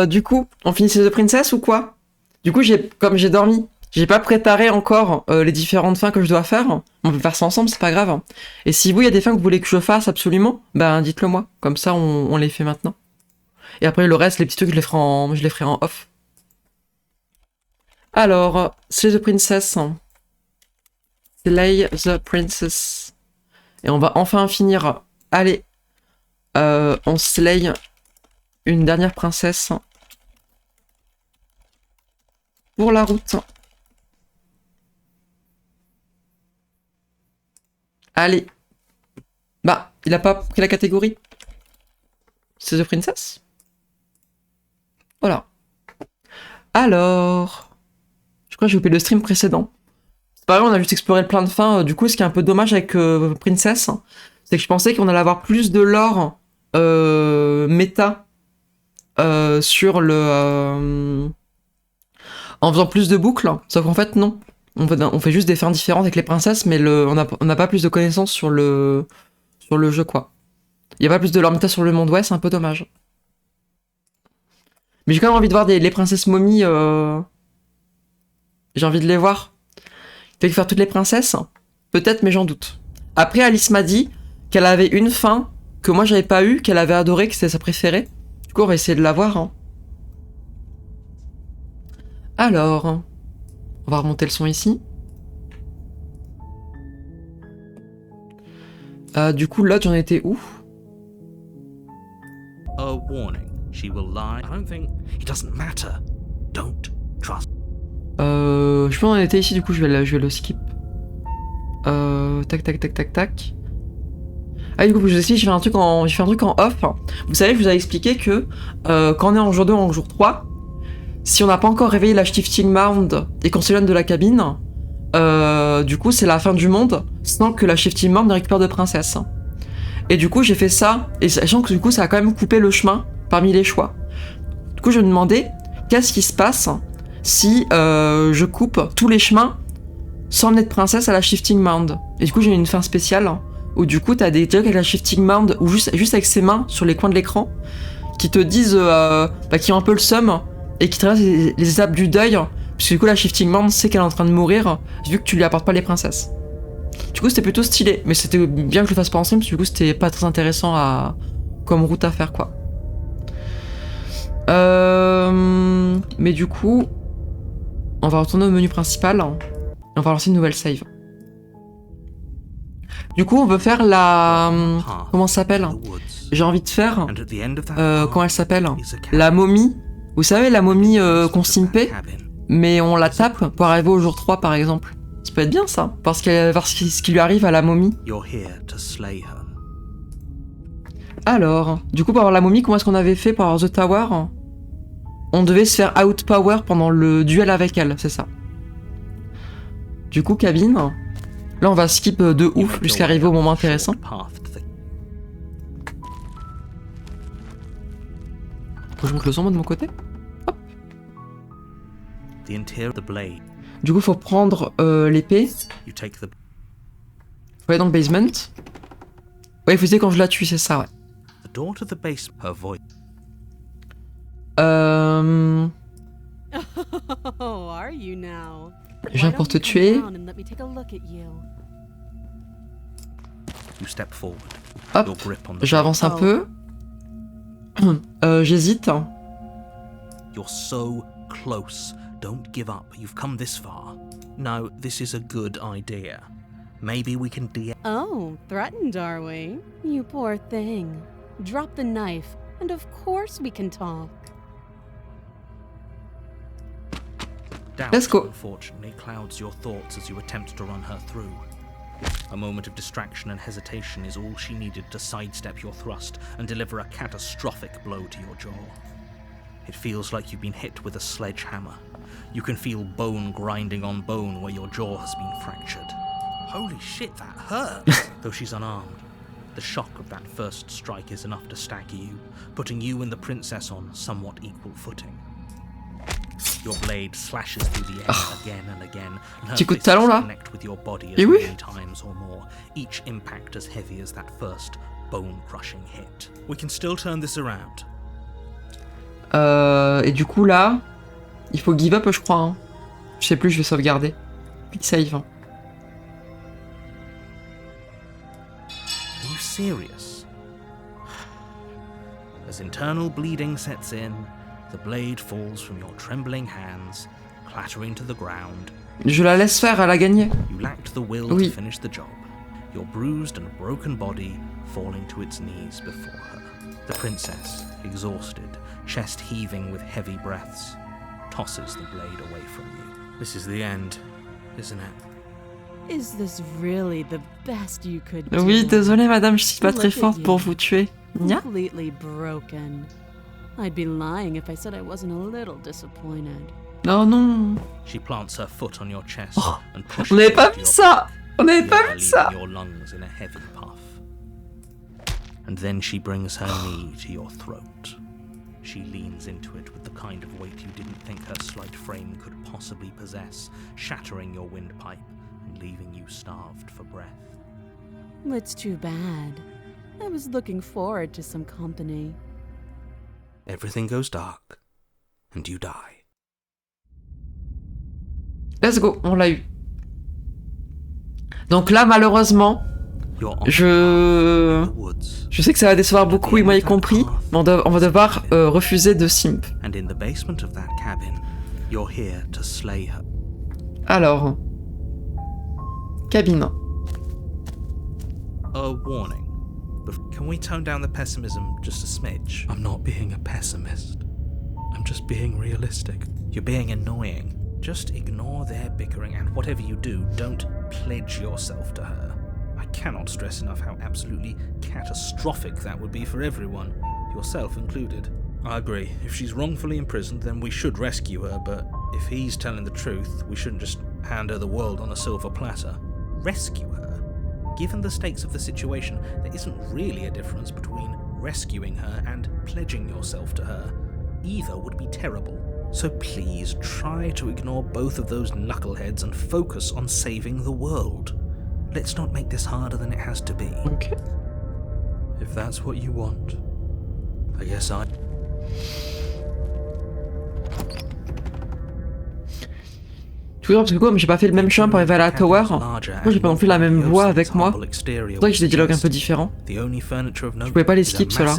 Du coup, on finissait The Princess ou quoi? Du coup, comme j'ai dormi, j'ai pas préparé encore les différentes fins que je dois faire. On peut faire ça ensemble, c'est pas grave. Et si vous, il y a des fins que vous voulez que je fasse absolument, ben dites-le moi. Comme ça, on les fait maintenant. Et après, le reste, les petits trucs, je les ferai en off. Alors, Slay the Princess. Slay the Princess. Et on va enfin finir. Allez, on slay une dernière princesse. Pour la route. Allez. Bah, il a pas pris la catégorie. C'est The Princess. Voilà. Alors... Je crois que j'ai loupé le stream précédent. C'est pareil, on a juste exploré plein de fins. Du coup, ce qui est un peu dommage avec Princess, c'est que je pensais qu'on allait avoir plus de lore méta sur le... en faisant plus de boucles. Sauf qu'en fait, non. On fait juste des fins différentes avec les princesses, mais on n'a pas plus de connaissances sur le jeu, quoi. Il n'y a pas plus de lore méta sur le monde, ouais, c'est un peu dommage. Mais j'ai quand même envie de voir les princesses momies. J'ai envie de les voir. Fait que faire toutes les princesses, peut-être, mais j'en doute. Après, Alice m'a dit qu'elle avait une fin que moi j'avais pas eu, qu'elle avait adoré, que c'était sa préférée. Du coup, on va essayer de la voir. Hein. Alors, on va remonter le son ici. Du coup, l'autre, j'en étais où? A warning. She will lie. I don't think it doesn't matter. Don't trust. Je pense qu'on était ici, du coup, je vais le skip. Tac. Ah, du coup, je vous explique, j'ai fait un truc en off. Vous savez, je vous avais expliqué que quand on est en jour 2 ou en jour 3, si on n'a pas encore réveillé la shifting mound et qu'on s'éloigne de la cabine, du coup, c'est la fin du monde sans que la shifting mound ne récupère de princesse. Et du coup, j'ai fait ça, et sachant que du coup, ça a quand même coupé le chemin parmi les choix. Du coup, je me demandais, qu'est-ce qui se passe si je coupe tous les chemins sans emmener de princesse à la shifting mound? Et du coup, j'ai une fin spéciale où du coup, t'as des dialogues avec la shifting mound ou juste avec ses mains sur les coins de l'écran qui te disent qui ont un peu le seum et qui traversent les étapes du deuil, puisque du coup, la shifting mound sait qu'elle est en train de mourir vu que tu lui apportes pas les princesses. Du coup, c'était plutôt stylé, mais c'était bien que je le fasse pas en stream, parce que du coup, c'était pas très intéressant comme route à faire, quoi. Mais du coup, on va retourner au menu principal et on va lancer une nouvelle save. Du coup, on veut faire la... Comment ça s'appelle? J'ai envie de faire... comment elle s'appelle? La momie. Vous savez, la momie qu'on simpait, mais on la tape pour arriver au jour 3, par exemple. Ça peut être bien, ça. Parce ce qui lui arrive à la momie. Alors, du coup, pour avoir la momie, comment est-ce qu'on avait fait pour avoir The Tower? On devait se faire outpower pendant le duel avec elle, c'est ça. Du coup, cabine. Là, on va skip de ouf jusqu'à arriver au moment intéressant. Faut que je monte le son moi, de mon côté. Hop. Du coup, faut prendre l'épée. Faut aller dans le basement. Ouais, vous savez quand je la tue, c'est ça, ouais. Je viens pour te tuer. Hop, j'avance un peu. J'hésite. You're so close. Don't give up. You've come this far. Now, this is a good idea. Maybe we can Oh, threatened, are we? You poor thing. Drop the knife, and of course we can talk. Let's go. Unfortunately, clouds your thoughts as you attempt to run her through. A moment of distraction and hesitation is all she needed to sidestep your thrust and deliver a catastrophic blow to your jaw. It feels like you've been hit with a sledgehammer. You can feel bone grinding on bone where your jaw has been fractured. Holy shit, that hurt! Though she's unarmed, the shock of that first strike is enough to stagger you, putting you and the princess on somewhat equal footing. Your blade slashes through the air again and again, and her fists connect with your body as many times or more, each impact as heavy as that first bone-crushing hit. We can still turn this around. Et du coup, là, il faut give up, je crois. Hein. Je sais plus, je vais sauvegarder. Quick save. Hein. Are you serious? As internal bleeding sets in, the blade falls from your trembling hands, clattering to the ground. Je la laisse faire, elle a gagné. You lacked the will Oui. to finish the job. Your bruised and broken body falling to its knees before her. The princess, exhausted, chest heaving with heavy breaths, tosses the blade away from you. This is the end, isn't it? Is this really the best you could do? Oui, désolé madame, je suis pas très forte pour vous tuer. Nya. Completely broken. I'd be lying if I said I wasn't a little disappointed. Non, non. She plants her foot on your chest and On pushes n'avait pas it to vu your ça. On n'avait pas nearly vu ça. leaving your lungs in a heavy puff. And then she brings her knee to your throat. She leans into it with the kind of weight you didn't think her slight frame could possibly possess, shattering your windpipe and leaving you starved for breath. It's too bad. I was looking forward to some company. Everything goes dark, and you die. Let's go, on l'a eu. Donc là, malheureusement, You're on je the woods, sais que ça va décevoir beaucoup, et moi y compris, mais on va devoir refuser de simp. and in the basement of that cabin, you're here to slay her. Alors, cabine. A warning. But can we tone down the pessimism just a smidge? I'm not being a pessimist. I'm just being realistic. You're being annoying. Just ignore their bickering, and whatever you do, don't pledge yourself to her. I cannot stress enough how absolutely catastrophic that would be for everyone, yourself included. I agree. If she's wrongfully imprisoned, then we should rescue her, but if he's telling the truth, we shouldn't just hand her the world on a silver platter. Rescue her? Given the stakes of the situation, there isn't really a difference between rescuing her and pledging yourself to her. Either would be terrible. So please try to ignore both of those knuckleheads and focus on saving the world. Let's not make this harder than it has to be. Ok. If that's what you want, I guess I... Tout parce que comme j'ai pas fait le même chemin pour arriver à la tower, moi j'ai pas non plus la même voix avec moi. C'est vrai que j'ai des dialogues un peu différents. Je pouvais pas les skip, ceux-là.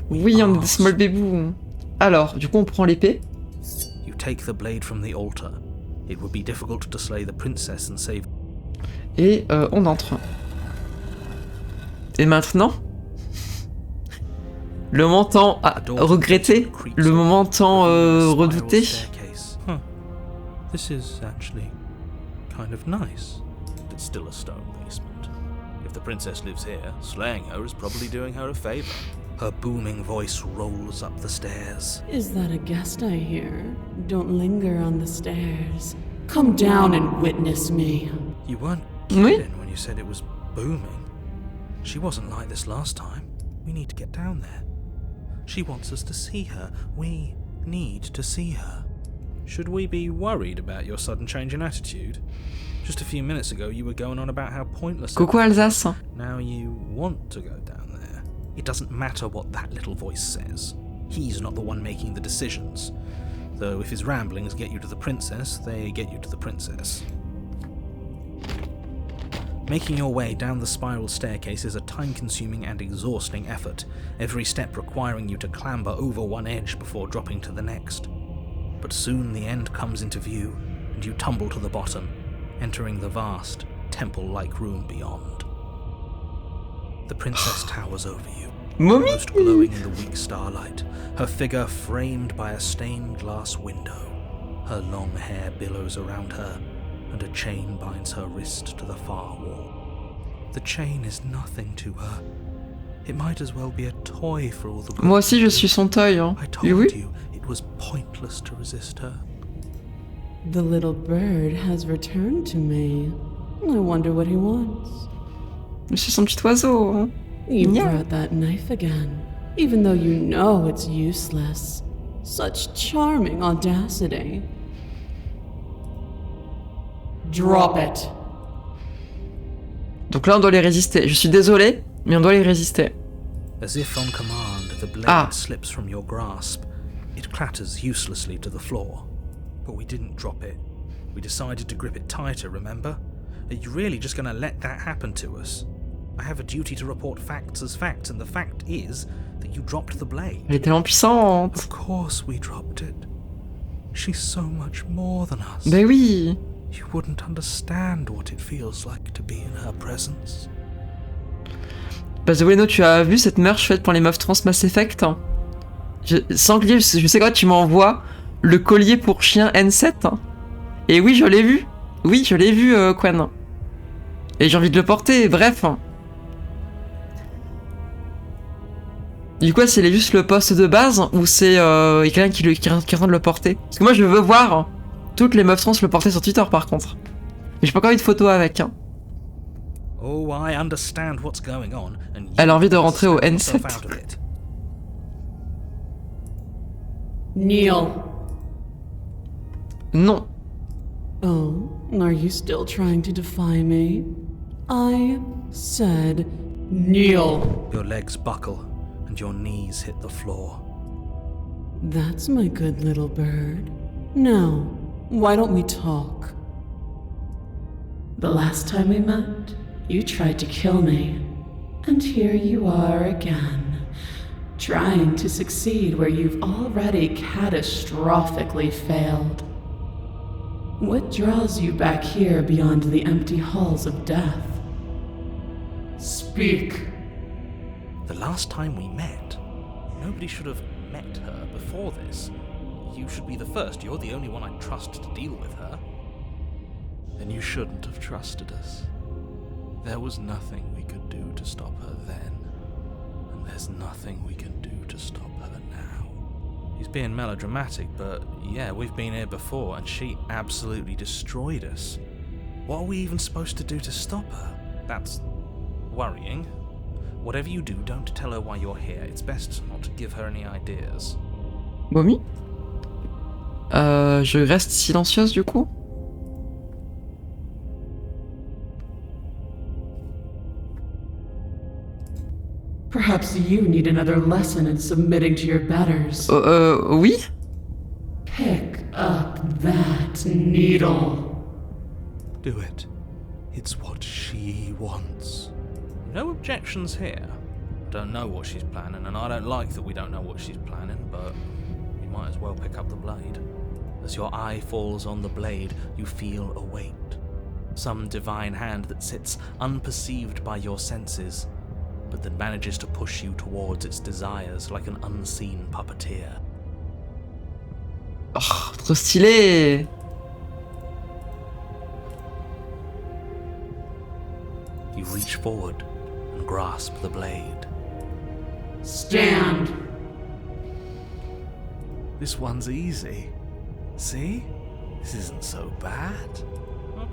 Oui, on est des small bébous. Alors, du coup on prend l'épée. You take the blade from the altar. It would be difficult to slay the princess and save... Et on entre. Et maintenant, le moment tant regretté, le moment tant redouté. Huh. This is actually kind of nice. It's still a stone basement. If the princess lives here, slaying her is probably doing her a favor. Her booming voice rolls up the stairs. Is that a guest I hear? Don't linger on the stairs. Come down and witness me. You weren't Oui. kidding when you said it was booming. She wasn't like this last time. We need to get down there. She wants us to see her. We need to see her. Should we be worried about your sudden change in attitude? Just a few minutes ago you were going on about how pointless... Coucou Alsace. Now you want to go down there. It doesn't matter what that little voice says. He's not the one making the decisions. Though if his ramblings get you to the princess, they get you to the princess. Making your way down the spiral staircase is a time-consuming and exhausting effort, every step requiring you to clamber over one edge before dropping to the next. But soon the end comes into view, and you tumble to the bottom, entering the vast, temple-like room beyond. The princess towers over you, almost glowing in the weak starlight, her figure framed by a stained glass window. Her long hair billows around her, and a chain binds her wrist to the far wall. The chain is nothing to her. It might as well be a toy for all the... Moi aussi je suis son toy. Hein. I Et told oui. you it was pointless to resist her. The little bird has returned to me. I wonder what he wants. Je suis son petit oiseau. Hein. You Yeah. brought that knife again, even though you know it's useless. Such charming audacity. Drop it. Donc là, on doit les résister. Je suis désolé, mais on doit les résister. As if on command, the blade Ah. slips from your grasp. It clatters uselessly to the floor. But we didn't drop it. We decided to grip it tighter, remember? Are you really just going to let that happen to us? I have a duty to report facts as facts, and the fact is that you dropped the blade. Elle est tellement puissante. Of course we dropped it. She's so much more than us. Ben oui. You wouldn't understand what it feels like to be in her presence. Parce que Bueno, tu as vu cette merch faite pour les meufs trans Mass Effect? Sans que je sais quoi, tu m'envoies le collier pour chien N7. Et oui, je l'ai vu. Oui, je l'ai vu, Quen. Et j'ai envie de le porter, bref. Du coup, c'est juste le poste de base ou c'est quelqu'un qui est en train de le porter? Parce que moi, je veux voir toutes les meufs trans le porter sur Twitter, par contre. Mais j'ai pas encore eu de photo avec. Hein. Oh, I understand what's going on, and Elle a envie de rentrer au N7. Neil. Non. Oh, are you still trying to defy me? I said kneel. Your legs buckle, and your knees hit the floor. That's my good little bird. Now, why don't we talk? The last time we met, you tried to kill me. And here you are again, trying to succeed where you've already catastrophically failed. What draws you back here beyond the empty halls of death? Speak. The last time we met, nobody should have met her before this. You should be the first. You're the only one I trust to deal with her. Then you shouldn't have trusted us. There was nothing we could do to stop her then, and there's nothing we can do to stop her now. He's being melodramatic, but yeah, we've been here before, and she absolutely destroyed us. What are we even supposed to do to stop her? That's worrying. Whatever you do, don't tell her why you're here. It's best not to give her any ideas. Mommy? Je reste silencieuse du coup? Perhaps you need another lesson in submitting to your betters. Oui? Pick up that needle. Do it. It's what she wants. No objections here. Don't know what she's planning, and I don't like that we don't know what she's planning, but we might as well pick up the blade. As your eye falls on the blade, you feel a weight. Some divine hand that sits unperceived by your senses, but that manages to push you towards its desires like an unseen puppeteer. Oh, trop stylé! You reach forward and grasp the blade. Stand. This one's easy. See? This isn't so bad.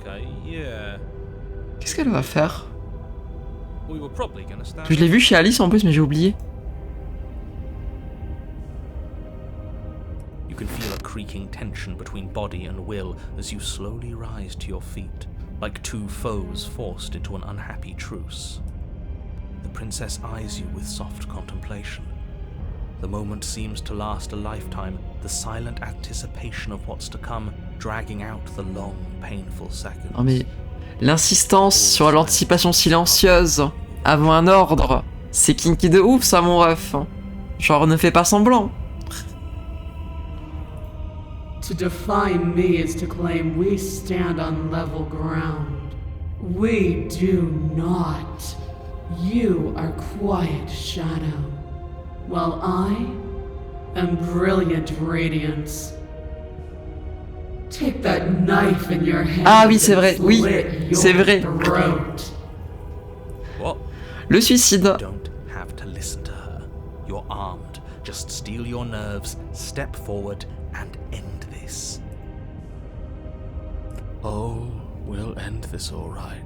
Okay, yeah. Qu'est-ce qu'elle va faire? We were probably gonna stand. Je l'ai vu chez Alice en plus, mais j'ai oublié. You can feel a creaking tension between body and will as you slowly rise to your feet, like two foes forced into an unhappy truce. The princess eyes you with soft contemplation. The moment seems to last a lifetime, the silent anticipation of what's to come, dragging out the long, painful seconds. Non mais l'insistance sur l'anticipation silencieuse avant un ordre, c'est kinky de ouf ça mon ref. Genre ne fais pas semblant. To defy me is to claim we stand on level ground. We do not. You are quiet shadow, while I am brilliant radiance. Take that knife in your hand. Ah oui, c'est vrai. and Oui, slit c'est your vrai. throat. What? Le suicide. You don't have to listen to her. You're armed. Just steel your nerves, step forward, and end this. Oh, we'll end this all right.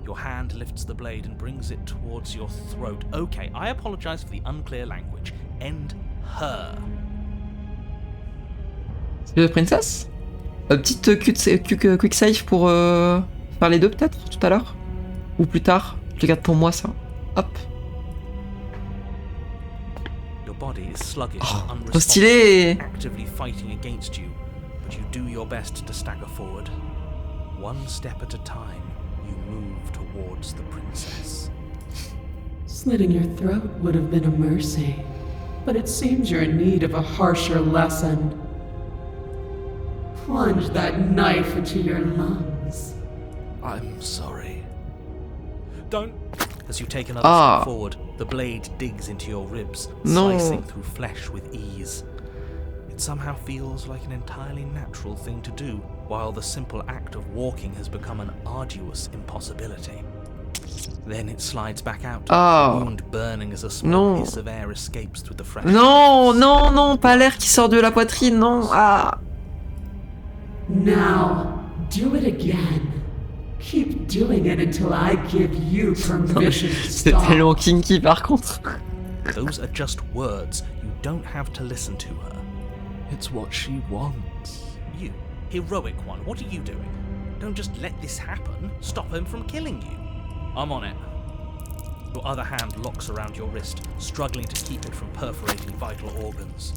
Your hand lifts the blade and brings it towards your throat. Okay, I apologize for the unclear language. End her. C'est le princesse? Petite quick save pour faire les deux peut-être tout à l'heure. Ou plus tard. Je les garde pour moi, ça. Hop. Your body is sluggish and Trop unresponsive, stylé. actively fighting against you, but you do your best to stagger forward. One step at a time, you move towards the princess. Slitting your throat would have been a mercy, but it seems you're in need of a harsher lesson. Plunge that knife into your lungs. I'm sorry. Don't! As you take another step forward, the blade digs into your ribs, slicing through flesh with ease. It somehow feels like an entirely natural thing to do, while the simple act of walking has become an arduous impossibility. Then it slides back out, the wound burning as a small piece of air escapes through the fresh. Non, non, non, pas l'air qui sort de la poitrine, non. Ah. Now, do it again. Keep doing it until I give you permission to C'est stop. tellement kinky par contre. Those are just words. You don't have to listen to her. It's what she wants. You, heroic one, what are you doing? Don't just let this happen. Stop him from killing you. I'm on it. Your other hand locks around your wrist, struggling to keep it from perforating vital organs.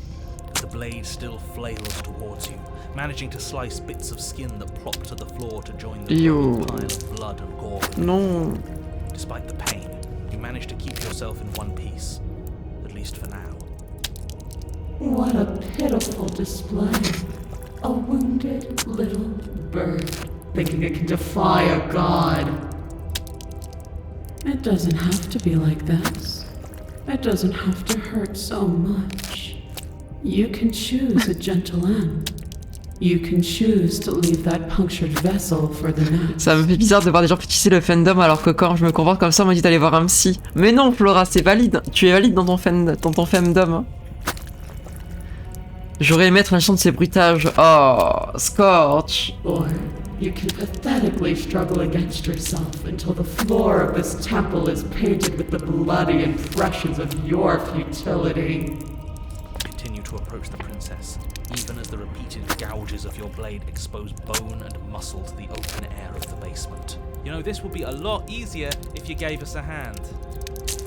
The blade still flails towards you, managing to slice bits of skin that plop to the floor to join the growing pile of blood and gore. Non. Despite the pain, you manage to keep yourself in one piece, at least for now. What a pitiful display. A wounded little bird thinking it can defy a god. It doesn't have to be like this. It doesn't have to hurt so much. You can choose a gentle end. You can choose to leave that punctured vessel for the next. Ça me fait bizarre de voir des gens féticher le fandom alors que quand je me comporte comme ça, on m'a dit d'aller voir un psy. Mais non, Flora, c'est valide. Tu es valide dans ton fandom. J'aurais aimé être un chant de ces bruitages. Oh, Scorch. Or you can pathetically struggle against yourself until the floor of this temple is painted with the bloody impressions of your futility. Continue to approach the princess, even as the repeated gouges of your blade expose bone and muscle to the open air of the basement. You know, this would be a lot easier if you gave us a hand.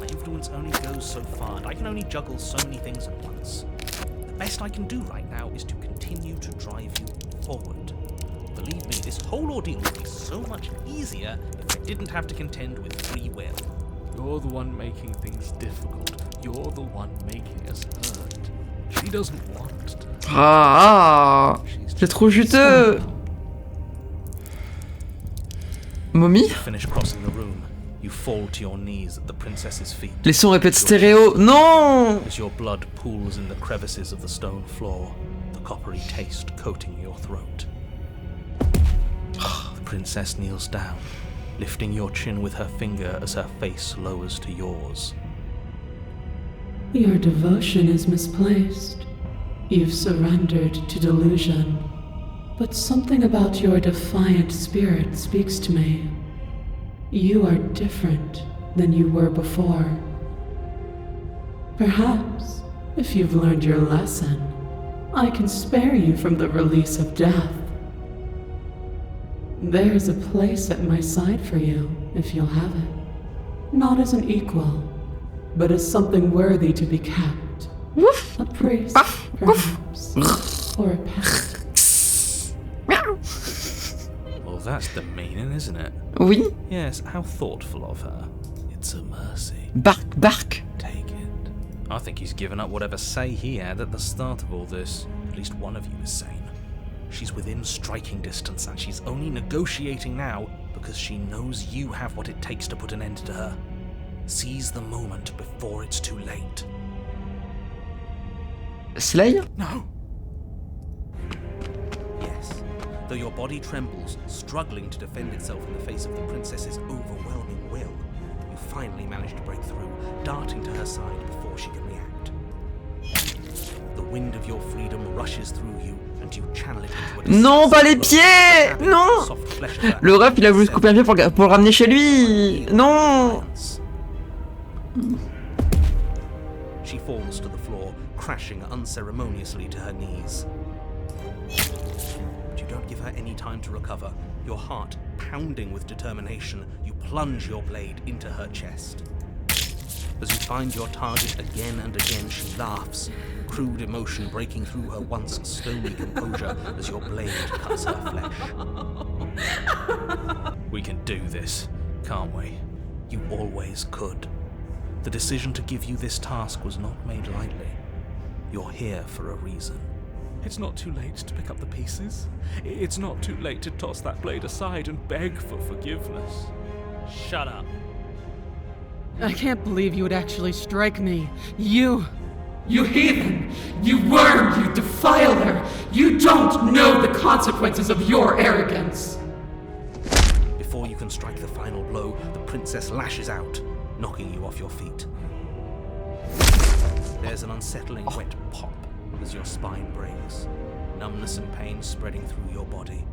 My influence only goes so far, and I can only juggle so many things at once. The best I can do right now is to continue to drive you forward. Believe me, this whole ordeal would be so much easier if I didn't have to contend with free will. You're the one making things difficult. You're the one making us hurt. She doesn't want to. Ah, c'est trop juteux. Mommy? Finish crossing the room. You fall to your knees at the princess's feet. Les sons répètent stéréo. Non! As your blood pools in the crevices of the stone floor, the coppery taste coating your throat. The princess kneels down, lifting your chin with her finger as her face lowers to yours. Your devotion is misplaced. You've surrendered to delusion. But something about your defiant spirit speaks to me. You are different than you were before. Perhaps, if you've learned your lesson, I can spare you from the release of death. There's a place at my side for you, if you'll have it. Not as an equal, but as something worthy to be kept. A priest, perhaps, or a pet. Well, that's demeaning, isn't it? Oui. Yes, how thoughtful of her. It's a mercy. Bark. Take it. I think he's given up whatever say he had at the start of all this. At least one of you is sane. She's within striking distance, and she's only negotiating now because she knows you have what it takes to put an end to her. Seize the moment before it's too late. Slay? No! Yes. Though your body trembles, struggling to defend itself in the face of the princess's overwhelming will, you finally manage to break through, darting to her side before she can react. The wind of your freedom rushes through you, and you channel it into a Non, pas les pieds! Non! Le ref, il a voulu se couper un pied pour le ramener chez lui! Non! She falls to the floor, crashing unceremoniously to her knees. But you don't give her any time to recover. Your heart pounding with determination, you plunge your blade into her chest. As you find your target again and again, she laughs, crude emotion breaking through her once stony composure as your blade cuts her flesh. We can do this, can't we? You always could. The decision to give you this task was not made lightly. You're here for a reason. It's not too late to pick up the pieces. It's not too late to toss that blade aside and beg for forgiveness. Shut up. I can't believe you would actually strike me. You heathen! You worm! You defiler! You don't know the consequences of your arrogance! Before you can strike the final blow, the princess lashes out, knocking you off your feet. There's an unsettling wet pop as your spine breaks, numbness and pain spreading through your body.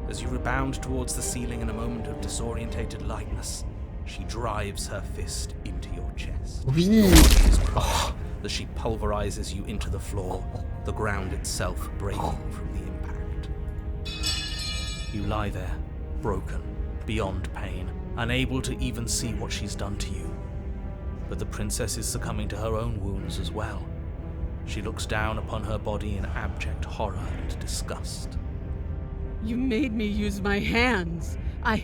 As you rebound towards the ceiling in a moment of disorientated lightness, she drives her fist into your chest. Oui. Your body is crushed as she pulverizes you into the floor, the ground itself breaking from the impact. You lie there, broken, beyond pain, unable to even see what she's done to you. But the princess is succumbing to her own wounds as well. She looks down upon her body in abject horror and disgust. You made me use my hands. I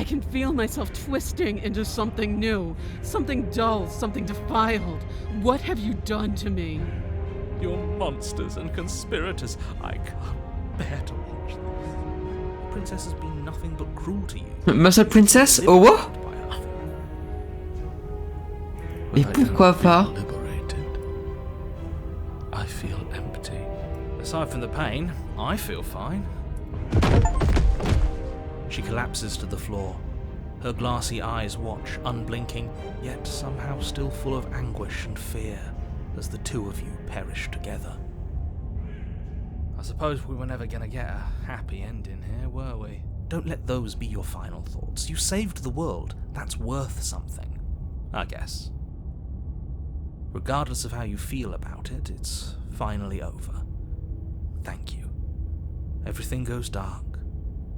can feel myself twisting into something new, something dull, something defiled. What have you done to me? You're monsters and conspirators. I can't bear to watch this. The princess has been nothing but cruel to you. Muscle Princess? Oh what? Et pourquoi pas? Liberated. I feel empty. Aside from the pain, I feel fine. She collapses to the floor. Her glassy eyes watch, unblinking, yet somehow still full of anguish and fear, as the two of you perish together. I suppose we were never gonna get a happy ending here, were we? Don't let those be your final thoughts. You saved the world. That's worth something, I guess. Regardless of how you feel about it, it's finally over. Thank you. Everything goes dark,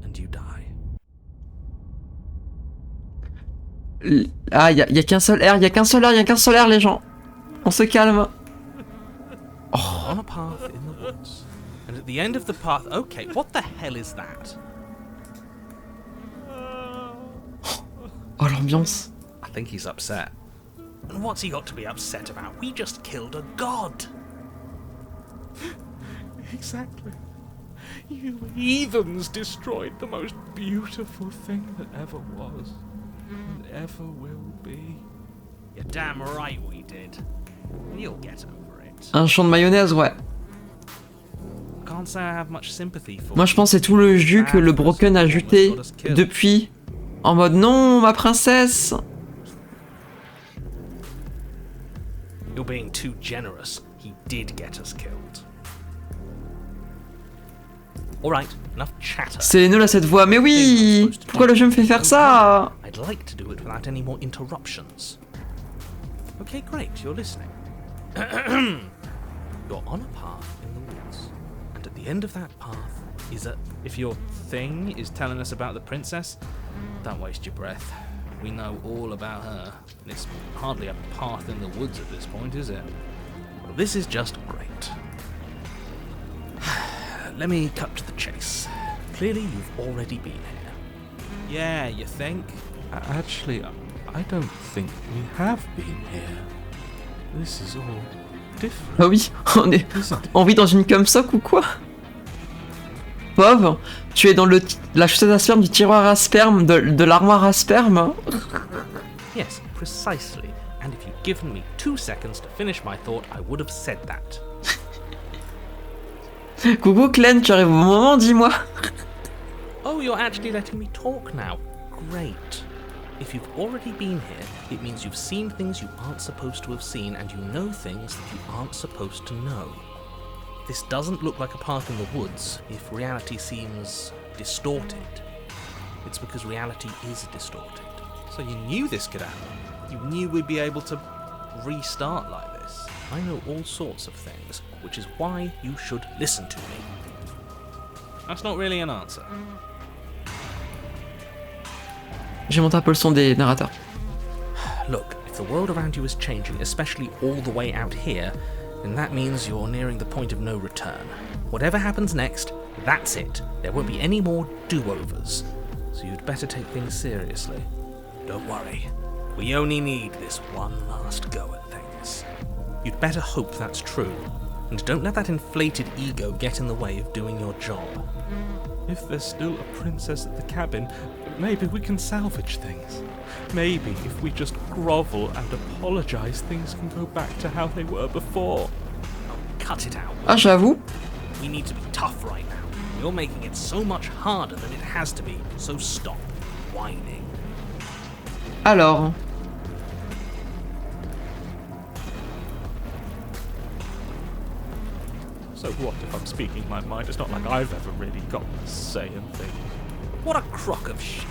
and you die. Ah, y a qu'un seul air, y a qu'un seul air, les gens. On se calme. On a path in the woods, and at the end of the path, okay, what the hell is that? Oh, l'ambiance. I think he's upset. And what's he got to be upset about? We just killed a god. Exactly. You heathens destroyed the most beautiful thing that ever was, and ever will be. You're damn right we did. You'll get over it. Un champ de mayonnaise, ouais. Can't say I have much sympathy for Moi, je pense que c'est tout le jus que le Broken a ajouté depuis. En mode non, ma princesse. You're being too generous. He did get us killed. Alright, enough chatter. C'est nul à cette voix. Mais oui. Pourquoi le jeu me fait faire ça? I'd like to do it without any more interruptions. Okay, great, you're listening. You're on a path in the woods, and at the end of that path is a... If your thing is telling us about the princess, don't waste your breath. We know all about her. It's hardly a path in the woods at this point, is it? Well, this is just great. Let me cut to the chase. Clearly, you've already been here. Yeah, you think? Actually, I don't think we have been here. This is all different. Ah oui, on vit dans une cumsock ou quoi? Pauvre, tu es dans la chaussette à sperme du tiroir à sperme, de l'armoire à sperme. Yes, precisely. And if you'd given me 2 seconds to finish my thought, I would have said that. Coucou Clem, tu arrives au moment, dis-moi. Oh, you're actually letting me talk now. Great. If you've already been here, it means you've seen things you aren't supposed to have seen, and you know things that you aren't supposed to know. This doesn't look like a path in the woods. If reality seems distorted, it's because reality is distorted. So you knew this could happen. You knew we'd be able to restart like this. I know all sorts of things, which is why you should listen to me. That's not really an answer. J'ai monté un peu le son des narrateurs. Look, if the world around you is changing, especially all the way out here, then that means you're nearing the point of no return. Whatever happens next, that's it. There won't be any more do-overs. So you'd better take things seriously. Don't worry. We only need this one last go at things. You'd better hope that's true. And don't let that inflated ego get in the way of doing your job. If there's still a princess at the cabin, maybe we can salvage things. Maybe if we just grovel and apologize, things can go back to how they were before. Oh, cut it out. Ah, j'avoue. We need to be tough right now. You're making it so much harder than it has to be, so stop whining. Alors. So what if I'm speaking my mind? It's not like I've ever really got a say in things. What a crock of shit.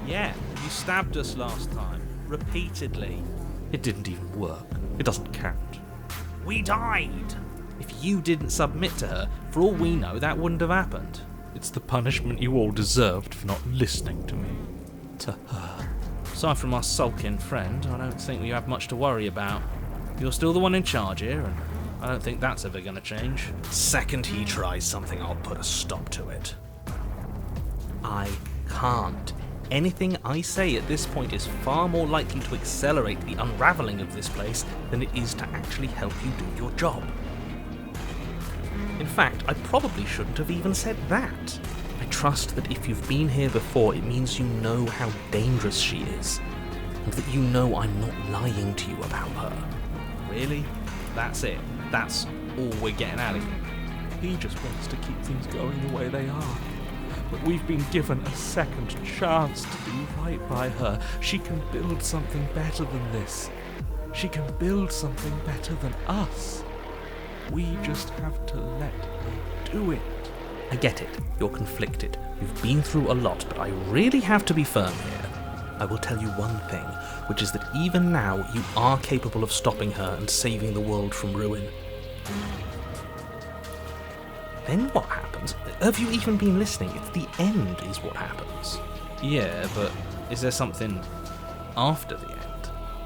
Yeah, you stabbed us last time. Repeatedly. It didn't even work. It doesn't count. We died. If you didn't submit to her, for all we know, that wouldn't have happened. It's the punishment you all deserved for not listening to me. To her. Aside from our sulking friend, I don't think we have much to worry about. You're still the one in charge here, and I don't think that's ever gonna change. Second he tries something, I'll put a stop to it. I can't. Anything I say at this point is far more likely to accelerate the unraveling of this place than it is to actually help you do your job. In fact, I probably shouldn't have even said that. I trust that if you've been here before, it means you know how dangerous she is, and that you know I'm not lying to you about her. Really? That's it? That's all we're getting out of you? He just wants to keep things going the way they are. But we've been given a second chance to do right by her. She can build something better than this. She can build something better than us. We just have to let her do it. I get it. You're conflicted. You've been through a lot, but I really have to be firm here. I will tell you one thing, which is that even now you are capable of stopping her and saving the world from ruin. Then what happens? Have you even been listening? It's the end is what happens. Yeah, but is there something after the end?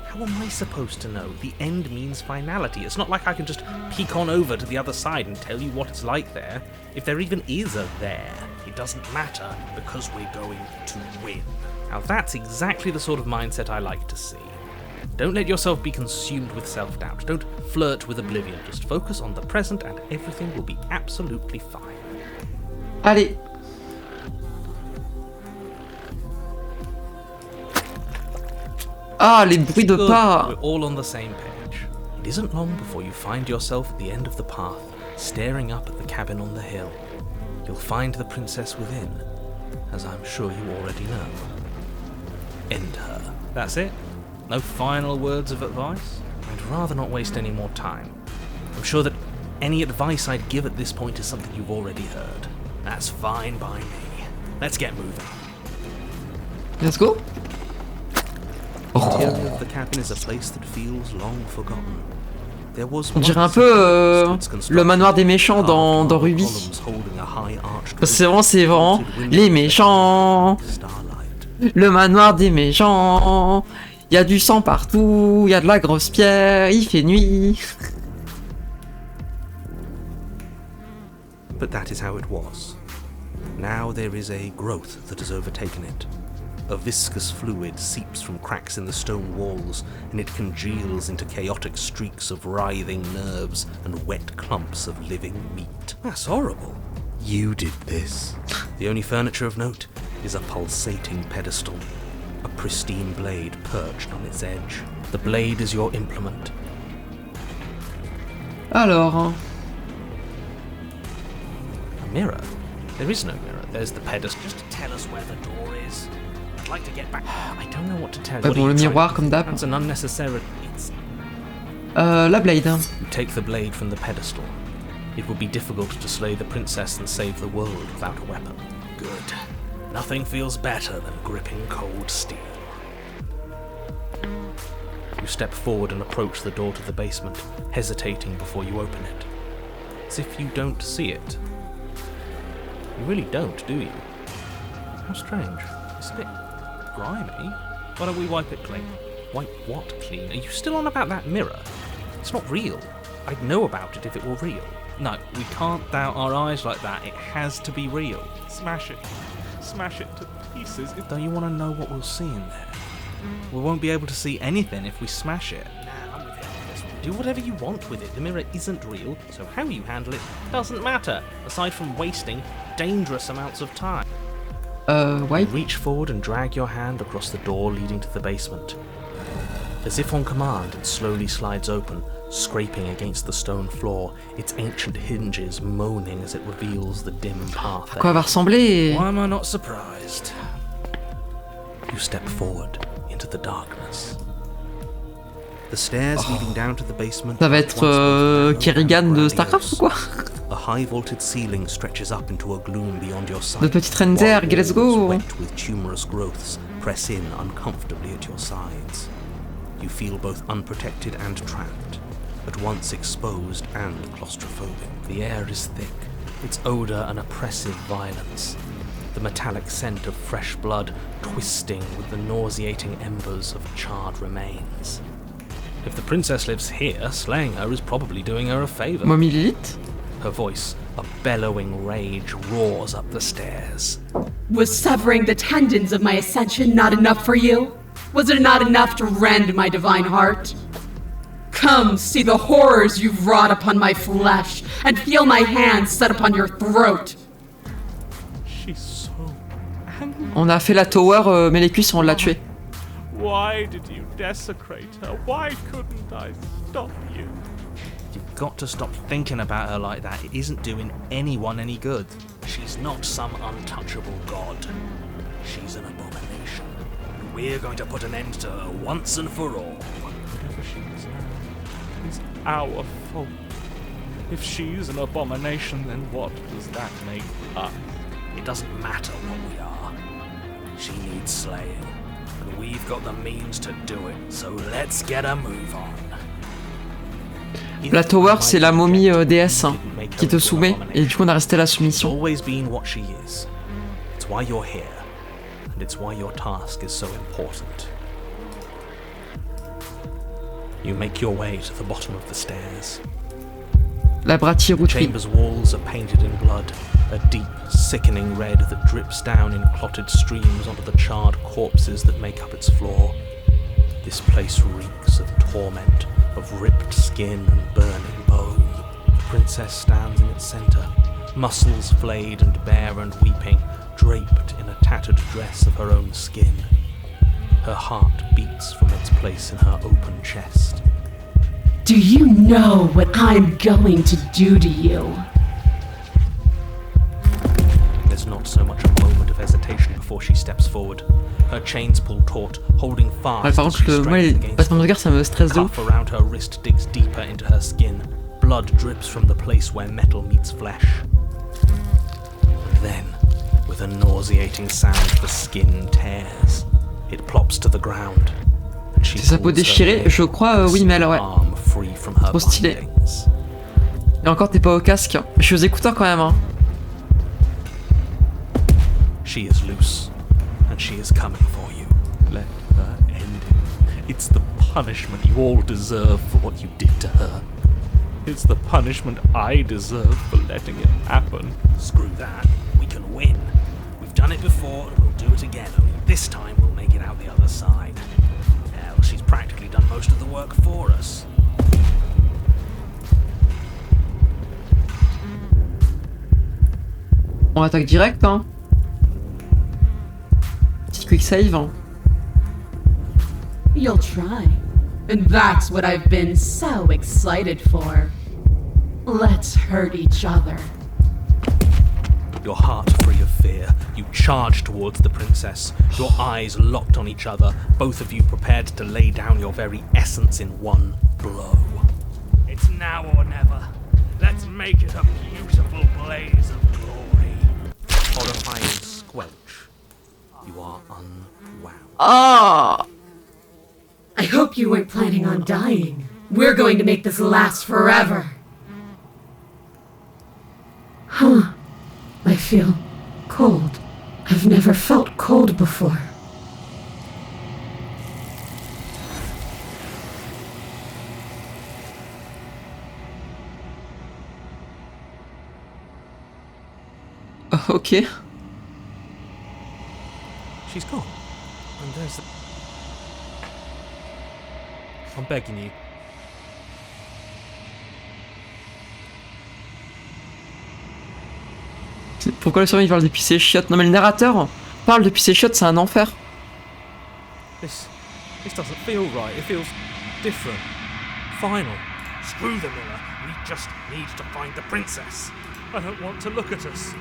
How am I supposed to know? The end means finality. It's not like I can just peek on over to the other side and tell you what it's like there. If there even is a there, it doesn't matter because we're going to win. Now that's exactly the sort of mindset I like to see. Don't let yourself be consumed with self-doubt. Don't flirt with oblivion. Just focus on the present and everything will be absolutely fine. Allez. Ah, les bruits de Good. pas. We're all on the same page. It isn't long before you find yourself at the end of the path, staring up at the cabin on the hill. You'll find the princess within, as I'm sure you already know. End her. That's it? No final words of advice? I'd rather not waste any more time. I'm sure that any advice I'd give at this point is something you've already heard. That's fine by me. Let's get moving. Let's go. The interior of the cabin is a place that feels long forgotten. There was On dirait un peu le manoir des méchants dans Ruby. C'est vraiment les méchants. Le manoir des méchants. Il y a du sang partout, il y a de la grosse pierre, il fait nuit. But that is how it was. Now there is a growth that has overtaken it. A viscous fluid seeps from cracks in the stone walls, and it congeals into chaotic streaks of writhing nerves and wet clumps of living meat. That's horrible. You did this. The only furniture of note is a pulsating pedestal, a pristine blade perched on its edge. The blade is your implement. Alors. A mirror? There is no mirror. There's the pedestal. Just to tell us where the door is. I'd like to get back. I don't know what to tell you. Bon, le miroir comme d'hab. That's an unnecessary. It's... La blade. You take the blade from the pedestal. It would be difficult to slay the princess and save the world without a weapon. Good. Nothing feels better than gripping cold steel. You step forward and approach the door to the basement, hesitating before you open it. As if you don't see it. You really don't, do you? How strange, isn't it? grimy. Why don't we wipe it clean? Wipe what clean? Are you still on about that mirror? It's not real. I'd know about it if it were real. No, we can't doubt our eyes like that. It has to be real. Smash it. Smash it to pieces. Don't you want to know what we'll see in there? We won't be able to see anything if we smash it. Nah, I'm with you on this one. Do whatever you want with it. The mirror isn't real, so how you handle it doesn't matter, aside from wasting dangerous amounts of time. Ouais. Reach forward and drag your hand across the door leading to the basement. As if on command, it slowly slides open, scraping against the stone floor, its ancient hinges moaning as it reveals the dim path. À quoi va ressembler? Why am I not surprised? You step forward into the darkness. The stairs leading down to the basement. Ça va être Kerrigan de StarCraft ou quoi? A high vaulted ceiling stretches up into a gloom beyond your sight. De petite Renzer, let's go! Wet with tumorous growths press in uncomfortably at your sides. You feel both unprotected and trapped, at once exposed and claustrophobic. The air is thick, its odour an oppressive violence, the metallic scent of fresh blood twisting with the nauseating embers of charred remains. If the princess lives here, slaying her is probably doing her a favour. Mommy Lilith? Her voice, a bellowing rage, roars up the stairs. Was severing the tendons of my ascension not enough for you? Was it not enough to rend my divine heart? Come, see the horrors you've wrought upon my flesh, and feel my hands set upon your throat. She's so angry. On a fait la tower, mais les cuisses, on l'a tué. Why did you desecrate her? Why couldn't I stop you? You've got to stop thinking about her like that. It isn't doing anyone any good. She's not some untouchable god. She's an abomination. We're going to put an end to her once and for all. Whatever she is now is our fault. If she's an abomination, then what does that make us? It doesn't matter what we are. She needs slaying, and we've got the means to do it, so let's get a move on. La tower, c'est la momie déesse hein, qui te soumet, et du coup on a resté à la soumission. Always been what she is. It's why you're here, and it's why your task is so important. You make your way to the bottom of the stairs. La The bratirouterie. chamber's walls are painted in blood, a deep, sickening red that drips down in clotted streams onto the charred corpses that make up its floor. This place reeks of torment, of ripped skin and burning bone. The princess stands in its centre, muscles flayed and bare and weeping, draped in a tattered dress of her own skin. Her heart beats from its place in her open chest. Do you know what I'm going to do to you? There's not so much a moment of hesitation before she steps forward. Her chains pull taut, holding fast. Ouais, par as contre, she moi, les strains against battements de them. cœur, ça me stresse de The ouf. cuff around her wrist digs deeper into her skin. Blood drips from the place where metal meets flesh. And then, with a nauseating sound, the skin tears. It plops to the ground. And she C'est sa peau pulls her déchirée, leg, je crois, oui, mais alors ouais. arm free from her Trop stylé. bindings. Et encore, t'es pas au casque. Je suis aux écouteurs quand même. Hein. She is loose, and she is coming for you. Let her end it. It's the punishment you all deserve for what you did to her. It's the punishment I deserve for letting it happen. Screw that. We can win. We've done it before, and we'll do it again. Only this time we'll make it out the other side. Hell, she's practically done most of the work for us. On attaque direct, hein. Petit quick save. Hein. You'll try. And that's what I've been so excited for. Let's hurt each other. Your heart free of fear, you charge towards the princess, your eyes locked on each other, both of you prepared to lay down your very essence in one blow. It's now or never. Let's make it a beautiful blaze of glory. Horrifying squelch. You are unwound. Ah! I hope you weren't planning on dying. We're going to make this last forever. Huh. I feel cold. I've never felt cold before. Ok. She's gone. And there's the... I'm begging you. Pourquoi le survivant parle depuis ses chiottes? Non mais le narrateur parle depuis ses chiottes, c'est un enfer. This doesn't feel right. It feels different. Final. Screw the mirror. We just need to find the princess. I don't want to look at us.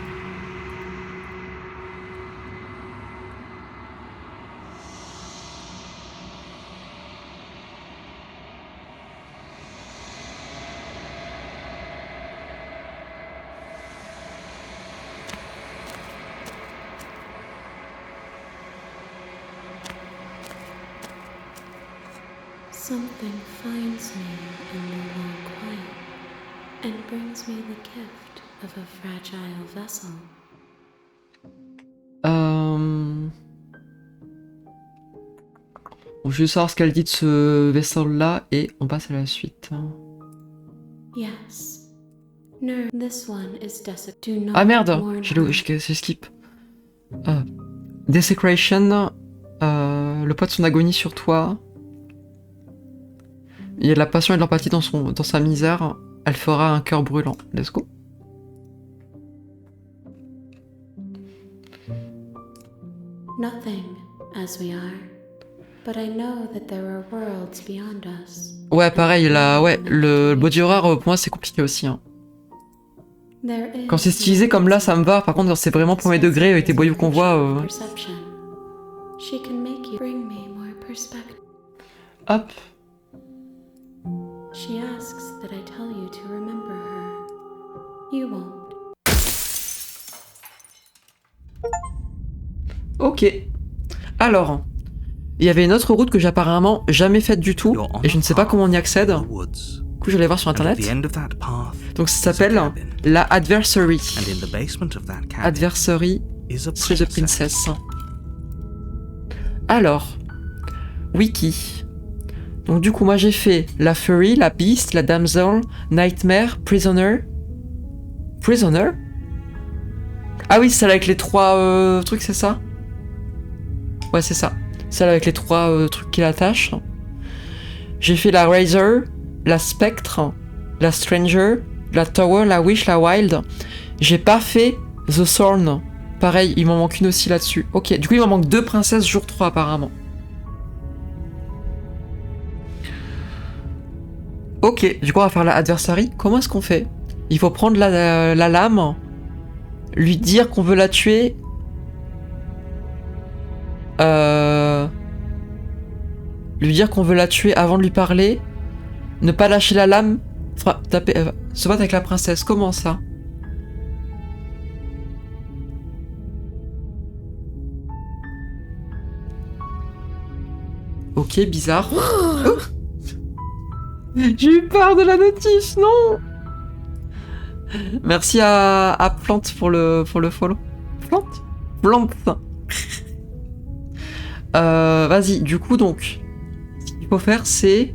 Something finds me in the long quiet and brings me the gift of a fragile vessel. Je vais savoir ce qu'elle dit de ce vaisseau-là et on passe à la suite. Yes. No, this one is do not Ah merde, mourn j'ai skip. Desecration, le poids de son agonie sur toi. Il y a de la passion et de l'empathie dans sa misère. Elle fera un cœur brûlant. Let's go. Nothing as we are, but I know that there are worlds beyond us. Ouais, pareil, là, ouais, le body horror, pour moi, c'est compliqué aussi. Hein. Quand c'est stylisé comme là, ça me va. Par contre, quand c'est vraiment premier degré avec tes boyaux qu'on voit. Hop. She asks that I tell you to remember her. You won't. Ok. Alors, il y avait une autre route que j'ai apparemment jamais faite du tout, et je ne sais pas comment on y accède. Du coup, j'allais voir sur internet. Donc ça s'appelle la Adversary. Adversary, c'est The Princess. Alors, wiki. Donc du coup, moi j'ai fait la Fury, la Beast, la Damsel, Nightmare, Prisoner. Prisoner? Ah oui, celle avec les trois trucs, c'est ça? Ouais, c'est ça. Celle avec les trois trucs qui l'attachent. J'ai fait la Razor, la Spectre, la Stranger, la Tower, la Wish, la Wild. J'ai pas fait The Thorn. Pareil, il m'en manque une aussi là-dessus. Ok, du coup il m'en manque 2 princesses jour 3 apparemment. Ok, du coup on va faire la Adversary. Comment est-ce qu'on fait? Il faut prendre la lame, lui dire qu'on veut la tuer. Lui dire qu'on veut la tuer avant de lui parler. Ne pas lâcher la lame. Se battre avec la princesse. Comment ça? Ok, bizarre. Oh. J'ai eu peur de la notif, non. Merci à Plante pour le follow. Plante. Vas-y, du coup donc, ce qu'il faut faire c'est...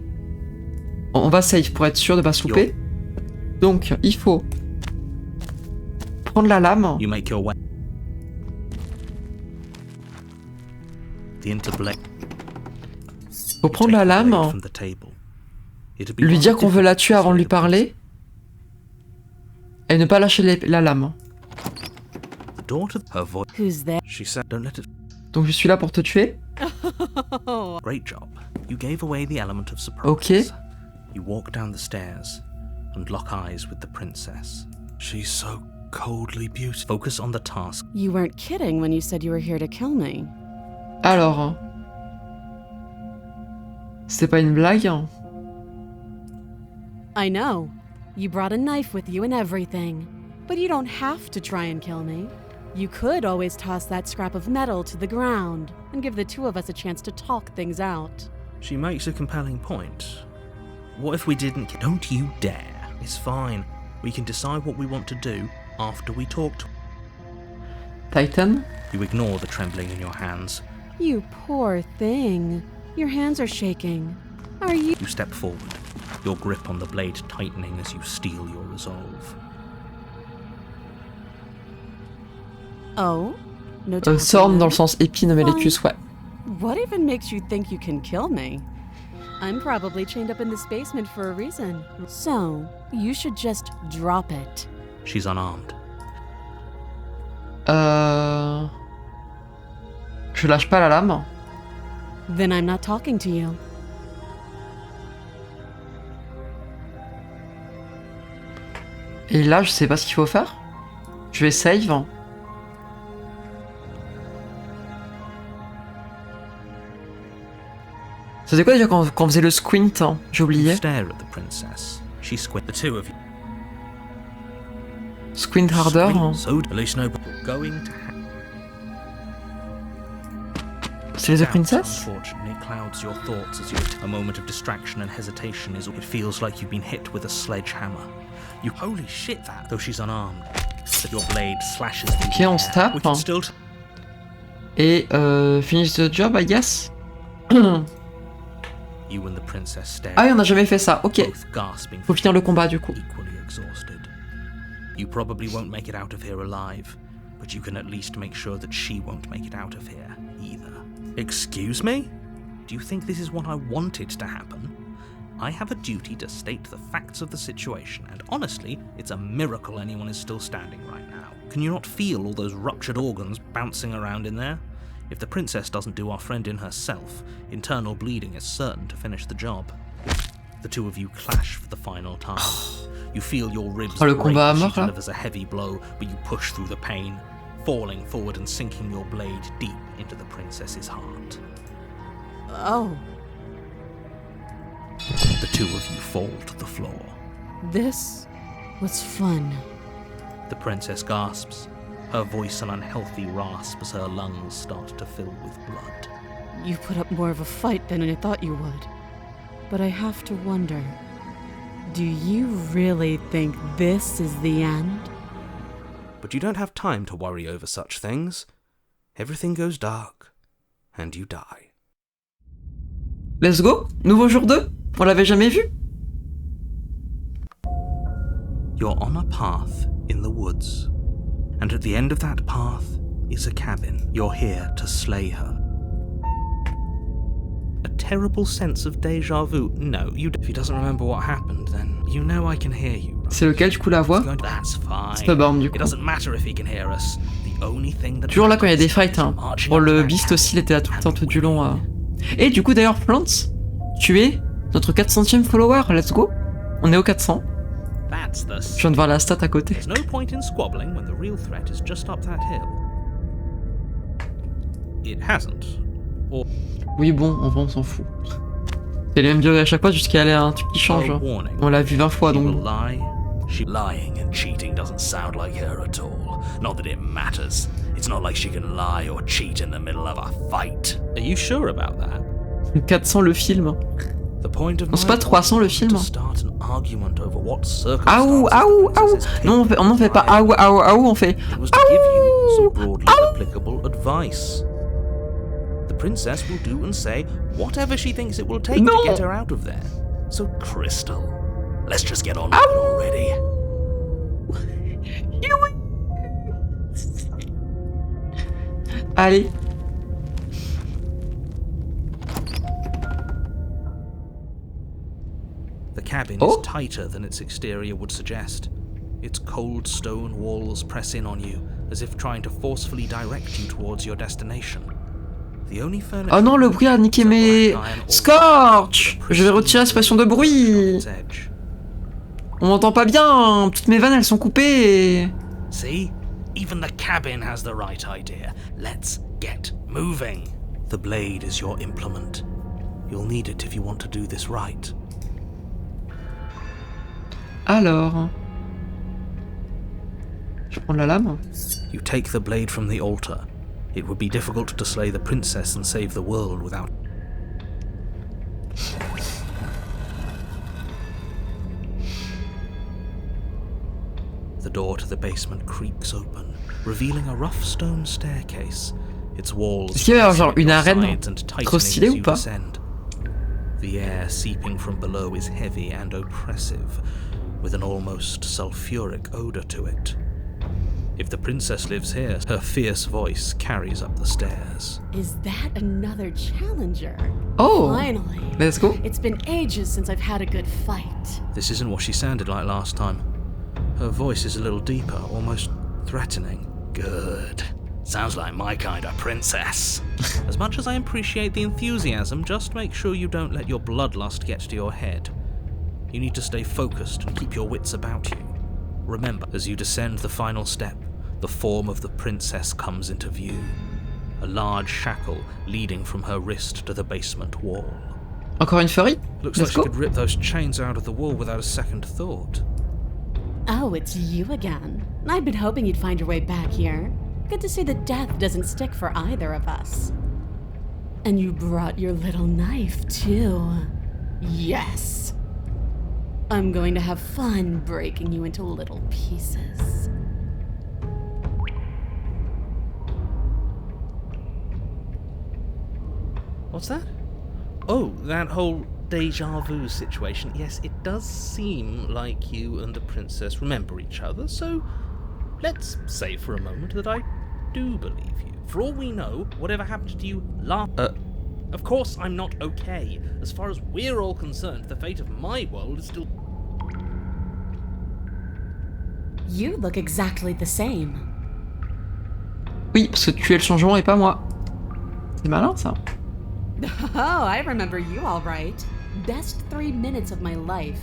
On va save pour être sûr de pas se louper. Donc, il faut prendre la lame. Faut prendre la lame, lui dire qu'on veut la tuer avant de lui parler, et ne pas lâcher la lame. Donc je suis là pour te tuer. Ok. You walk down the stairs and lock eyes with the princess. She's so coldly beautiful. Focus on the task. You weren't kidding when you said you were here to kill me. Alors, c'est pas une blague? I know. You brought a knife with you and everything. But you don't have to try and kill me. You could always toss that scrap of metal to the ground and give the two of us a chance to talk things out. She makes a compelling point. What if we didn't? Don't you dare. It's fine. We can decide what we want to do after we talk to... Titan? You ignore the trembling in your hands. You poor thing. Your hands are shaking. Are you... You step forward, your grip on the blade tightening as you steel your resolve. Oh? No talking Thorn dans le now? sens épine, Melecus, ouais. What even makes you think you can kill me? I'm probably chained up in this basement for a reason. So, you should just drop it. She's unarmed. Je lâche pas la lame. Then I'm not talking to you. Et là, je sais pas ce qu'il faut faire. Je vais save. C'était quoi déjà quand on faisait le squint, hein? J'ai You oublié. stare at the princess. She squint. The two of you. Squint harder. Scream Hein. so at least no going to C'est The Princess? Unfortunately, clouds your thoughts as you a moment of distraction and hesitation is. It feels like you've been hit with a sledgehammer. You holy shit that though she's unarmed. That your blade slashes through Ok, the on air. se tape. We can still Et finish the job, I guess. You and the princess stare. Ah oui, on n'a jamais fait ça. Ok. Both gasping. Faut finir le combat du coup. Equally exhausted. You probably won't make it out of here alive, but you can at least make sure that she won't make it out of here either. Excuse me? Do you think this is what I wanted to happen? I have a duty to state the facts of the situation, and honestly, it's a miracle anyone is still standing right now. Can you not feel all those ruptured organs bouncing around in there? If the princess doesn't do our friend in herself, internal bleeding is certain to finish the job. The two of you clash for the final time. You feel your ribs le break combat à as she mort, là. delivers a heavy blow, but you push through the pain, falling forward and sinking your blade deep into the princess's heart. Oh, The two of you fall to the floor. this was fun. The princess gasps, her voice an unhealthy rasp as her lungs start to fill with blood. You put up more of a fight than I thought you would. But I have to wonder, do you really think this is the end? But you don't have time to worry over such things. Everything goes dark, and you die. Let's go. Nouveau jour 2. On l'avait jamais vu. You're on a path in the woods, and at the end of that path is a cabin. You're here to slay her. A terrible sense of déjà vu. No, if he doesn't remember what happened, then you know I can hear you. Right? C'est lequel du coup la voix? That's fine. C'est pas Born du coup. It doesn't matter if he can hear us. The only thing that Toujours là quand il y a des fights. Hein. Bon, le Beast aussi, il était là tout le temps, tout du long. Et du coup, d'ailleurs, Plants, tu es notre 400e follower. Let's go. On est au 400. That's the. Je viens de voir la stat à côté. There's no point in squabbling when the real threat is just up that hill. It hasn't. Or Oui, bon, en vrai, on s'en fout. C'est les mêmes dialogues à chaque fois jusqu'à aller à un truc qui change. warning. On l'a vu 20 fois She will donc. lie. Lying and cheating doesn't sound like her at all. Not that it matters. It's not like she can lie or cheat in the middle of a fight. Are you sure about that? 400 le film. The point of Non, c'est pas 300 le film. to start an argument over what Aouh, aouh, aouh. Non, on en fait pas aouh, aouh, aouh, on fait It was to give you some broadly applicable advice. The princess will do and say whatever she thinks it will take No. to get her out of there. So, Crystal, let's just get on with it already. Allez. The cabin Oh. is tighter than its exterior would suggest. Its cold stone walls press in on you, as if trying to forcefully direct you towards your destination. The only furniture Oh non, le bruit a niqué mes... Scorch! Je vais retirer la suppression de bruit. On m'entend pas bien. Toutes mes vannes, elles sont coupées. Et... See? Even the cabin has the right idea. Let's get moving. The blade is your implement. You'll need it if you want to do this right. Alors... Je prends la lame. You take the blade from the altar. It would be difficult to slay the princess and save the world without... The door to the basement creaks open, revealing a rough stone staircase. Its walls Est-ce qu'il y a genre pressing une your arène sides and tightening trop stylée as ou you pas? descend. The air seeping from below is heavy and oppressive, with an almost sulfuric odor to it. If the princess lives here, her fierce voice carries up the stairs. Is that another challenger? Oh, Finally. let's go. It's been ages since I've had a good fight. This isn't what she sounded like last time. Her voice is a little deeper, almost threatening. Good. Sounds like my kind of princess. As much as I appreciate the enthusiasm, just make sure you don't let your bloodlust get to your head. You need to stay focused and keep your wits about you. Remember, as you descend the final step, the form of the princess comes into view. A large shackle leading from her wrist to the basement wall. Encore une furie? Looks Let's like go. she could rip those chains out of the wall without a second thought. Oh, it's you again. I'd been hoping you'd find your way back here. Good to see that death doesn't stick for either of us. And you brought your little knife, too. Yes! I'm going to have fun breaking you into little pieces. What's that? Oh, that whole deja vu situation. Yes, it does seem like you and the princess remember each other, so let's say for a moment that I do believe you. For all we know, whatever happened to you of course I'm not okay. As far as we're all concerned, the fate of my world is still... You look exactly the same. Oui, parce que tu es le changement et pas moi. C'est malin ça. Oh, I remember you all right. Best 3 minutes of my life.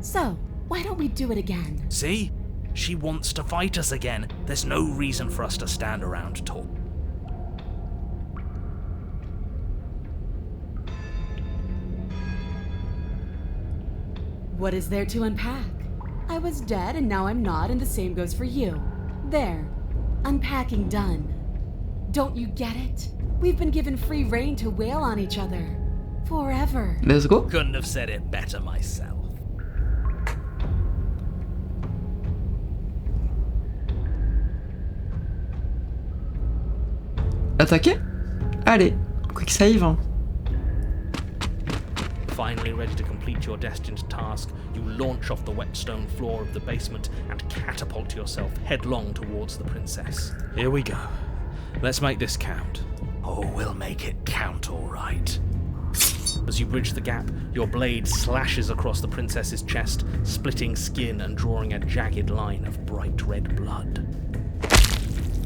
So, why don't we do it again? See? She wants to fight us again. There's no reason for us to stand around talk. What is there to unpack? I was dead and now I'm not, and the same goes for you. There. Unpacking done. Don't you get it? We've been given free rein to wail on each other. Forever. Let's go. Couldn't have said it better myself. Attaquer? Allez, quick save. Finally ready to complete your destined task, you launch off the wet stone floor of the basement and catapult yourself headlong towards the princess. Here we go. Let's make this count. Oh, we'll make it count, all right. As you bridge the gap, your blade slashes across the princess's chest, splitting skin and drawing a jagged line of bright red blood.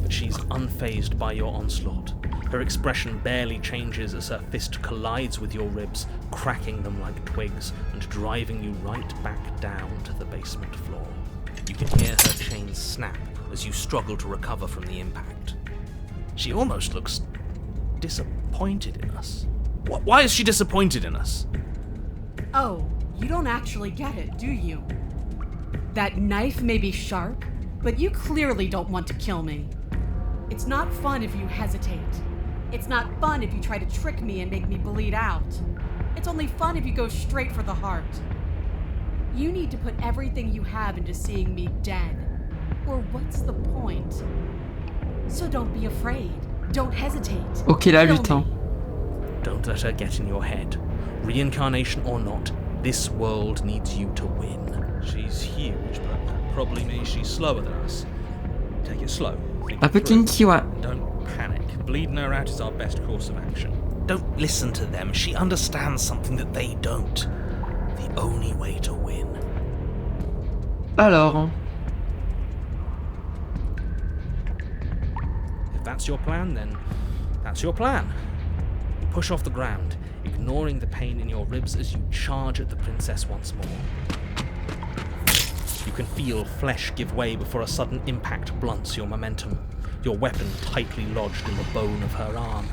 But she's unfazed by your onslaught. Her expression barely changes as her fist collides with your ribs, cracking them like twigs and driving you right back down to the basement floor. You can hear her chains snap as you struggle to recover from the impact. She almost looks disappointed in us. Why is she disappointed in us? Oh, you don't actually get it, do you? That knife may be sharp, but you clearly don't want to kill me. It's not fun if you hesitate. It's not fun if you try to trick me and make me bleed out. It's only fun if you go straight for the heart. You need to put everything you have into seeing me dead. Or what's the point? So don't be afraid. Don't hesitate. Ok, la Kill lutte. Hein. me. Don't let her get in your head. Reincarnation or not, this world needs you to win. She's huge, but probably means she's slower than us. Take it slow. Think Un peu it through. kinky, ouais. Don't panic. Bleeding her out is our best course of action. Don't listen to them. She understands something that they don't. The only way to win. Alors. If that's your plan, then that's your plan. You push off the ground, ignoring the pain in your ribs as you charge at the princess once more. You can feel flesh give way before a sudden impact blunts your momentum, your weapon tightly lodged in the bone of her arm.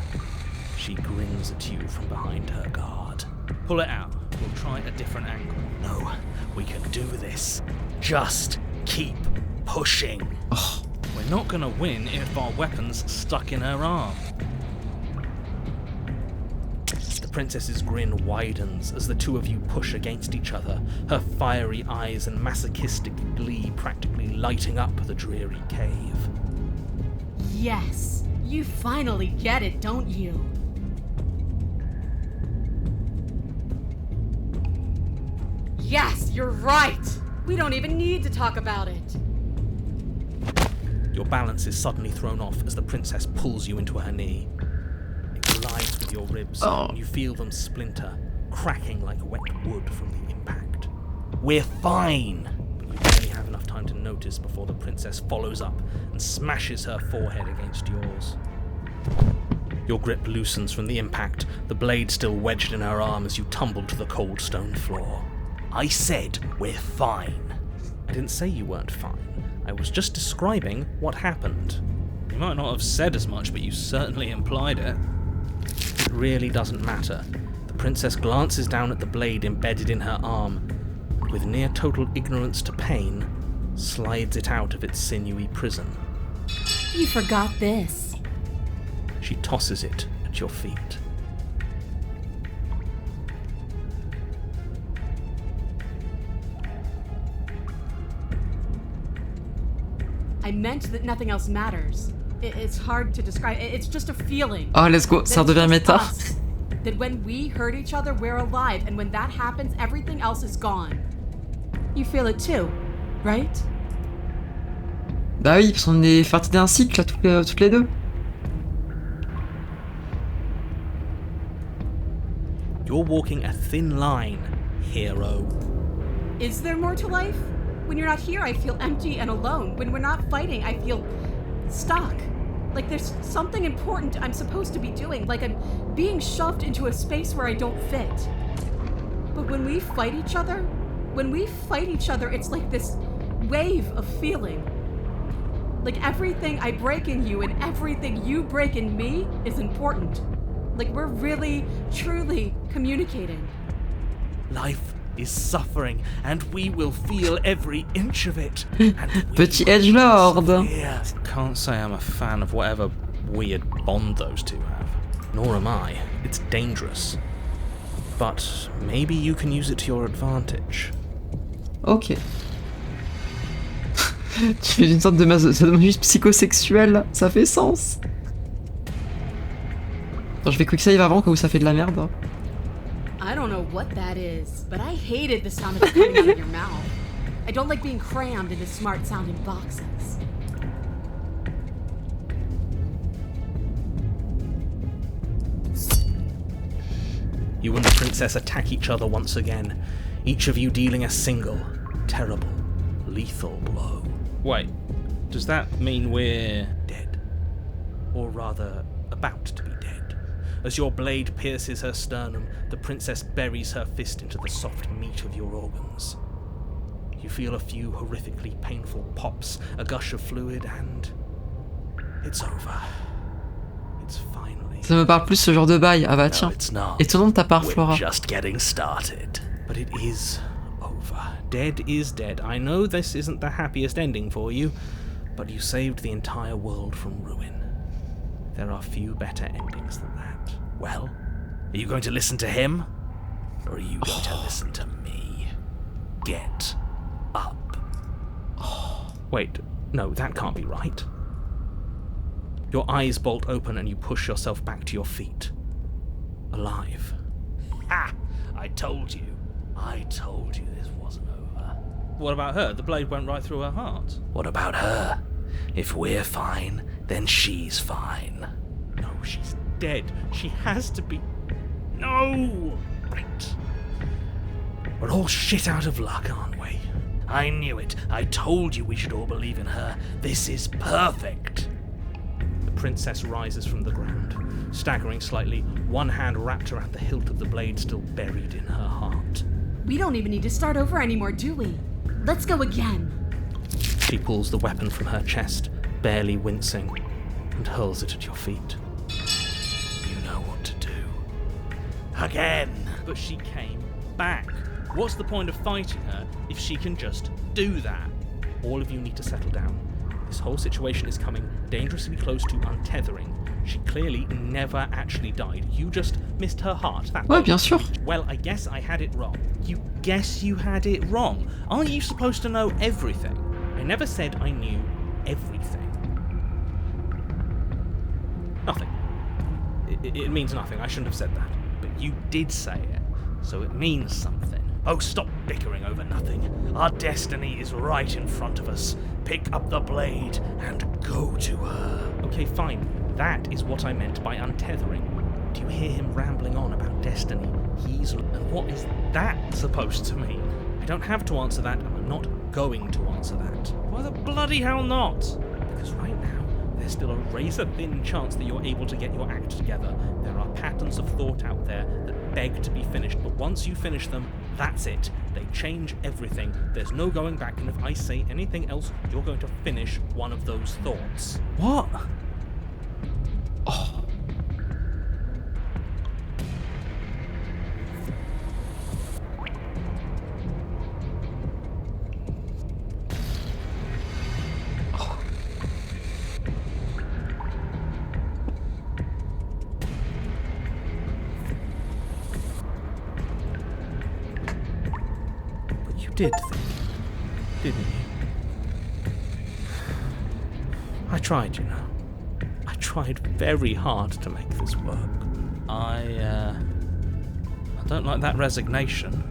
She grins at you from behind her guard. Pull it out. We'll try a different angle. No, we can do this. Just keep pushing. We're not gonna win if our weapon's stuck in her arm. The princess's grin widens as the two of you push against each other, her fiery eyes and masochistic glee practically lighting up the dreary cave. Yes, you finally get it, don't you? Yes, you're right! We don't even need to talk about it! Your balance is suddenly thrown off as the princess pulls you into her knee. It collides with your ribs, and you feel them splinter, cracking like wet wood from the impact. We're fine! But you barely have enough time to notice before the princess follows up and smashes her forehead against yours. Your grip loosens from the impact, the blade still wedged in her arm as you tumble to the cold stone floor. I said we're fine. I didn't say you weren't fine. I was just describing what happened. You might not have said as much, but you certainly implied it. It really doesn't matter. The princess glances down at the blade embedded in her arm, and with near total ignorance to pain, slides it out of its sinewy prison. You forgot this. She tosses it at your feet. I meant that nothing else matters. It's hard to describe. It's just a feeling. Oh, let's go. Ça redevient méta. That when we hurt each other, we're alive, and when that happens, everything else is gone. You feel it too, right? Bah oui, parce qu'on est partis d'un cycle, là, toutes les deux. You're walking a thin line, hero. Is there more to life? When you're not here, I feel empty and alone. When we're not fighting, I feel stuck. Like there's something important I'm supposed to be doing. Like I'm being shoved into a space where I don't fit. But when we fight each other, it's like this wave of feeling. Like everything I break in you and everything you break in me is important. Like we're really, truly communicating. Life is suffering, and we will feel every inch of it. Petit edgelord. Can't say I'm a fan of whatever weird bond those two have. Nor am I. It's dangerous. But maybe you can use it to your advantage. Ok. Tu fais une sorte de masochisme psychosexuel, ça fait sens. Attends, je vais quick save avant, où ça fait de la merde. I don't know what that is, but I hated the sound of it coming out of your mouth. I don't like being crammed into smart-sounding boxes. You and the princess attack each other once again, each of you dealing a single, terrible, lethal blow. Wait, does that mean we're dead? Or rather, about to be dead? As your blade pierces her sternum, the princess buries her fist into the soft meat of your organs. You feel a few horrifically painful pops, a gush of fluid, and it's over. It's finally. Ça me parle plus ce genre de bail. Ah bah tiens. No, it's not. Étonnant de ta part, Flora. We're just getting started. But it is over. Dead is dead. I know this isn't the happiest ending for you, but you saved the entire world from ruin. There are few better endings than that. Well, are you going to listen to him? Or are you going to listen to me? Get up. Wait, no, that can't be right. Your eyes bolt open and you push yourself back to your feet. Alive. Ha! I told you. I told you this wasn't over. What about her? The blade went right through her heart. What about her? If we're fine, then she's fine. No, she's dead. She has to be. No! Right. We're all shit out of luck, aren't we? I knew it. I told you we should all believe in her. This is perfect. The princess rises from the ground, staggering slightly, one hand wrapped around the hilt of the blade still buried in her heart. We don't even need to start over anymore, do we? Let's go again. She pulls the weapon from her chest, barely wincing, and hurls it at your feet. You know what to do. Again! But she came back. What's the point of fighting her if she can just do that? All of you need to settle down. This whole situation is coming dangerously close to untethering. She clearly never actually died. You just missed her heart. Ouais, bien sûr. Well, I guess I had it wrong. You guess you had it wrong? Aren't you supposed to know everything? I never said I knew everything. Nothing. It means nothing. I shouldn't have said that. But you did say it, so it means something. Oh, stop bickering over nothing. Our destiny is right in front of us. Pick up the blade and go to her. Okay, fine. That is what I meant by untethering. Do you hear him rambling on about destiny? And what is that supposed to mean? I don't have to answer that, and I'm not going to answer that. Why the bloody hell not? Because right now, there's still a razor-thin chance that you're able to get your act together. There are patterns of thought out there that beg to be finished, but once you finish them, that's it. They change everything. There's no going back, and if I say anything else, you're going to finish one of those thoughts. What? Oh. Did think, didn't you? I tried, you know. I tried very hard to make this work. I don't like that resignation.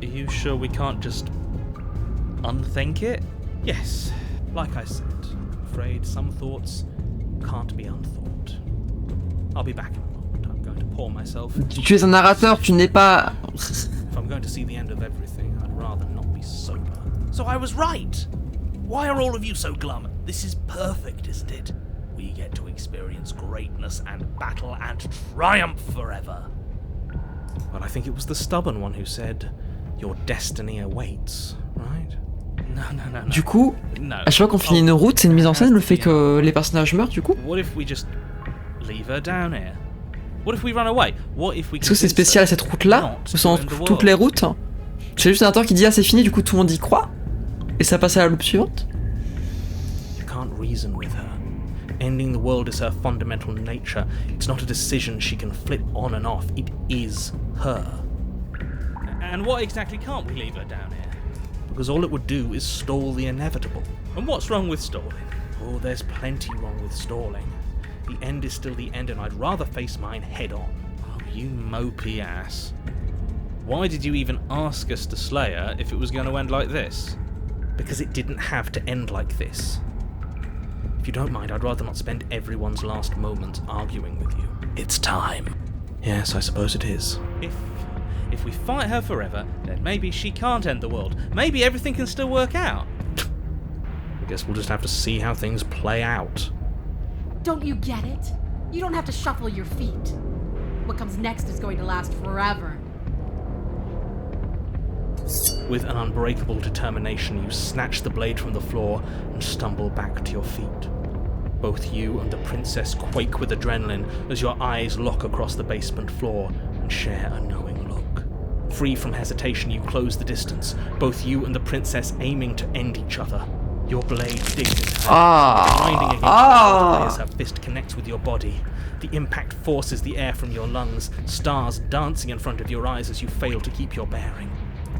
Are you sure we can't just unthink it? Yes, like I said, I'm afraid some thoughts can't be unthought. I'll be back in a moment. I'm going to pour myself. Tu es un narrateur, tu n'es pas... If I'm going to see the end of everything, I'd rather not be sober. So I was right! Why are all of you so glum? This is perfect, isn't it? We get to experience greatness and battle and triumph forever. Well, I think it was the stubborn one who said, your destiny awaits, right? No. Du coup, No. à chaque fois qu'on finit une route, c'est une mise en scène, le fait que les personnages meurent, du coup. What if we just leave her down here? What if we run away? What if we Est-ce que c'est spécial à cette route-là? Ou c'est toutes les routes? C'est juste un narrateur qui dit ah c'est fini, du coup tout le monde y croit. Et ça passe à la loupe suivante. You can't reason with her. Ending the world is her fundamental nature. It's not a decision she can flip on and off. It is her. And what exactly can't we leave her down here? Because all it would do is stall the inevitable. And what's wrong with stalling? Oh, there's plenty wrong with stalling. The end is still the end, and I'd rather face mine head on. Oh, you mopey ass. Why did you even ask us to slay her if it was going to end like this? Because it didn't have to end like this. If you don't mind, I'd rather not spend everyone's last moment arguing with you. It's time. Yes, I suppose it is. If we fight her forever, then maybe she can't end the world. Maybe everything can still work out. I guess we'll just have to see how things play out. Don't you get it? You don't have to shuffle your feet. What comes next is going to last forever. With an unbreakable determination, you snatch the blade from the floor and stumble back to your feet. Both you and the princess quake with adrenaline as your eyes lock across the basement floor and share a knowing look. Free from hesitation, you close the distance, both you and the princess aiming to end each other. Your blade digs into her, grinding against her as her fist connects with your body. The impact forces the air from your lungs, stars dancing in front of your eyes as you fail to keep your bearing.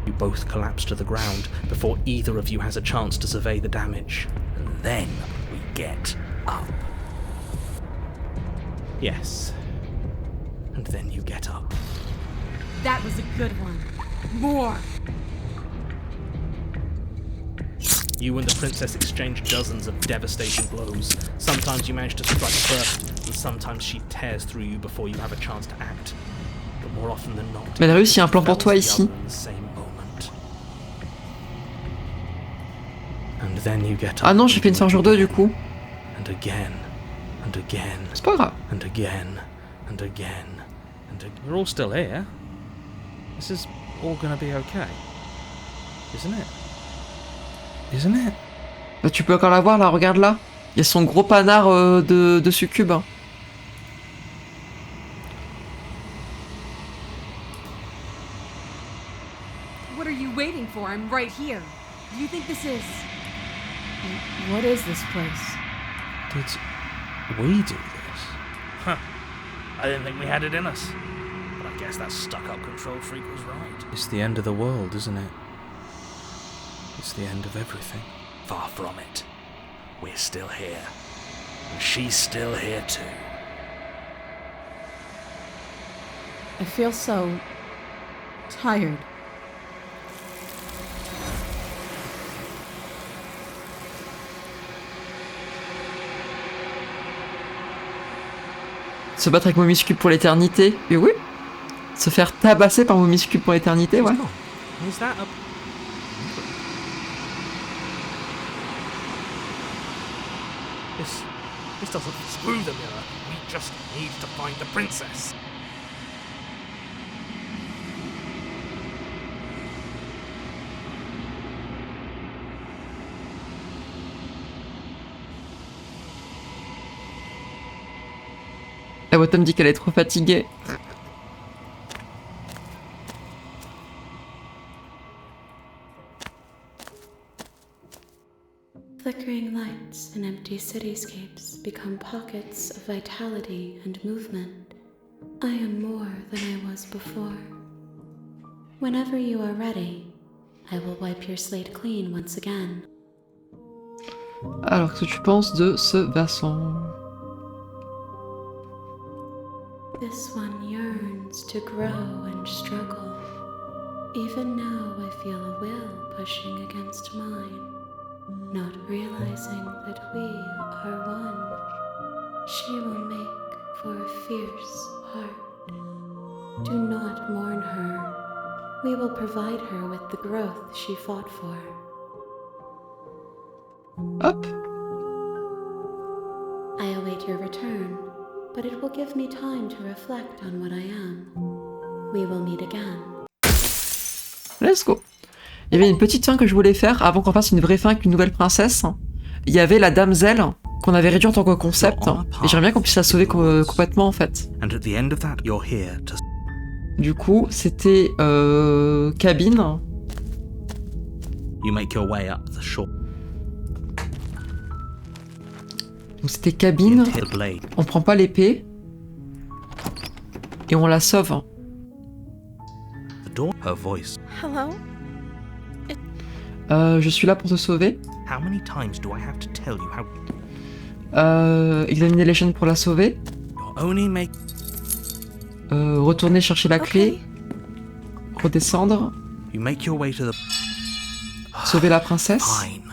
You both collapse to the ground before either of you has a chance to survey the damage. And then we get up. Yes. And then you get up. That was a good one. More! You and the princess exchange dozens of devastating blows. Sometimes you manage to strike first, and sometimes she tears through you before you have a chance to act. But more often than not, Mais elle a réussi un plan pour toi ici. And then you get up. Ah non, j'ai fait une sergeur 2 du coup. And again, and again. C'est pas grave. And again, and again, and again. We're all still here. This is all gonna be okay, isn't it? Isn't it? Bah, tu peux encore la voir là, regarde là. Il y a son gros panard de succube. What are you waiting for? I'm right here. Do you think this is... What is this place? Did we do this? Huh. I didn't think we had it in us. But I guess that stuck-up control freak was right. It's the end of the world, isn't it? It's the end of everything. Far from it. We're still here. And she's still here too. I feel so tired. Se battre avec Momiscube pour l'éternité. Et oui. Se faire tabasser par Momiscube pour l'éternité, ouais. Is that a... This doesn't screw the mirror. We just need to find the princess. La Bottom dit qu'elle est trop fatiguée. Flickering lights in empty cityscapes become pockets of vitality and movement. I am more than I was before. Whenever you are ready, I will wipe your slate clean once again. Alors, qu'est-ce que tu penses de ce basson? This one yearns to grow and struggle. Even now I feel a will pushing against mine, not realizing that we are one. She will make for a fierce heart. Do not mourn her. We will provide her with the growth she fought for. Hop. I await your return, but it will give me time to reflect on what I am. We will meet again. Let's go. Il y avait une petite fin que je voulais faire avant qu'on fasse une vraie fin avec une nouvelle princesse. Il y avait la damsel qu'on avait réduite en tant que concept. Et j'aimerais bien qu'on puisse la sauver complètement en fait. Du coup, c'était cabine. You make your way up the shore. Donc c'était cabine. On prend pas l'épée. Et on la sauve. Her voice. Hello? Je suis là pour te sauver. How many times do I have to tell you how... Examiner les chaînes pour la sauver. You're only make... Retourner chercher la clé. Redescendre. You make your way to the... Sauver la princesse. Fine.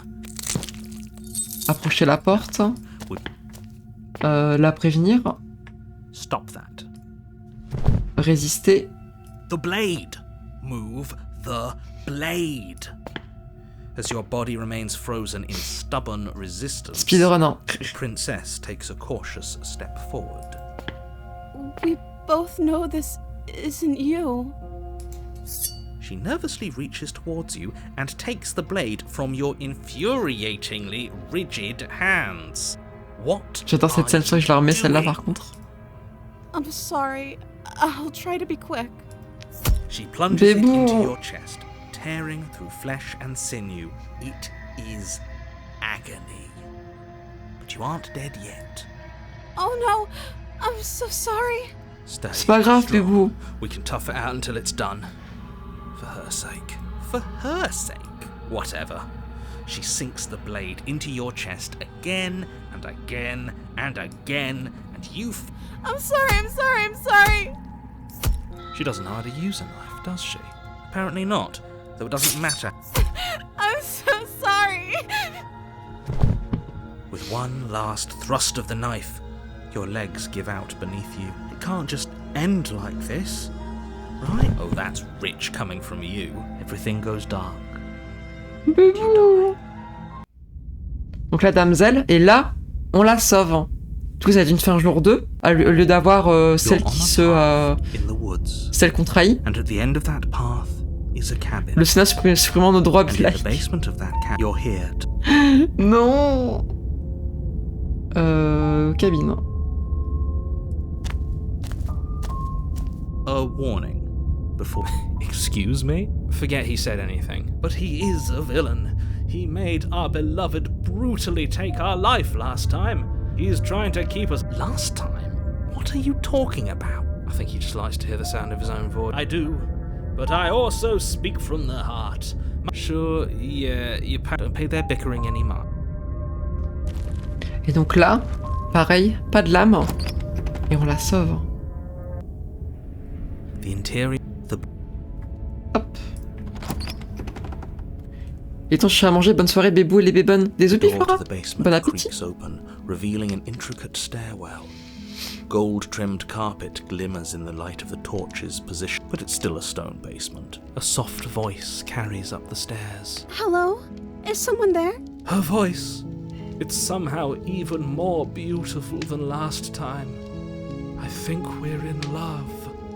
Approcher la porte. La prévenir. Stop that. Résister. The blade. Move the blade. As your body remains frozen in stubborn resistance, Speedrunner. the princess takes a cautious step forward. We both know this isn't you. She nervously reaches towards you and takes the blade from your infuriatingly rigid hands. What? J'adore cette scène, je la remets celle-là par contre. I'm sorry. I'll try to be quick. She plunges it into your chest, tearing through flesh and sinew. It is agony. But you aren't dead yet. Oh no, I'm so sorry. Stay C'est pas grave, strong. Bébou. We can tough it out until it's done. For her sake. For her sake. Whatever. She sinks the blade into your chest again and again and again, and you... I'm sorry. She doesn't know how to use a knife, does she? Apparently not, though it doesn't matter. I'm so sorry. With one last thrust of the knife, your legs give out beneath you. It can't just end like this, right? Oh, that's rich coming from you. Everything goes dark. Bébou. Donc la damsel, et là, on la sauve. Tout ça, ça va être une fin jour 2, au lieu d'avoir celle qui celle qu'on trahit. And at the end of that path is a cabin. Le Sénat supprimant nos droits And in like. the basement of that cabin, you're here to... Non. Cabine. A warning before... Excuse me? Forget he said anything. But he is a villain. He made our beloved brutally take our life last time. He's trying to keep us... Last time? What are you talking about? I think he just likes to hear the sound of his own voice. I do. But I also speak from the heart. Sure, yeah, you don't pay their bickering anymore. Et donc là, pareil, pas de lame. Et on la sauve. The interior... Et ton chien à manger, bonne soirée, bébou et les bébonnes. Des The œufs, door Flora? to the basement Bon appétit. creaks open, revealing an intricate stairwell. Gold-trimmed carpet glimmers in the light of the torches positioned, but it's still a stone basement. A soft voice carries up the stairs. Hello? Is someone there? Her voice. It's somehow even more beautiful than last time. I think we're in love.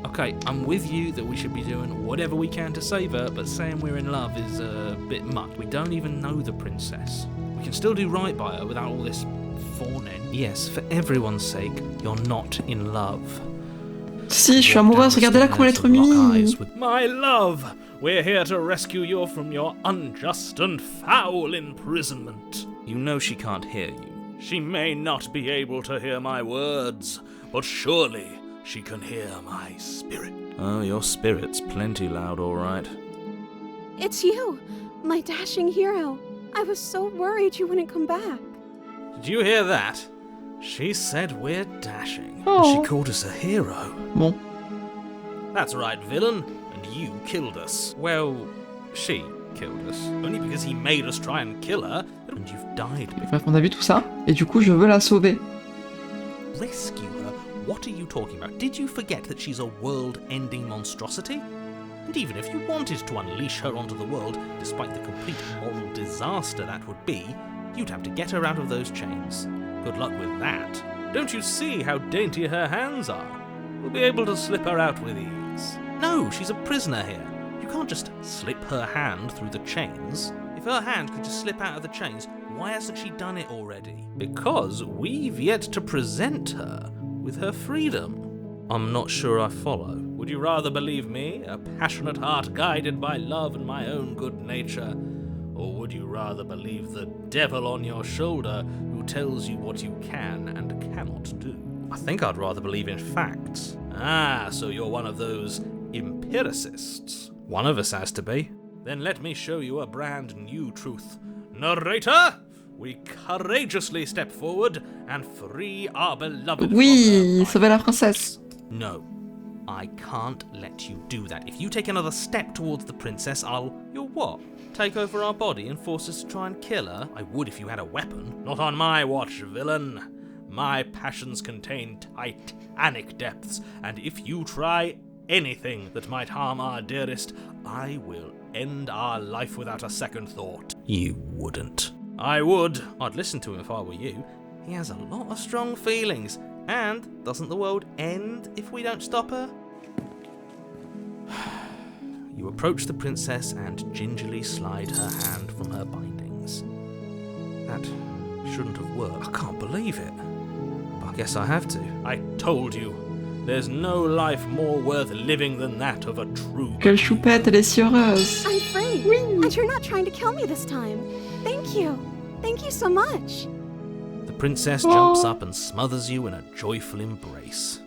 Okay, I'm with you that we should be doing whatever we can to save her, but saying we're in love is a bit much. We don't even know the princess. We can still do right by her without all this fawning. Yes, for everyone's sake, you're not in love. Si, je suis amoureuse, regardez-la comment elle est trop mimi. My love, we're here to rescue you from your unjust and foul imprisonment. You know she can't hear you. She may not be able to hear my words, but surely she can hear my spirit. Oh, your spirit's plenty loud, all right. It's you, my dashing hero. I was so worried you wouldn't come back. Did you hear that? She said we're dashing. Oh. She called us a hero. Bon. That's right, villain. And you killed us. Well, she killed us. Only because he made us try and kill her. And you've died. Bref, on a vu tout ça, et du coup, je veux la sauver. Rescue her? What are you talking about? Did you forget that she's a world-ending monstrosity? And even if you wanted to unleash her onto the world, despite the complete moral disaster that would be, you'd have to get her out of those chains. Good luck with that. Don't you see how dainty her hands are? We'll be able to slip her out with ease. No, she's a prisoner here. You can't just slip her hand through the chains. If her hand could just slip out of the chains, why hasn't she done it already? Because we've yet to present her with her freedom. I'm not sure I follow. Would you rather believe me, a passionate heart guided by love and my own good nature? Or would you rather believe the devil on your shoulder who tells you what you can and cannot do? I think I'd rather believe in facts. Ah, so you're one of those empiricists. One of us has to be. Then let me show you a brand new truth. Narrator, we courageously step forward and free our beloved. Oui, sauver la princesse. No, I can't let you do that. If you take another step towards the princess, You'll what? Take over our body and force us to try and kill her? I would if you had a weapon. Not on my watch, villain. My passions contain titanic depths, and if you try anything that might harm our dearest, I will end our life without a second thought. You wouldn't. I would. I'd listen to him if I were you. He has a lot of strong feelings. And doesn't the world end if we don't stop her? You approach the princess and gingerly slide her hand from her bindings. That shouldn't have worked. I can't believe it. But I guess I have to. I told you. There's no life more worth living than that of a true. Quelle choupette, elle est si heureuse. I'm free. Oui. And you're not trying to kill me this time. Thank you. Thank you so much. The princess jumps up and smothers you in a joyful embrace.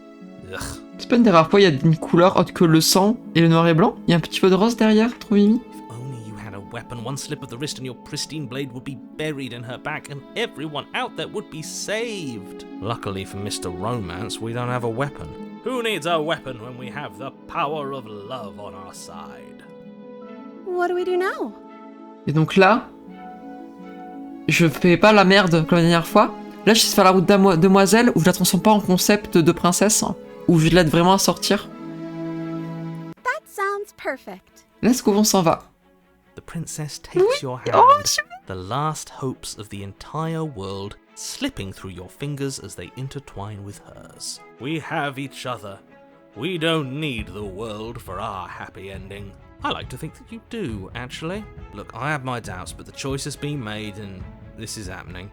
Ugh. C'est pas une des rares fois, il y a une couleur autre que le sang et le noir et blanc. Il y a un petit peu de rose derrière, trop mimi. If only you had a weapon, one slip of the wrist and your pristine blade would be buried in her back and everyone out there would be saved. Luckily for Mr. Romance, we don't have a weapon. Who needs a weapon when we have the power of love on our side? What do we do now? Et donc là, je fais pas la merde comme la dernière fois. Là, je sais faire la route demoiselle où je la transforme pas en concept de princesse, où je l'aide vraiment à sortir. That sounds perfect. Là, ce qu'on s'en va. The princess takes your hand, the last hopes of the entire world slipping through your fingers as they intertwine with hers. We have each other. We don't need the world for our happy ending. I like to think that you do, actually. Look, I have my doubts, but the choice has been made and this is happening.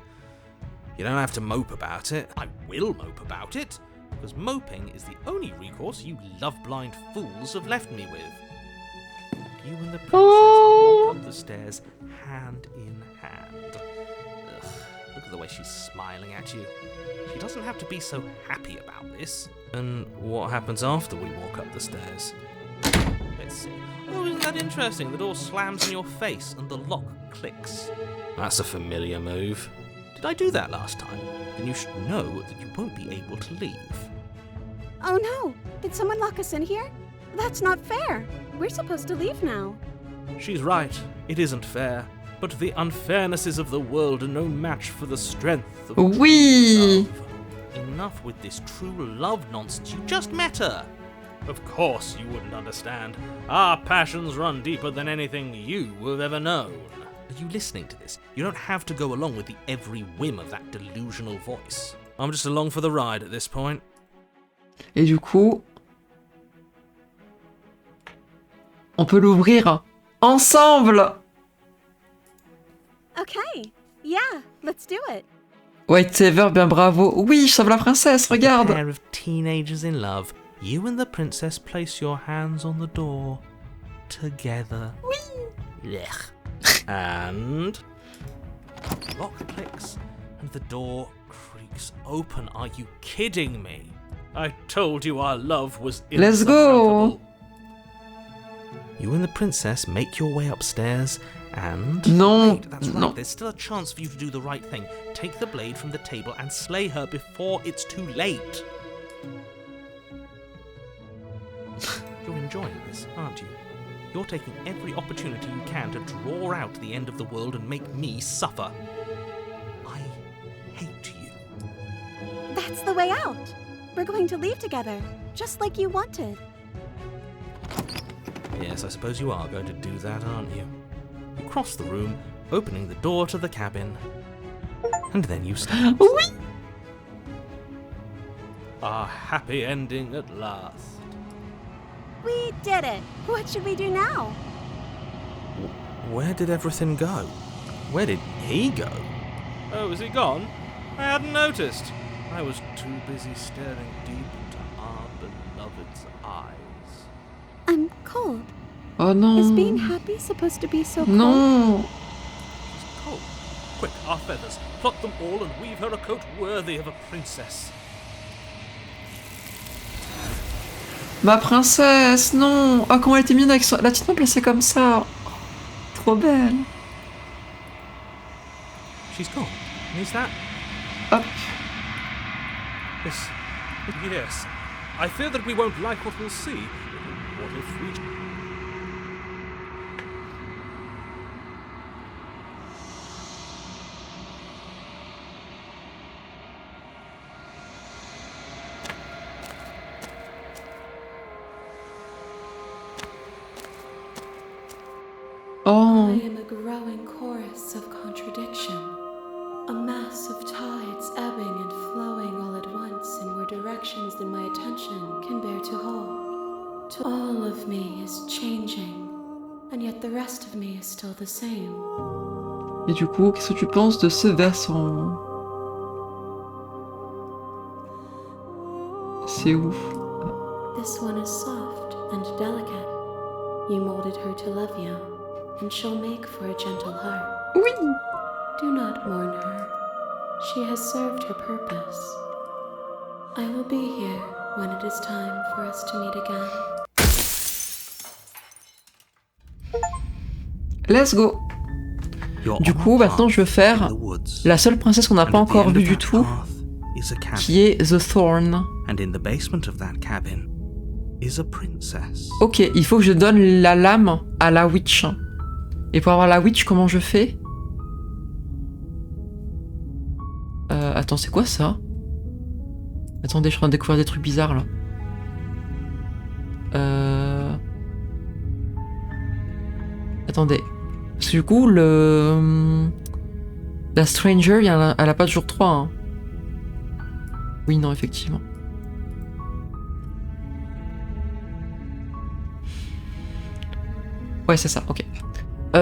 You don't have to mope about it. I will mope about it, because moping is the only recourse you love-blind fools have left me with. You and the princess walk up the stairs, hand in hand. Ugh, look at the way she's smiling at you. She doesn't have to be so happy about this. And what happens after we walk up the stairs? Let's see. Oh, isn't that interesting? The door slams in your face and the lock clicks. That's a familiar move. Did I do that last time? Then you should know that you won't be able to leave. Oh no! Did someone lock us in here? That's not fair. We're supposed to leave now. She's right. It isn't fair. But the unfairnesses of the world are no match for the strength of Oui. love. Enough with this true love nonsense. You just met her. Of course you wouldn't understand. Our passions run deeper than anything you have ever known. Are you listening to this? You don't have to go along with the every whim of that delusional voice. I'm just along for the ride at this point. Et du coup, on peut l'ouvrir ensemble. Okay, yeah, let's do it. White Saver, bien bravo. Oui, je sauve la princesse, regarde. A pair of teenagers in love. You and the princess place your hands on the door. Together. Oui. And the lock clicks and the door creaks open. Are you kidding me? I told you our love was Let's go. You and the princess make your way upstairs and... Non, Wait, that's right. non. There's still a chance for you to do the right thing. Take the blade from the table and slay her before it's too late. You're enjoying this, aren't you? You're taking every opportunity you can to draw out the end of the world and make me suffer. I hate you. That's the way out. We're going to leave together, just like you wanted. Yes, I suppose you are going to do that, aren't you? You cross the room, opening the door to the cabin. And then you stand. Oui. A happy ending at last. We did it. What should we do now? Where did everything go? Where did he go? Oh, is he gone? I hadn't noticed. I was too busy staring deep into our beloved's eyes. I'm cold. Oh non. Is being happy supposed to be so cold? Non. She's cold. Quick, our feathers. Plot them all and weave her a coat worthy of a princess. Ma princesse, non. Oh, comment elle était mignonne avec la petite main placée comme ça. Trop belle. She's gone. Is that... Hop. Yes. I fear that we won't like what we'll see. What if we... Oh. I am a growing chorus of contradiction, a mass of tides ebbing and flowing all at once in more directions than my attention can bear to hold. All of me is changing, and yet the rest of me is still the same. Et du coup, qu'est-ce que tu penses de ce versant? C'est ouf. This one is soft and delicate. You molded her to love you, and she'll make for a gentle heart. Oui. Do not mourn her. She has served her purpose. I will be here when it is time for us to meet again. Let's go. Du coup, maintenant, je veux faire la seule princesse qu'on n'a pas encore vue du tout, qui est The Thorn. And in the basement of that cabin is a princess. Ok, il faut que je donne la lame à la witch. Et pour avoir la witch, comment je fais? Attends, c'est quoi ça? Attendez, je suis en train de découvrir des trucs bizarres là. Attendez. Parce que du coup, la Stranger, elle a pas toujours 3. Hein. Oui, non, effectivement. Ouais, c'est ça, ok.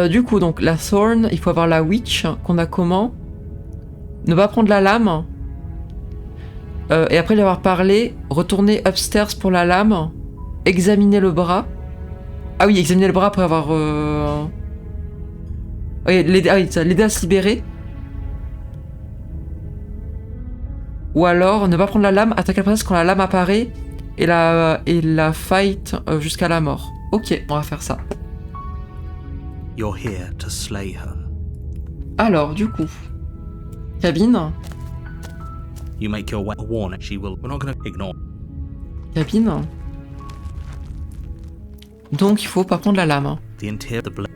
Du coup, donc, la Thorn, il faut avoir la Witch, qu'on a comment? Ne pas prendre la lame. Et après lui avoir parlé, retourner upstairs pour la lame, examiner le bras. Ah oui, examiner le bras après avoir... Oui, l'aider à se libérer. Ou alors, ne pas prendre la lame, attaquer la princesse quand la lame apparaît, et la fight jusqu'à la mort. Ok, on va faire ça. You're here to slay her. Alors, du coup... Cabine. You make your way a warning. She will... We're not going to ignore. Cabine. Donc, il faut pas prendre la lame. The interior of the blade.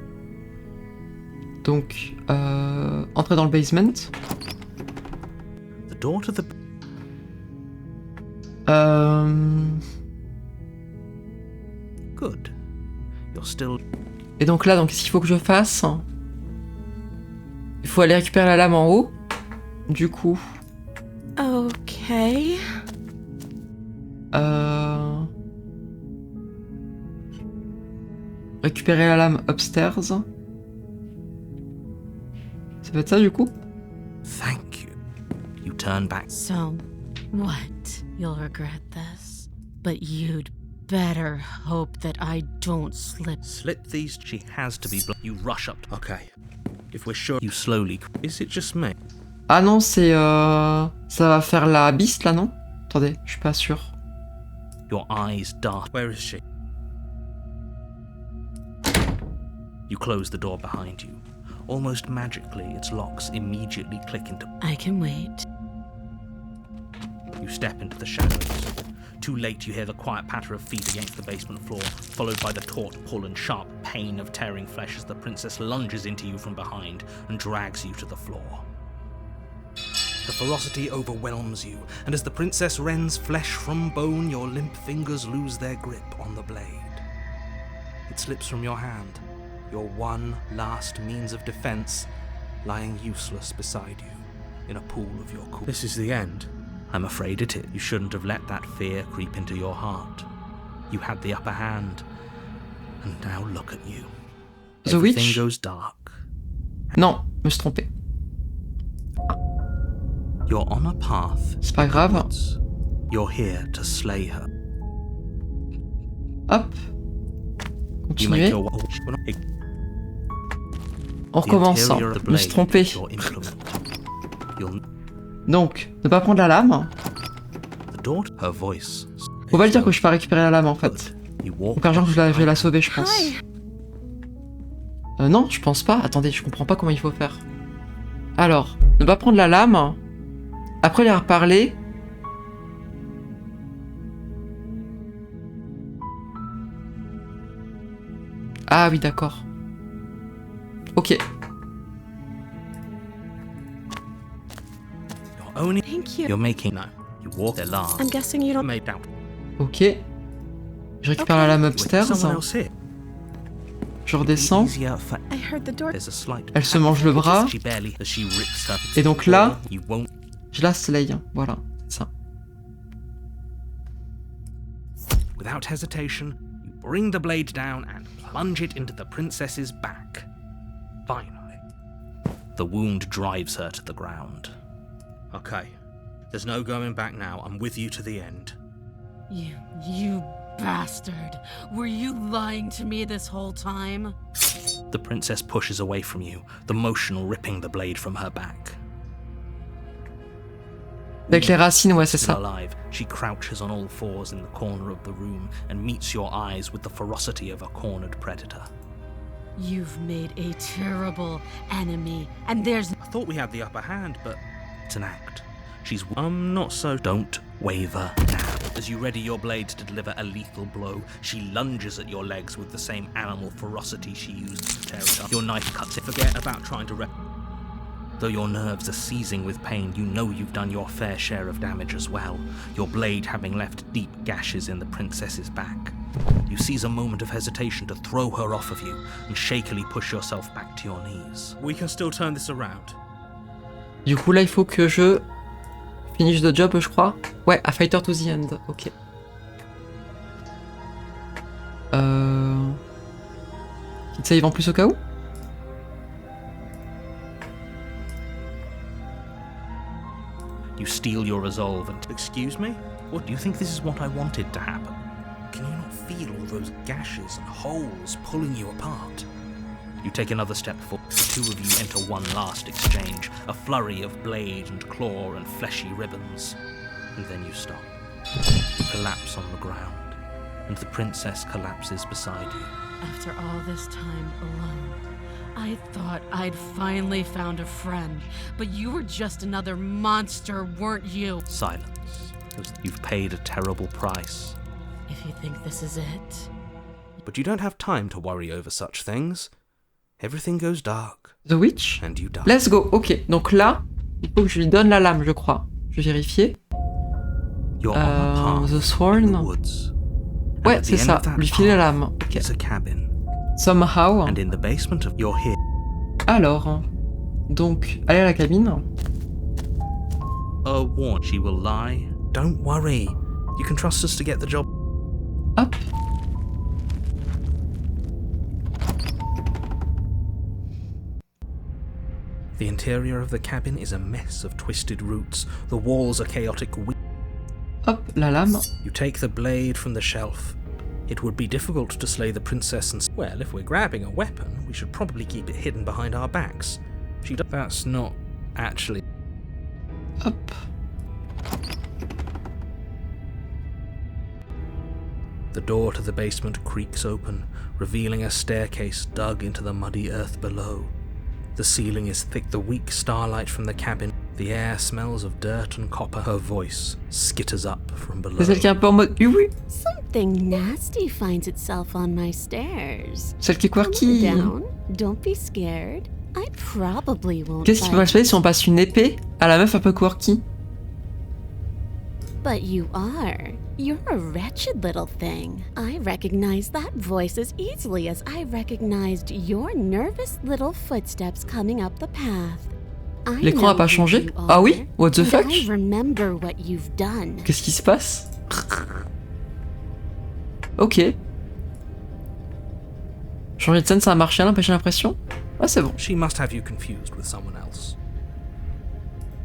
Donc, entrer dans le basement. The door to the... Good. You're still... Et donc là, qu'est-ce qu'il faut que je fasse? Il faut aller récupérer la lame en haut. Du coup... Okay. Récupérer la lame upstairs. Ça va être ça du coup? Thank you. You turn back. So, what? You'll regret this. But you'd better hope that I don't slip. Slip these... She has to be... You rush up. Okay. If we're sure... You slowly... Is it just me? Ah non, c'est... Ça va faire la beast là, non? Attendez, je suis pas sûr. Your eyes dart. Where is she? You close the door behind you. Almost magically, its locks immediately click into... I can wait. You step into the shadows. Too late, you hear the quiet patter of feet against the basement floor, followed by the taut pull and sharp pain of tearing flesh as the princess lunges into you from behind and drags you to the floor. The ferocity overwhelms you, and as the princess rends flesh from bone, your limp fingers lose their grip on the blade. It slips from your hand, your one last means of defense, lying useless beside you in a pool of your cool. This is the end. I'm afraid it is. You shouldn't have let that fear creep into your heart. You had the upper hand, and now look at you. The Everything witch? goes dark. Non, je me suis trompé. You're on a path. C'est pas grave. Woods. You're here to slay her. Hop. You make Continuer. your On recommence. The interior of the Je me suis blade trompé. is your implement. You'll Donc, ne pas prendre la lame. the door. Her voice. Faut pas le dire que je peux pas récupérer la lame en fait. You walk. Donc argent que je vais la sauver, je pense. Hi. Non, je pense pas. Attendez, je comprends pas comment il faut faire. Alors, ne pas prendre la lame. Après les reparler. Ah oui, d'accord. Ok. You're only. Thank you. You're making. No. You walk the last. I'm guessing you don't. Made out. Ok. Je récupère la lame With upstairs. someone else here. Je redescends. Easier for. I heard the door. There's a slight. Elle se mange le bras. She barely. As she rips her. Et donc là, You won't. je la slay. Voilà, c'est ça. Without hesitation, you bring the blade down and plunge it into the princess's back. Finally. The wound drives her to the ground. Okay. There's no going back now. I'm with you to the end. You bastard. Were you lying to me this whole time? The princess pushes away from you, the motion ripping the blade from her back. Avec les racines, ouais, c'est Still ça. alive, she crouches on all fours in the corner of the room and meets your eyes with the ferocity of a cornered predator. You've made a terrible enemy, and there's I thought we had the upper hand, but it's an act. She's not so. Don't waver now. As you ready your blade to deliver a lethal blow, she lunges at your legs with the same animal ferocity she used to tear it up. Your knife cuts it. Forget about trying to Though your nerves are seizing with pain, you know you've done your fair share of damage as well, your blade having left deep gashes in the princess's back. You seize a moment of hesitation to throw her off of you and shakily push yourself back to your knees. We can still turn this around. Du coup, là, il faut que je finish the job, je crois. Ouais, a fighter to the end. Ok. Petite save en plus au cas où. You steel your resolve and... Excuse me? What, do you think this is what I wanted to happen? Can you not feel all those gashes and holes pulling you apart? You take another step forward. The two of you enter one last exchange, a flurry of blade and claw and fleshy ribbons. And then you stop. You collapse on the ground, and the princess collapses beside you. after all this time alone. I thought I'd finally found a friend, but you were just another monster, weren't you? Silence. You've paid a terrible price. If you think this is it. But you don't have time to worry over such things. Everything goes dark, The Witch. and you die. Let's go. Ok, donc là, il faut que je lui donne la lame, je crois. Je vais vérifier. You're on a path The in Sworn. the woods. And Ouais, at the c'est end ça. of that Lui filer la path lame. Ok. is a cabin. Somehow. And in the basement of your here. Alors, donc, aller à la cabine. Warn, she will lie. Don't worry. You can trust us to get the job. Hop. The interior of the cabin is a mess of twisted roots. The walls are chaotic. Hop, la lame. You take the blade from the shelf. It would be difficult to slay the princess and... Well, if we're grabbing a weapon, we should probably keep it hidden behind our backs. That's not actually... Hop. The door to the basement creaks open, revealing a staircase dug into the muddy earth below. The ceiling is thick, the weak starlight from the cabin. The air smells of dirt and copper. Her voice skitters up from below. C'est celle qui est un peu en mode oui. Something nasty finds itself on my stairs. Celle qui est Calm quirky. down. Don't be scared. I probably won't. Qu'est-ce qui va se passer si on passe une épée à la meuf un peu quirky? But you are. You're a wretched little thing. I recognize that voice as easily as I recognized your nervous little footsteps coming up the path. L'écran n'a pas changé? Ah oui? What the fuck? I remember what you've done. Qu'est-ce qui se passe? Ok. Changer de scène, ça a marché, j'ai l'impression. Ah, c'est bon. She must have you confused with someone else.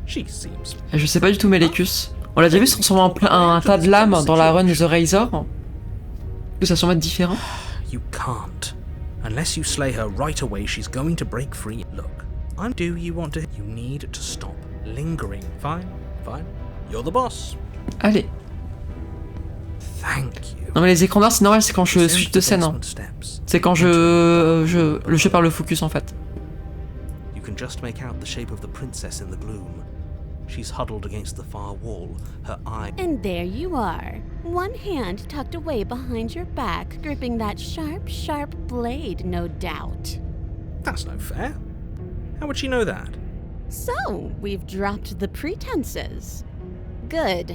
She seems... Je sais pas du tout Melecus. On l'a déjà vu se transformer en un tas de lames dans la run The Razor. Que ça semble être différent. You can't. Unless you slay her right away, she's going to break free. Look, do you want to... You need to stop lingering. Fine. You're the boss. Allez. Thank you. Non mais les écrans noirs c'est normal, c'est quand je switch de scène. Hein. C'est quand je perds le focus en fait. You can just make out the shape of the princess in the gloom. She's huddled against the far wall, her eye... And there you are. One hand tucked away behind your back, gripping that sharp, sharp blade, no doubt. That's no fair. How would she know that? So, we've dropped the pretenses. Good.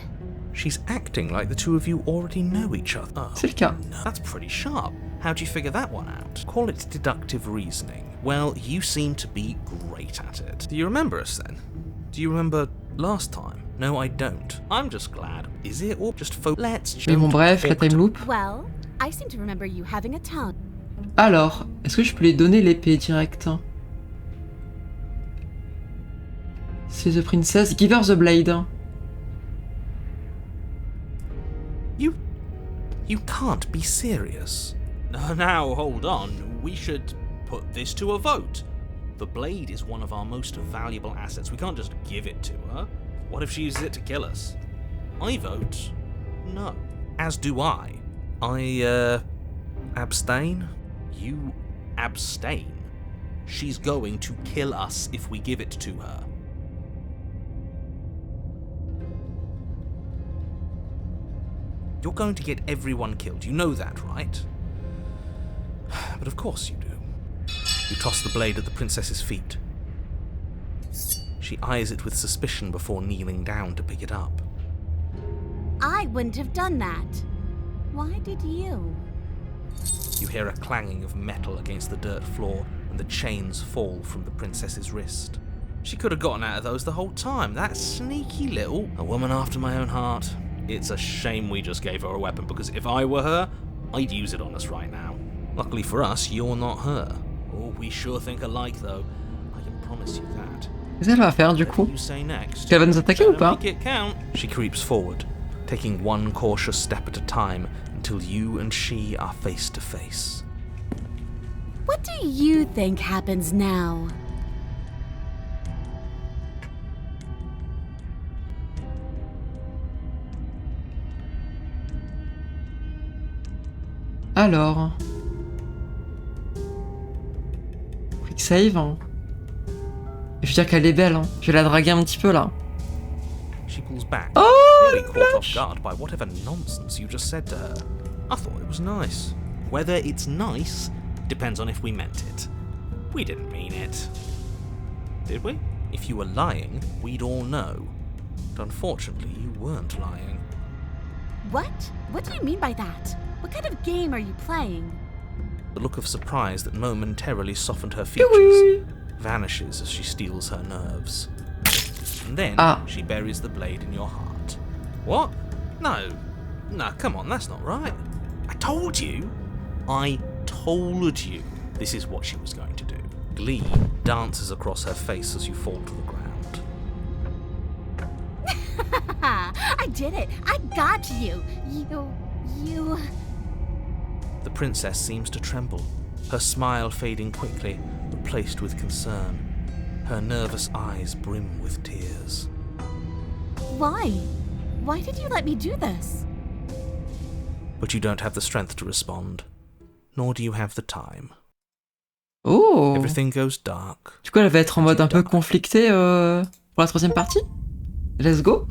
She's acting like the two of you already know each other. Oh, c'est le cas. no, that's pretty sharp. How'd you figure that one out? Call it deductive reasoning. Well, you seem to be great at it. Do you remember us then? Do you remember last time? No, I don't. I'm just glad. Is it or just let's Mais bon bref, la time loop. Well, I seem to remember you having a tongue. Alors, est-ce que je peux lui donner l'épée direct? C'est the princess. Give her the blade. You can't be serious. Now, hold on. We should put this to a vote. The blade is one of our most valuable assets. We can't just give it to her. What if she uses it to kill us? I vote no. As do I. I, abstain? You abstain? She's going to kill us if we give it to her. You're going to get everyone killed. You know that, right? But of course you do. You toss the blade at the princess's feet. She eyes it with suspicion before kneeling down to pick it up. I wouldn't have done that. Why did you? You hear a clanging of metal against the dirt floor, and the chains fall from the princess's wrist. She could have gotten out of those the whole time. That sneaky little... A woman after my own heart. It's a shame we just gave her a weapon, because if I were her, I'd use it on us right now. Luckily for us, you're not her. Oh, we sure think alike, though. I can promise you that. Qu'est-ce qu'elle va faire du coup? You say next. Elle va nous attaquer ou pas? Make it count. She creeps forward, taking one cautious step at a time until you and she are face to face. What do you think happens now? Alors... Quick save. Je veux dire qu'elle est belle, hein. Je vais la draguer un petit peu là. She pulls back, Oh, clearly caught off guard by whatever nonsense you just said to her. I thought it was nice. Whether it's nice depends on if we meant it. We didn't mean it. Did we? If you were lying, we'd all know. But unfortunately, you weren't lying. What? What do you mean by that? What kind of game are you playing? The look of surprise that momentarily softened her features vanishes as she steals her nerves. And then she buries the blade in your heart. What? No, come on, that's not right. I told you this is what she was going to do. Glee dances across her face as you fall to the ground. I did it! I got you! You... The princess seems to tremble, her smile fading quickly, replaced with concern. Her nervous eyes brim with tears. Why? Why did you let me do this? But you don't have the strength to respond, nor do you have the time. Oh. Everything goes dark. Du coup, elle va être en mode un peu conflictée pour la troisième partie. Let's go.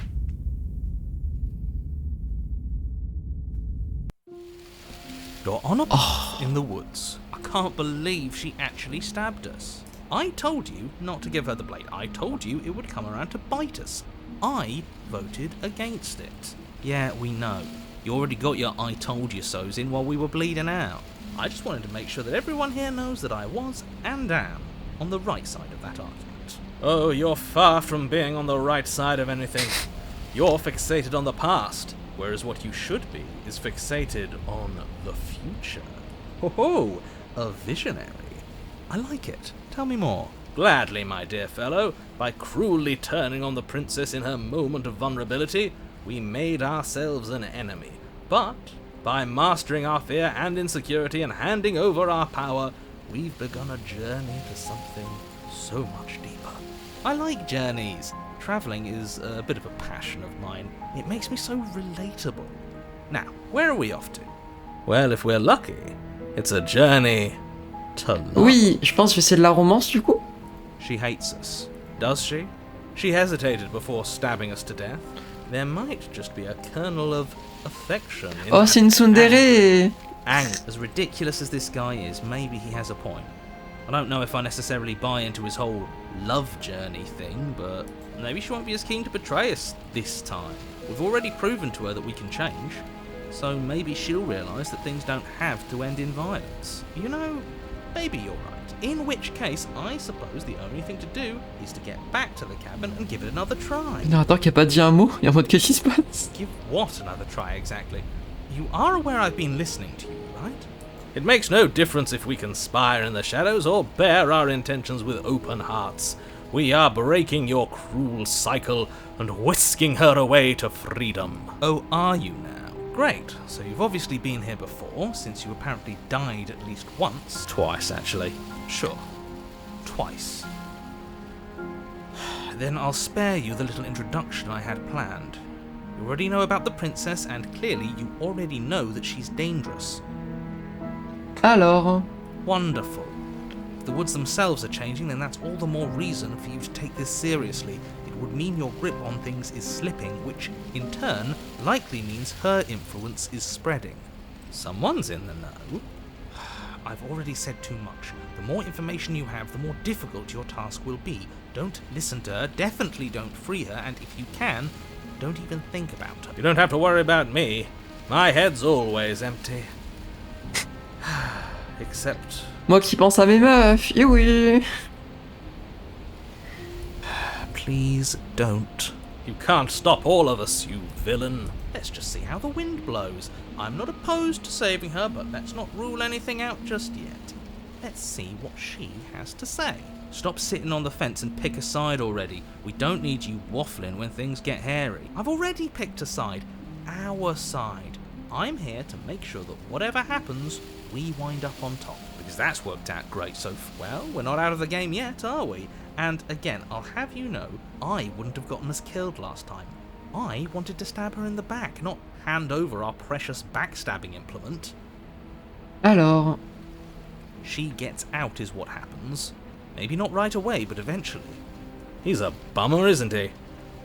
You're on a path in the woods. I can't believe she actually stabbed us. I told you not to give her the blade. I told you it would come around to bite us. I voted against it. Yeah, we know. You already got your I told you so's in while we were bleeding out. I just wanted to make sure that everyone here knows that I was and am on the right side of that argument. Oh, you're far from being on the right side of anything. You're fixated on the past, whereas what you should be is fixated on the future. Ho-ho, a visionary. I like it. Tell me more. Gladly, my dear fellow. By cruelly turning on the princess in her moment of vulnerability, we made ourselves an enemy. But by mastering our fear and insecurity and handing over our power, we've begun a journey to something so much deeper. I like journeys. Travelling is a bit of a passion of mine. It makes me so relatable. Now, where are we off to? Well, if we're lucky, it's a journey to love. Oui, je pense que c'est de la romance du coup. She hates us. Does she? She hesitated before stabbing us to death. There might just be a kernel of affection in Oh, c'est une tsundere. As ridiculous as this guy is, maybe he has a point. I don't know if I necessarily buy into his whole love journey thing, but maybe she won't be as keen to betray us this time. We've already proven to her that we can change, so maybe she'll realise that things don't have to end in violence. You know, maybe you're right. In which case, I suppose the only thing to do is to get back to the cabin and give it another try. Non, attends, qu'il a pas dit un mot. Il est en mode qu'est-ce qui se passe? Give what another try exactly? You are aware I've been listening to you, right? It makes no difference if we conspire in the shadows or bear our intentions with open hearts. We are breaking your cruel cycle and whisking her away to freedom. Oh, are you now? Great, so you've obviously been here before, since you apparently died at least once. Twice, actually. Sure. Twice. Then I'll spare you the little introduction I had planned. You already know about the princess, and clearly you already know that she's dangerous. Alors. Wonderful. If the woods themselves are changing, then that's all the more reason for you to take this seriously. It would mean your grip on things is slipping, which in turn likely means her influence is spreading. Someone's in the know. I've already said too much. The more information you have, the more difficult your task will be. Don't listen to her, definitely don't free her, and if you can, don't even think about her. You don't have to worry about me. My head's always empty. Except... Moi qui pense à mes meufs, eh oui. Please don't. You can't stop all of us, you villain. Let's just see how the wind blows. I'm not opposed to saving her, but let's not rule anything out just yet. Let's see what she has to say. Stop sitting on the fence and pick a side already. We don't need you waffling when things get hairy. I've already picked a side. Our side. I'm here to make sure that whatever happens, we wind up on top. Because that's worked out great so far. Well, we're not out of the game yet, are we? And again, I'll have you know, I wouldn't have gotten us killed last time. I wanted to stab her in the back, not hand over our precious backstabbing implement. Alors. She gets out is what happens. Maybe not right away, but eventually. He's a bummer, isn't he?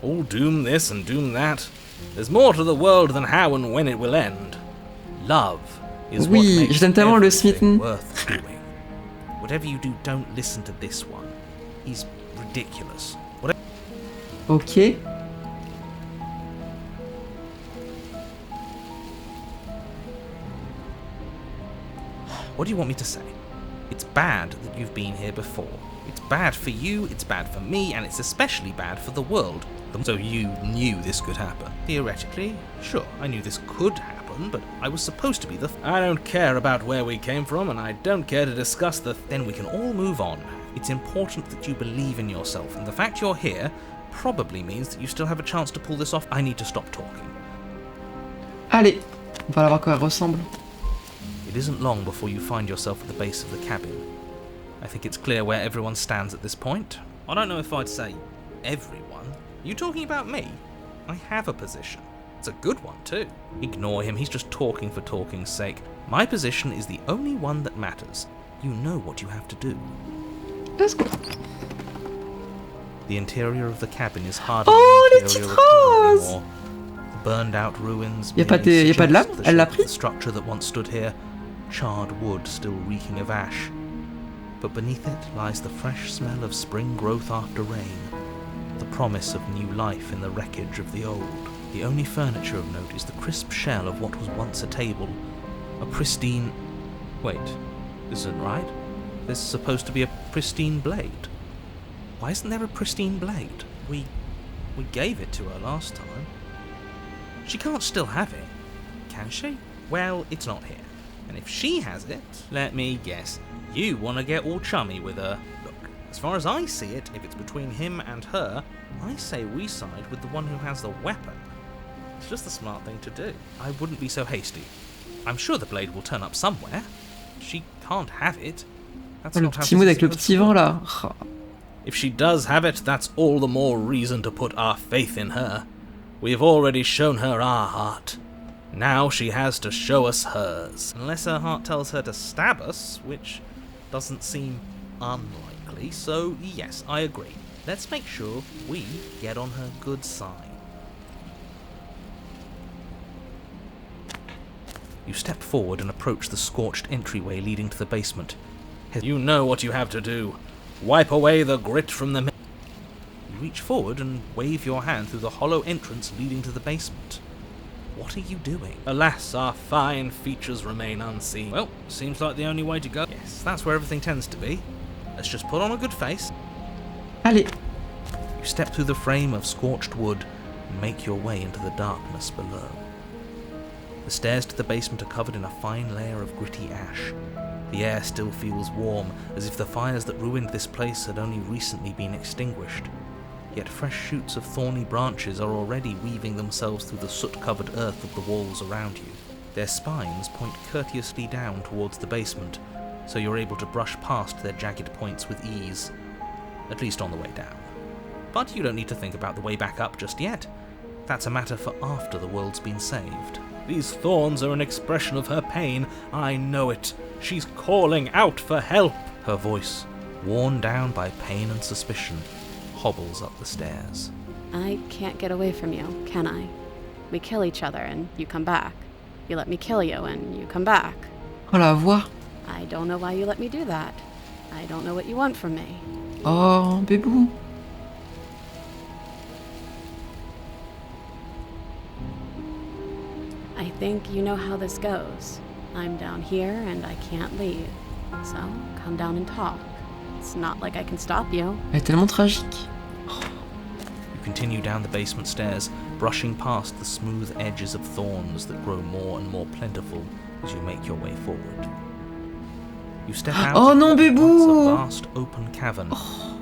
All doom this and doom that. There's more to the world than how and when it will end. Love is what Oui, makes j'aime tellement le everything Smitten. worth doing. Whatever you do, don't listen to this one. He's ridiculous. Whatever. Ok. What do you want me to say? It's bad that you've been here before. It's bad for you, it's bad for me, and it's especially bad for the world. So you knew this could happen. Theoretically, sure, I knew this could happen, but I was supposed to be the... I don't care about where we came from, and I don't care to discuss the... Then we can all move on. It's important that you believe in yourself, and the fact you're here probably means that you still have a chance to pull this off. I need to stop talking. Allez, on va la voir quoi elle ressemble. It isn't long before you find yourself at the base of the cabin. I think it's clear where everyone stands at this point. I don't know if I'd say everyone. Are you talking about me? I have a position. It's a good one too. Ignore him, he's just talking for talking's sake. My position is the only one that matters. You know what you have to do. Let's go. The interior of the cabin is hardly Oh, an les interior petites at all roses! anymore. The burned out ruins Y a pas de merely lame? suggest the Elle l'a shape of pris? the structure that once stood here, charred wood still reeking of ash. But beneath it lies the fresh smell of spring growth after rain, the promise of new life in the wreckage of the old. The only furniture of note is the crisp shell of what was once a table, a pristine... Wait, this isn't right. There's supposed to be a pristine blade. Why isn't there a pristine blade? We gave it to her last time. She can't still have it, can she? Well, it's not here. And if she has it, let me guess, you want to get all chummy with her. Look, as far as I see it, if it's between him and her, I say we side with the one who has the weapon. It's just the smart thing to do. I wouldn't be so hasty. I'm sure the blade will turn up somewhere. She can't have it. That's Oh, le not how petit this mot is avec le supposed petit to vent work. là. Ah. If she does have it, that's all the more reason to put our faith in her. We've already shown her our heart. Now she has to show us hers. Unless her heart tells her to stab us, which doesn't seem unlikely, so yes, I agree. Let's make sure we get on her good side. You step forward and approach the scorched entryway leading to the basement. You know what you have to do. Wipe away the grit from the... You reach forward and wave your hand through the hollow entrance leading to the basement. What are you doing? Alas, our fine features remain unseen. Well, seems like the only way to go. Yes, that's where everything tends to be. Let's just put on a good face. Allez. You step through the frame of scorched wood and make your way into the darkness below. The stairs to the basement are covered in a fine layer of gritty ash. The air still feels warm, as if the fires that ruined this place had only recently been extinguished. Yet fresh shoots of thorny branches are already weaving themselves through the soot-covered earth of the walls around you. Their spines point courteously down towards the basement, so you're able to brush past their jagged points with ease. At least on the way down. But you don't need to think about the way back up just yet. That's a matter for after the world's been saved. These thorns are an expression of her pain. I know it. She's calling out for help. Her voice, worn down by pain and suspicion, hobbles up the stairs. I can't get away from you, can I? We kill each other and you come back. You let me kill you and you come back. Oh la voix. I don't know why you let me do that. I don't know what you want from me. Oh, bébou. I think you know how this goes. I'm down here and I can't leave. So come down and talk. It's not like I can stop you. Elle est tellement tragique. You continue down the basement stairs, brushing past the smooth edges of thorns that grow more and more plentiful as you make your way forward. You step out Oh non, into bébou! a vast open cavern,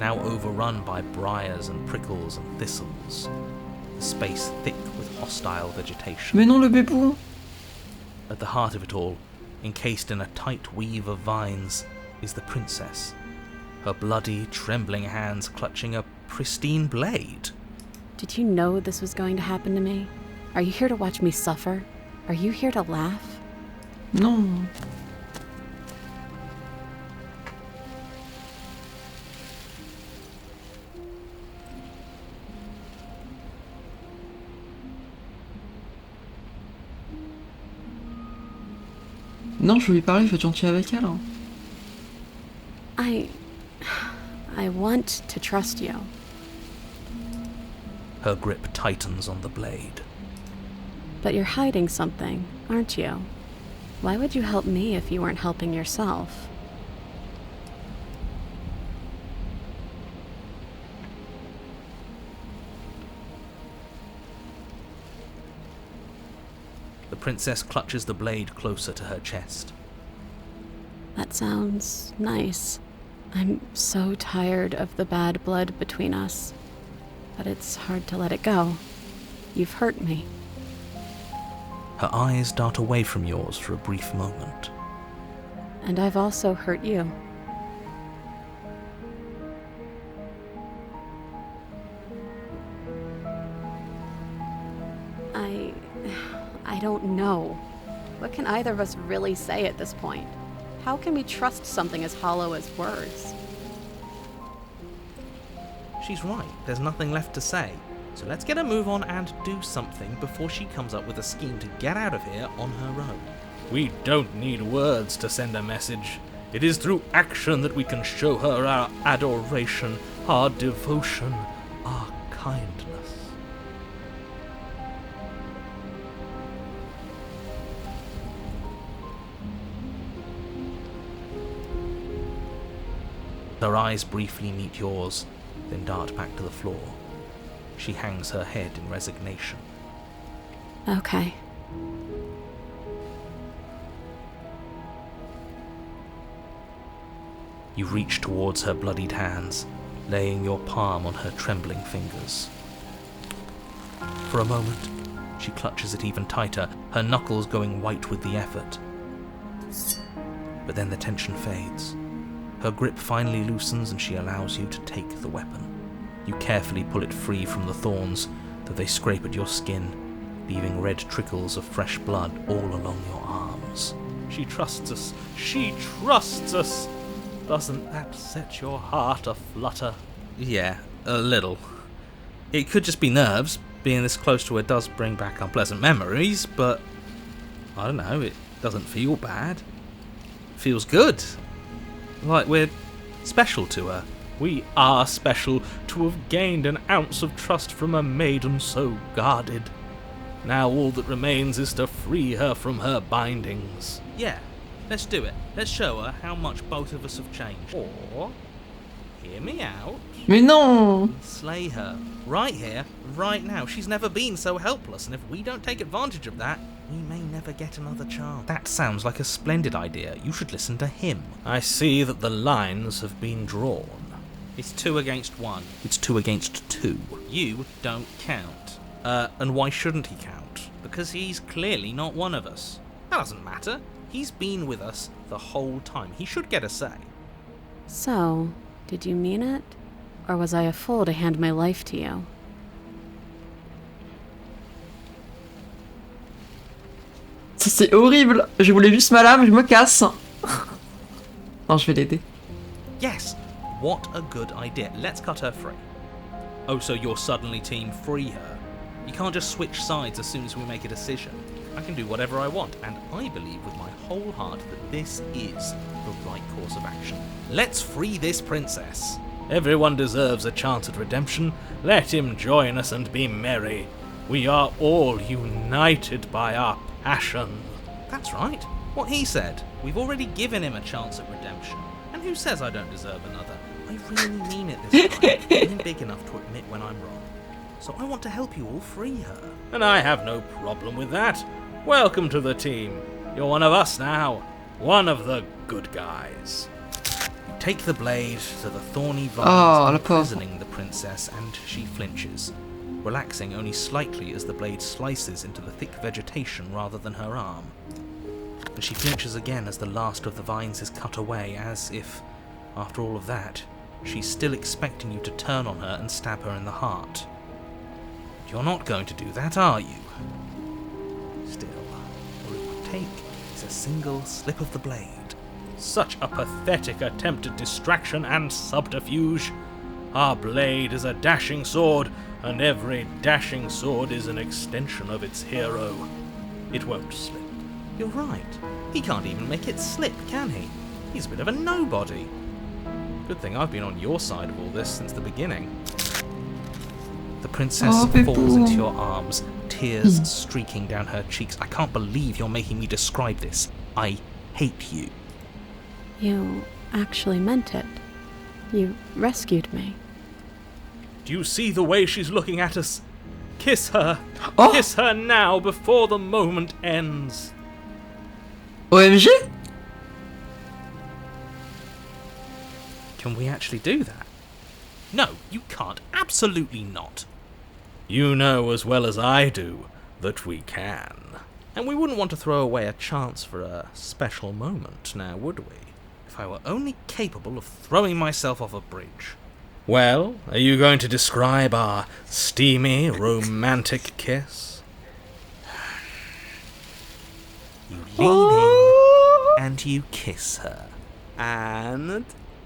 now overrun by briars and prickles and thistles. The space thick with hostile vegetation. Mais non, le bébou. At the heart of it all, encased in a tight weave of vines, is the princess, her bloody, trembling hands clutching a pristine blade. Did you know this was going to happen to me? Are you here to watch me suffer? Are you here to laugh? Non. Non, je veux lui parler, je veux être gentil avec elle. Hein. I want to trust you. Her grip tightens on the blade. But you're hiding something, aren't you? Why would you help me if you weren't helping yourself? The princess clutches the blade closer to her chest. That sounds nice. I'm so tired of the bad blood between us. But it's hard to let it go. You've hurt me. Her eyes dart away from yours for a brief moment. And I've also hurt you. I don't know. What can either of us really say at this point? How can we trust something as hollow as words? She's right, there's nothing left to say. So let's get a move on and do something before she comes up with a scheme to get out of here on her own. We don't need words to send a message. It is through action that we can show her our adoration, our devotion, our kindness. Her eyes briefly meet yours, then dart back to the floor. She hangs her head in resignation. Okay. You reach towards her bloodied hands, laying your palm on her trembling fingers. For a moment, she clutches it even tighter, her knuckles going white with the effort. But then the tension fades. Her grip finally loosens and she allows you to take the weapon. You carefully pull it free from the thorns, though they scrape at your skin, leaving red trickles of fresh blood all along your arms. She trusts us. She trusts us. Doesn't that set your heart aflutter? Yeah, a little. It could just be nerves. Being this close to her does bring back unpleasant memories, but I don't know, it doesn't feel bad. It feels good. Like we're special to her. We are special to have gained an ounce of trust from a maiden so guarded. Now all that remains is to free her from her bindings. Yeah, let's do it. Let's show her how much both of us have changed. Or, hear me out, Mais non! slay her. Right here, right now. She's never been so helpless, and if we don't take advantage of that, we may never get another chance. That sounds like a splendid idea. You should listen to him. I see that the lines have been drawn. It's 2 against 1. It's 2 against 2. You don't count. And why shouldn't he count? Because he's clearly not one of us. That doesn't matter. He's been with us the whole time. He should get a say. So, did you mean it? Or was I a fool to hand my life to you? Ça c'est horrible. Je voulais juste ma lame, je me casse. Non, je vais l'aider. Yes, what a good idea. Let's cut her free. Oh, so you're suddenly team free her? You can't just switch sides as soon as we make a decision. I can do whatever I want, and I believe with my whole heart that this is the right course of action. Let's free this princess. Everyone deserves a chance at redemption. Let him join us and be merry. We are all united by our passion. That's right. What he said. We've already given him a chance at redemption. And who says I don't deserve another? I really mean it this time. I'm big enough to admit when I'm wrong. So I want to help you all free her. And I have no problem with that. Welcome to the team. You're one of us now. One of the good guys. You take the blade to the thorny vines, la pauvre. imprisoning the princess, and she flinches, relaxing only slightly as the blade slices into the thick vegetation rather than her arm. And she flinches again as the last of the vines is cut away, as if, after all of that, she's still expecting you to turn on her and stab her in the heart. But you're not going to do that, are you? Still, all it would take is a single slip of the blade. Such a pathetic attempt at distraction and subterfuge. Our blade is a dashing sword, and every dashing sword is an extension of its hero. It won't slip. You're right. He can't even make it slip, can he? He's a bit of a nobody. Good thing I've been on your side of all this since the beginning. The princess Oh, falls Peppo. into your arms, tears streaking down her cheeks. I can't believe you're making me describe this. I hate you. You actually meant it. You rescued me. Do you see the way she's looking at us? Kiss her. Oh. Kiss her now before the moment ends. OMG? Can we actually do that? No, you can't. Absolutely not. You know as well as I do that we can. And we wouldn't want to throw away a chance for a special moment, now would we? If I were only capable of throwing myself off a bridge. Well, are you going to describe our steamy, romantic kiss? You lean in and you kiss her. And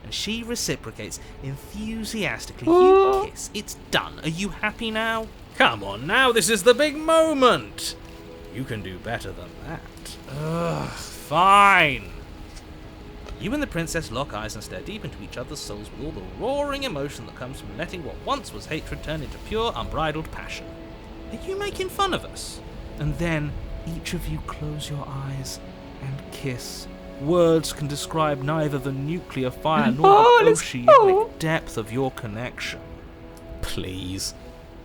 she reciprocates enthusiastically. You kiss. It's done. Are you happy now? Come on now, this is the big moment. You can do better than that. Ugh, fine. You and the princess lock eyes and stare deep into each other's souls with all the roaring emotion that comes from letting what once was hatred turn into pure, unbridled passion. Are you making fun of us? And then each of you close your eyes and kiss. Words can describe neither the nuclear fire nor the oceanic depth of your connection. Please.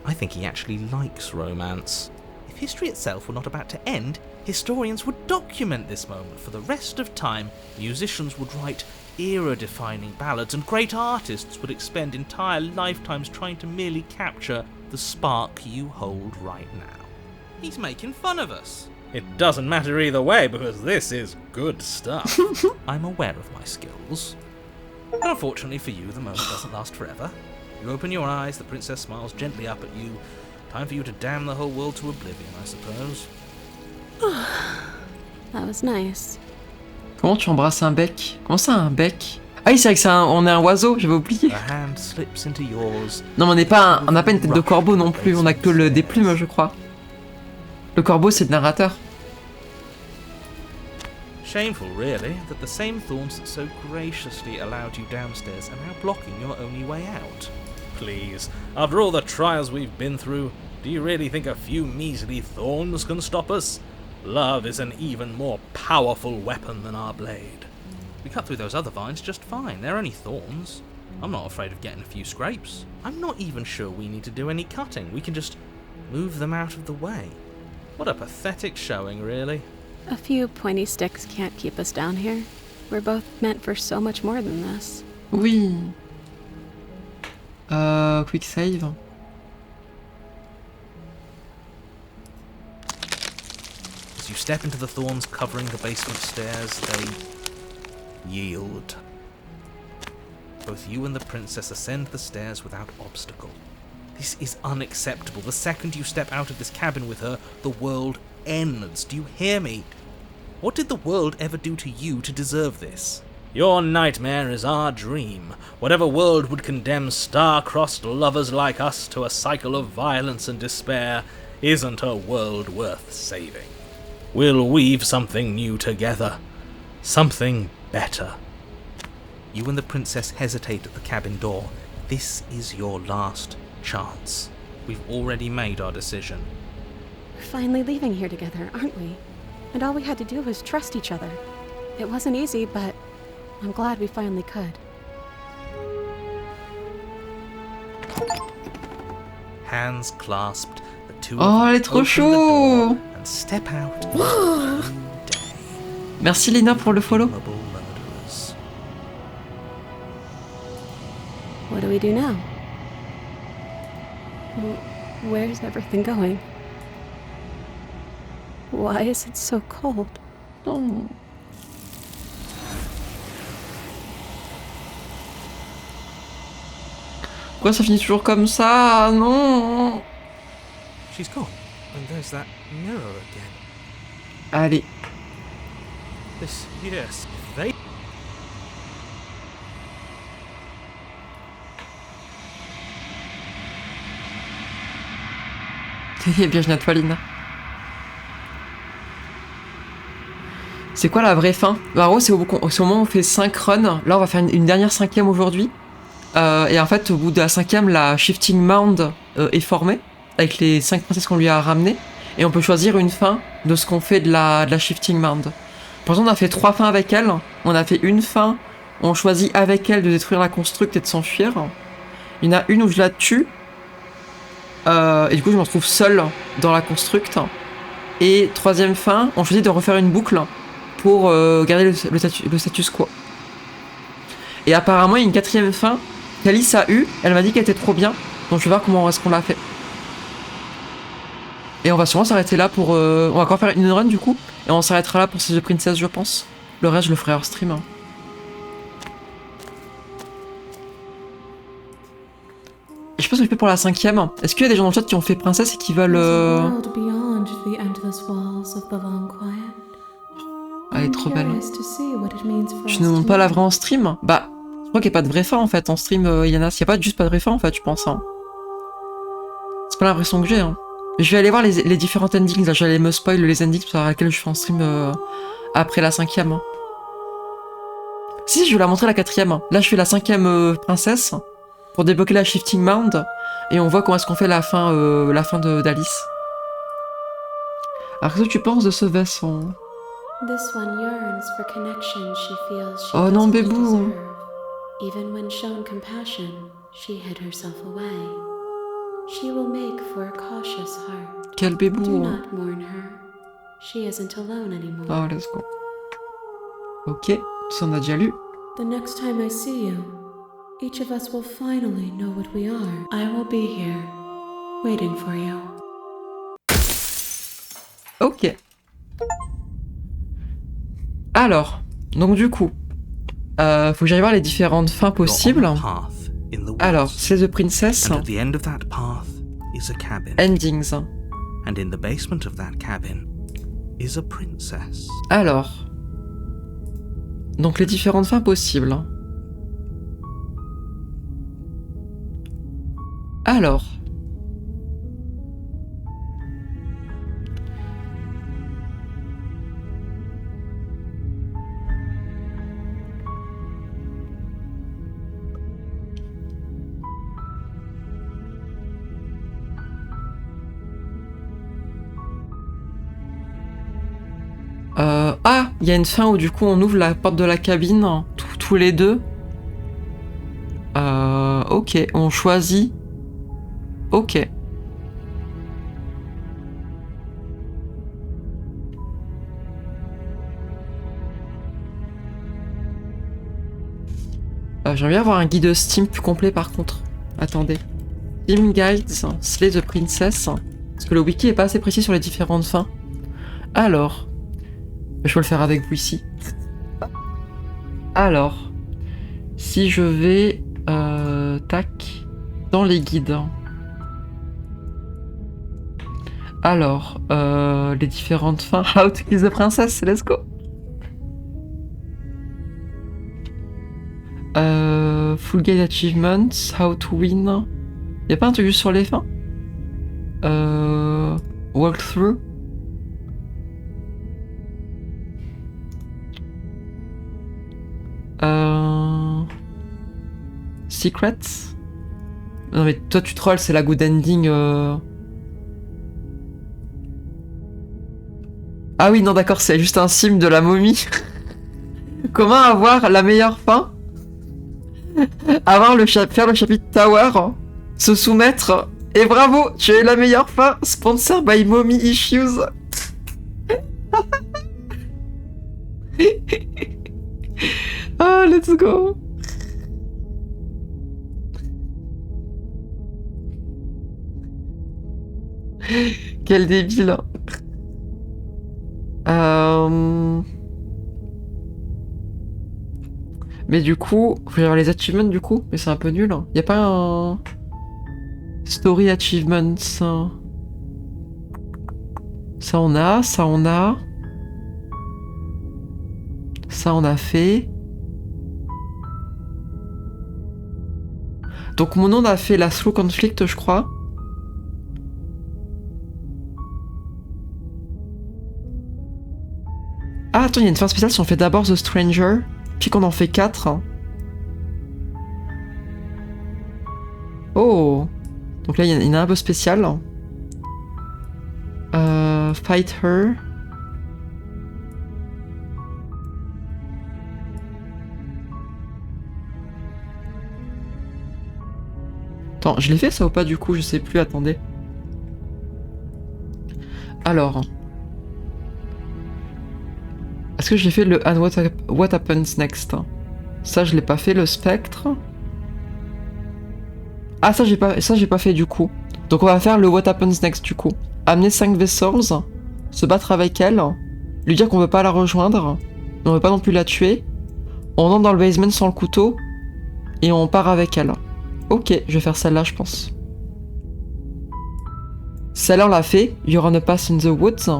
I think he actually likes romance. If history itself were not about to end, historians would document this moment for the rest of time. Musicians would write era-defining ballads, and great artists would expend entire lifetimes trying to merely capture the spark you hold right now. He's making fun of us. It doesn't matter either way, because this is good stuff. I'm aware of my skills. But unfortunately for you, the moment doesn't last forever. You open your eyes, the princess smiles gently up at you. Time for you to damn the whole world to oblivion, I suppose. That was nice. Comment tu embrasses un bec? Comment ça, un bec? Ah oui, c'est vrai que on est un oiseau, j'avais oublié. A hand slips into yours. Non, mais on n'est pas on n'a pas une tête de corbeau non plus, on a que des plumes, je crois. Le corbeau, c'est le narrateur. Shameful, really, that the same thorns that so graciously allowed you downstairs are now blocking your only way out. Please, after all the trials we've been through, do you really think a few measly thorns can stop us? Love is an even more powerful weapon than our blade. We cut through those other vines just fine. They're only thorns. I'm not afraid of getting a few scrapes. I'm not even sure we need to do any cutting. We can just move them out of the way. What a pathetic showing, really. A few pointy sticks can't keep us down here. We're both meant for so much more than this. Oui. Quick save. As you step into the thorns covering the basement stairs, they yield. Both you and the princess ascend the stairs without obstacle. This is unacceptable. The second you step out of this cabin with her, the world ends. Do you hear me? What did the world ever do to you to deserve this? Your nightmare is our dream. Whatever world would condemn star-crossed lovers like us to a cycle of violence and despair isn't a world worth saving. We'll weave something new together. Something better. You and the princess hesitate at the cabin door. This is your last chance. We've already made our decision. We're finally leaving here together, aren't we? And all we had to do was trust each other. It wasn't easy, but I'm glad we finally could. Hands clasped, the two Oh, of elle you est trop open the chaud. door and step out into a new day. Merci Lina pour le follow. Horrible murderers. What do we do now? Where's everything going? Why is it so cold? Oh. Pourquoi ça finit toujours comme ça? Non. She's gone, and there's that mirror again. Allez. This, yes, they... Bienvenue à toi Lina. C'est quoi la vraie fin? Bah, en gros, c'est au moment où on fait 5 runs. Là, on va faire une dernière 5e aujourd'hui. Et en fait, au bout de la 5e, la Shifting Mound est formée, avec les 5 princesses qu'on lui a ramenées. Et on peut choisir une fin de ce qu'on fait de la Shifting Mound. Pour l'instant, on a fait 3 fins avec elle. On a fait une fin, on choisit avec elle de détruire la construct et de s'enfuir. Il y en a une où je la tue. Et du coup, je me retrouve seule dans la construct. Et 3e fin, on choisit de refaire une boucle pour garder le status quo. Et apparemment, il y a une 4e fin qu'Alice a eue. Elle m'a dit qu'elle était trop bien. Donc je vais voir comment est-ce qu'on l'a fait. Et on va sûrement s'arrêter là pour... on va encore faire une run du coup. Et on s'arrêtera là pour ces deux princesses, je pense. Le reste, je le ferai hors stream. Hein. Et je pense que je fais pour la 5e. Est-ce qu'il y a des gens dans le chat qui ont fait princesse et qui veulent... Ah, elle est trop belle. Je ne montre pas la vraie en stream. Bah, je crois qu'il n'y a pas de vraie fin en fait en stream, Yana. Il n'y a pas juste pas de vraie fin en fait, je pense. Hein. C'est pas l'impression que j'ai. Hein. Je vais aller voir les différents endings. Là, je vais aller me spoil les endings sur lesquels je fais en stream après la 5e. Hein. Si, je vais la montrer la 4e. Là, je fais la 5e princesse pour débloquer la Shifting Mound et on voit comment est-ce qu'on fait la fin d'Alice. Alors, qu'est-ce que tu penses de ce vaisseau? Oh non, bébou. Even when shown compassion, she hid herself away. She will make for a cautious heart. Quel bébou. Do not mourn her. She isn't alone anymore. Oh, let's go. Ok, ça on a déjà lu. The next time I see you, each of us will finally know what we are. I will be here, waiting for you. Ok. Alors, donc du coup, faut que j'aille voir les différentes fins possibles. Alors, c'est The Princess. Endings. And in the basement of that cabin is a princess. Alors, donc les différentes fins possibles. Alors. Ah, il y a une fin où du coup on ouvre la porte de la cabine, tous les deux. Ok, on choisit. Ok. J'aimerais bien avoir un guide Steam plus complet par contre. Attendez. Steam Guides, Slay the Princess. Parce que le wiki est pas assez précis sur les différentes fins. Alors. Je peux le faire avec vous ici. Alors. Si je vais. Tac. Dans les guides. Alors. Les différentes fins. How to kill the princess, let's go. Full guide achievements, how to win. Y'a pas un truc juste sur les fins? Walkthrough. Secrets. Non mais toi tu trolls, c'est la good ending. Ah oui non d'accord, c'est juste un sim de la momie. Comment avoir la meilleure fin? Avoir faire le chapitre Tower, se soumettre, et bravo, tu as eu la meilleure fin, sponsor by Mommy Issues. Oh, let's go. Quel débile. Mais du coup, faut avoir les achievements du coup, mais c'est un peu nul. Y a pas un story achievements. Ça on a, ça on a. Ça on a fait. Donc mon nom a fait la slow conflict, je crois. Ah, attends, il y a une fin spéciale si on fait d'abord The Stranger, puis qu'on en fait 4. Oh. Donc là, il y en a un peu spécial. Fight Her. Attends, je l'ai fait ça ou pas du coup? Je sais plus, attendez. Alors. Est-ce que j'ai fait le And What Happens Next? Ça, je l'ai pas fait, le spectre. Ah, ça, j'ai pas fait du coup. Donc, on va faire le What Happens Next du coup. Amener 5 vessels, se battre avec elle, lui dire qu'on veut pas la rejoindre, mais on veut pas non plus la tuer. On entre dans le basement sans le couteau, et on part avec elle. Ok, je vais faire celle-là, je pense. Celle-là, on l'a fait. You're on a path in the woods.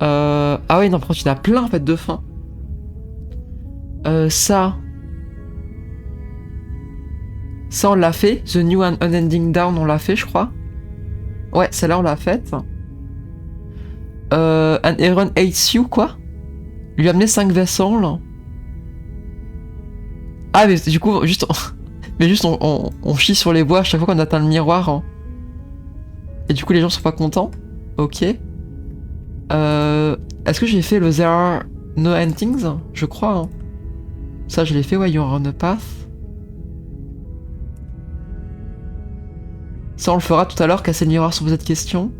Ah oui, non, par contre, il y en a plein en fait de fins. Ça, on l'a fait. The New and Unending Down, on l'a fait, je crois. Ouais, celle-là, on l'a faite. An Aaron Hates You, quoi. Lui amener 5 vessels. Ah, mais du coup, juste... on chie sur les bois à chaque fois qu'on atteint le miroir. Et du coup, les gens sont pas contents. Ok. Est-ce que j'ai fait le There Are No Endings? Je crois. Hein. Ça, je l'ai fait, ouais, You're on a Path. Ça, on le fera tout à l'heure, casser le miroir sur cette question.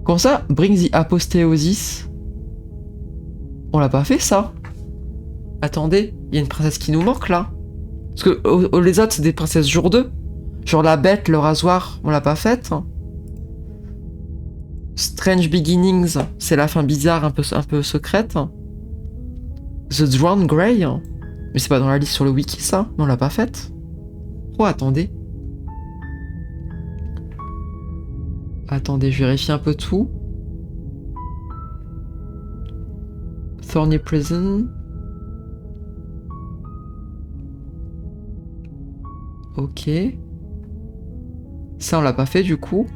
Comment ça? Bring the Apotheosis. On l'a pas fait, ça? Attendez, il y a une princesse qui nous manque, là. Parce que les autres, c'est des princesses jour 2. Genre la bête, le rasoir, on l'a pas faite. Strange Beginnings, c'est la fin bizarre, un peu secrète. The Drowned Grey, mais c'est pas dans la liste sur le wiki, ça. Mais on l'a pas faite. Oh, attendez. Attendez, je vérifie un peu tout. Thorny Prison. Ok. Ça, on l'a pas fait, du coup.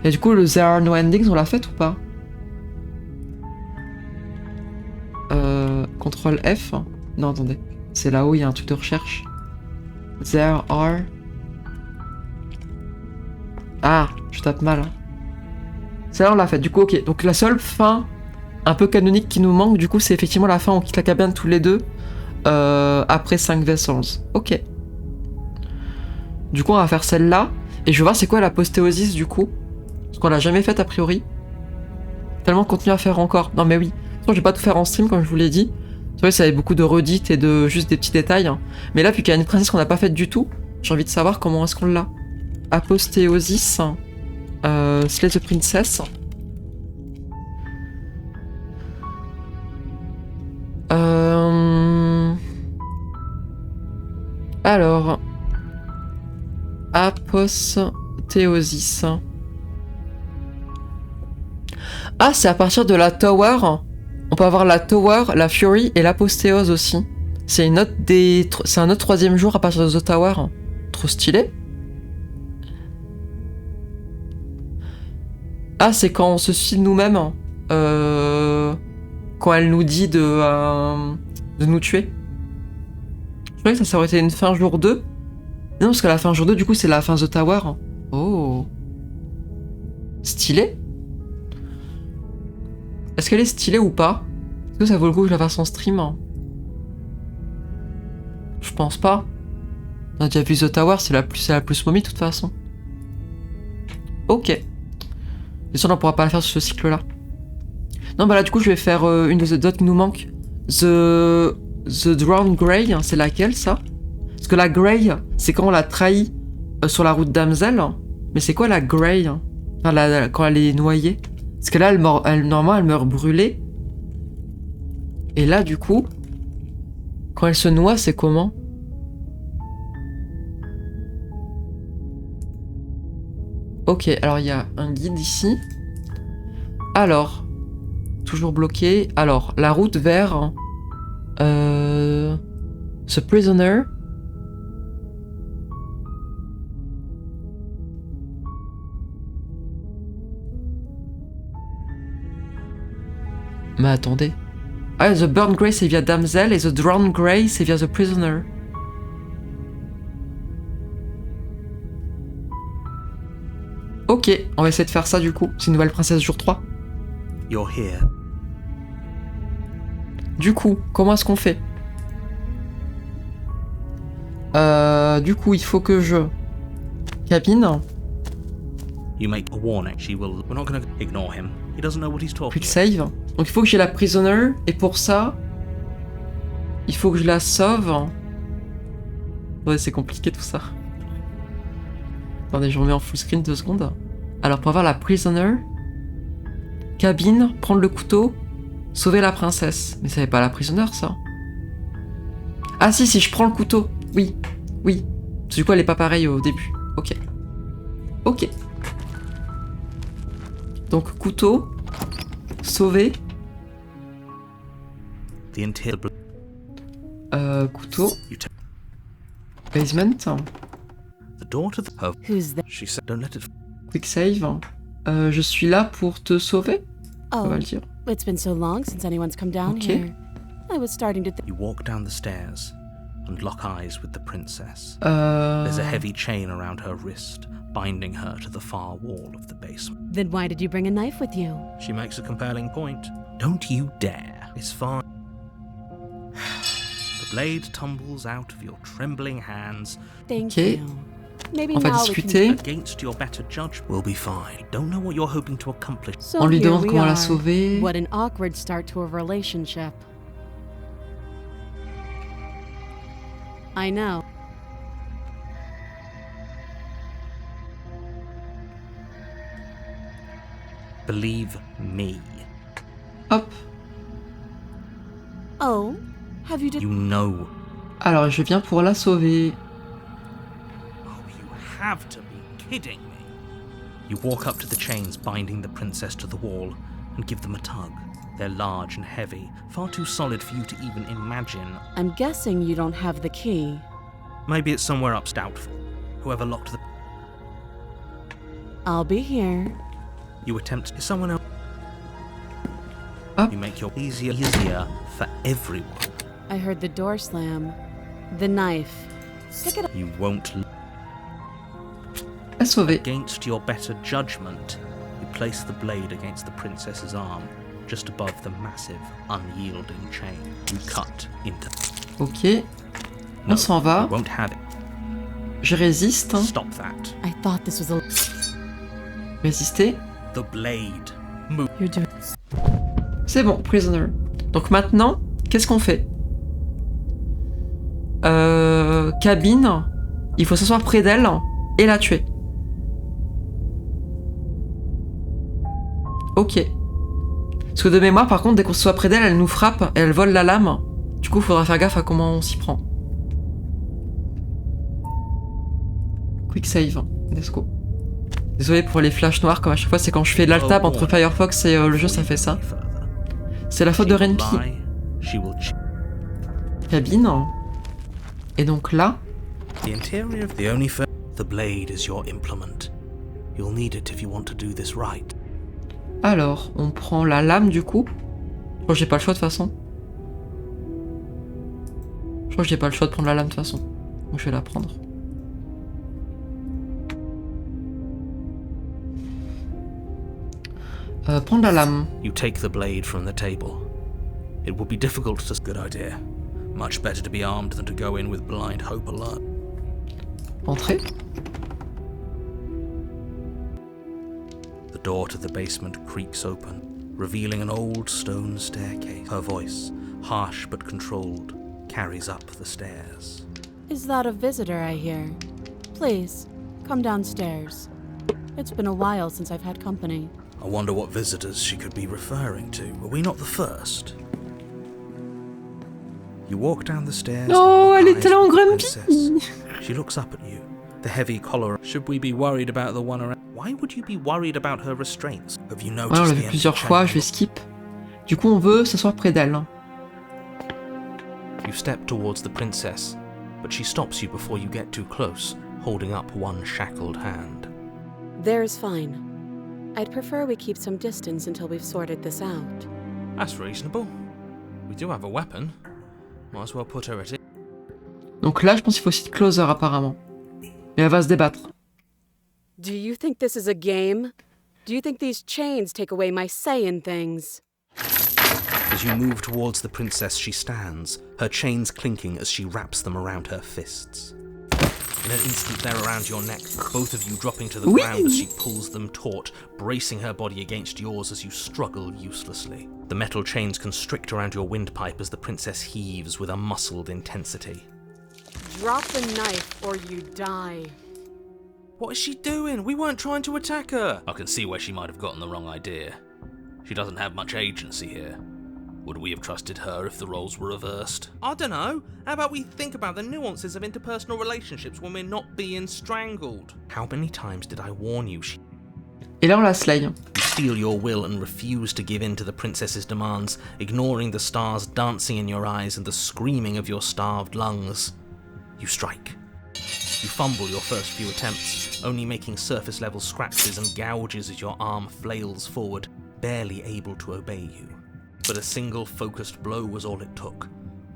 Et du coup, le There Are No Endings, on l'a fait ou pas? Contrôle F. Non, attendez. C'est là-haut, il y a un truc de recherche. There are... Ah, je tape mal. Celle-là, on l'a fait. Du coup, ok. Donc, la seule fin un peu canonique qui nous manque, du coup, c'est effectivement la fin où on quitte la cabane tous les deux. Après 5 vessels. Ok. Du coup, on va faire celle-là. Et je vais voir c'est quoi l'aposthéosis, du coup. Parce qu'on l'a jamais faite, a priori. Tellement de contenu à faire encore. Non, mais oui. De toute façon, je vais pas tout faire en stream, comme je vous l'ai dit. C'est vrai que ça avait beaucoup de redites et de juste des petits détails. Mais là, vu qu'il y a une princesse qu'on n'a pas faite du tout, j'ai envie de savoir comment est-ce qu'on l'a. Aposthéosis. Slay the Princess. Alors. Aposthéosis. Ah, c'est à partir de la Tower. On peut avoir la Tower, la Fury et l'aposthéose aussi. C'est un autre troisième jour à partir de The Tower. Trop stylé. Ah, c'est quand on se suicide nous-mêmes. Quand elle nous dit de nous tuer. Je croyais que ça aurait été une fin jour 2. Non, parce que la fin jour 2, du coup, c'est la fin The Tower. Oh. Stylé. Est-ce qu'elle est stylée ou pas? Est-ce que ça vaut le coup que je la fasse en stream? Je pense pas. On a déjà vu The Tower, c'est la plus momie de toute façon. Ok. Bien sûr, on pourra pas la faire sur ce cycle-là. Non, bah là, du coup, je vais faire une des autres qui nous manque. The Drowned Grey, c'est laquelle, ça? Parce que la Grey, c'est quand on l'a trahi sur la route d'Amzel. Mais c'est quoi la Grey? Enfin, quand elle est noyée. Parce que là, normalement, elle meurt brûlée. Et là, du coup, quand elle se noie, c'est comment? Ok, alors il y a un guide ici. Alors, toujours bloqué. Alors, la route vers... The Prisoner. Mais attendez. Ah, the Burned Grey, c'est via Damsel, et the Drowned Grey, c'est via the Prisoner. Ok, on va essayer de faire ça du coup. C'est une nouvelle princesse jour 3. You're here. Du coup, comment est-ce qu'on fait? Du coup, il faut que je... Cabine. You make a warning. She will. We're not gonna ignore him. He doesn't know what he's talking Quick save. Donc il faut que j'ai la Prisoner, et pour ça, il faut que je la sauve. Ouais, c'est compliqué tout ça. Attendez, je remets en full screen 2 secondes. Alors pour avoir la Prisoner, cabine, prendre le couteau, sauver la princesse. Mais ça n'est pas la Prisoner ça. Ah si, je prends le couteau. Oui, oui. Du coup elle est pas pareille au début. Ok. Ok. Donc couteau, sauver. The interior. Couteau. You take Basement. the door to the. Oh, Who's there? she said, "Don't let it." Quick save. Je suis là pour te sauver. On va Oh, le dire. it's been so long since anyone's come down Okay. here. I was starting to think. You walk down the stairs and lock eyes with the princess. There's a heavy chain around her wrist, binding her to the far wall of the basement. Then why did you bring a knife with you? She makes a compelling point. Don't you dare. It's fine. The blade tumbles out of your trembling hands. Thank Okay. you. Maybe On va now discuter. Against your better judgment. We'll be fine. I don't know what you're hoping to accomplish. So On lui here demande we comment la are. sauver. What an awkward start to a relationship. I know. Believe me. Hop. Oh, have you You know. Alors je viens pour la sauver. Oh, you have to be kidding me. You walk up to the chains binding the princess to the wall and give them a tug. They're large and heavy, far too solid for you to even imagine. I'm guessing you don't have the key. Maybe it's somewhere up doubtful. Whoever locked the... I'll be here. You attempt... Is someone else... Up. You make your easier for everyone. I heard the door slam. The knife. Pick it up. You won't... La sauver. Against your better judgment, you place the blade against the princess's arm, just above the massive, unyielding chain. You cut into... Ok. No, On s'en va. you won't have it. Je résiste. Stop that. I thought this was a. Résister. The blade. Move. You're doing. C'est bon, prisoner. Donc maintenant, qu'est-ce qu'on fait? Cabine. Il faut s'asseoir près d'elle et la tuer. Ok. Parce que de mémoire, par contre, dès qu'on se soit près d'elle, elle nous frappe et elle vole la lame. Du coup, il faudra faire gaffe à comment on s'y prend. Quick save. Let's go. Désolé pour les flashs noirs, comme à chaque fois, c'est quand je fais l'alt-tab entre Firefox et le jeu, ça fait ça. C'est la faute de Renpi. Cabine. Et donc là... The interior of the only the blade is your implement. You'll need it if you want to do this right. Alors, on prend la lame du coup. Je crois que j'ai pas le choix de toute façon. Je crois que j'ai pas le choix de prendre la lame de toute façon. Donc je vais la prendre. Prendre la lame. You take the blade from the table. It would be difficult to... Good idea. Much better to be armed than to go in with blind hope alone. Entrer. The door to the basement creaks open, revealing an old stone staircase. Her voice, harsh but controlled, carries up the stairs. Is that a visitor I hear? Please, come downstairs. It's been a while since I've had company. I wonder what visitors she could be referring to. Were we not the first? You walk down the stairs. Oh, elle est eyes tellement on the grumpy. princess. She looks up at you. The heavy collar. Should we be worried about the one around? Why would you be worried about her restraints? Have you noticed? Ouais, on l'a the vu empty plusieurs fois, chain? je vais skip. Du coup, on veut s'asseoir près d'elle. You step towards the princess, but she stops you before you get too close, holding up one shackled hand. There's fine. I'd prefer we keep some distance until we've sorted this out. That's reasonable. We do have a weapon. Might as well put her at it. Donc là, je pense qu'il faut aussi de closer apparemment. Mais elle va se débattre. Do you think this is a game? Do you think these chains take away my say in things? As you move towards the princess, she stands, her chains clinking as she wraps them around her fists. In an instant, they're around your neck, both of you dropping to the ground as she pulls them taut, bracing her body against yours as you struggle uselessly. The metal chains constrict around your windpipe as the princess heaves with a muscled intensity. Drop the knife or you die. What is she doing? We weren't trying to attack her. I can see where she might have gotten the wrong idea. She doesn't have much agency here. Would we have trusted her if the roles were reversed? I don't know. How about we think about the nuances of interpersonal relationships when we're not being strangled? How many times did I warn you? Et là, on la slay. You steel your will and refuse to give in to the princess's demands, ignoring the stars dancing in your eyes and the screaming of your starved lungs. You strike. You fumble your first few attempts, only making surface-level scratches and gouges as your arm flails forward, barely able to obey you. But a single focused blow was all it took.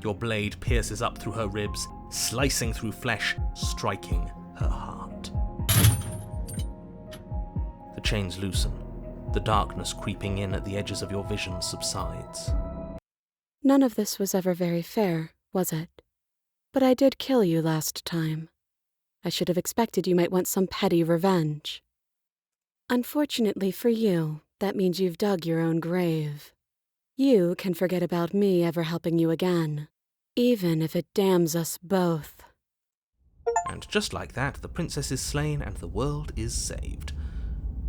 Your blade pierces up through her ribs, slicing through flesh, striking her heart. The chains loosen. The darkness creeping in at the edges of your vision subsides. None of this was ever very fair, was it? But I did kill you last time. I should have expected you might want some petty revenge. Unfortunately for you, that means you've dug your own grave. You can forget about me ever helping you again, even if it damns us both. And just like that, the princess is slain and the world is saved.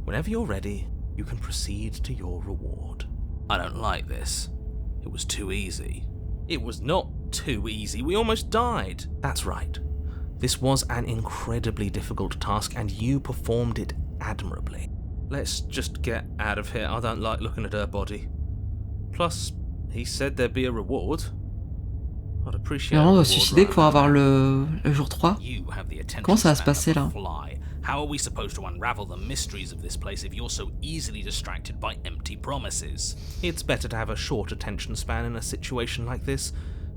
Whenever you're ready, you can proceed to your reward. I don't like this. It was too easy. It was not too easy. We almost died. That's right. This was an incredibly difficult task, and you performed it admirably. Let's just get out of here. I don't like looking at her body. Plus, he said there'd be a reward. I'd appreciate Et on a doit reward se suicider right pour avoir now. le jour 3. You have the attention Comment ça va se span passer of a là? fly. How are we supposed to unravel the mysteries of this place if you're so easily distracted by empty promises? It's better to have a short attention span in a situation like this.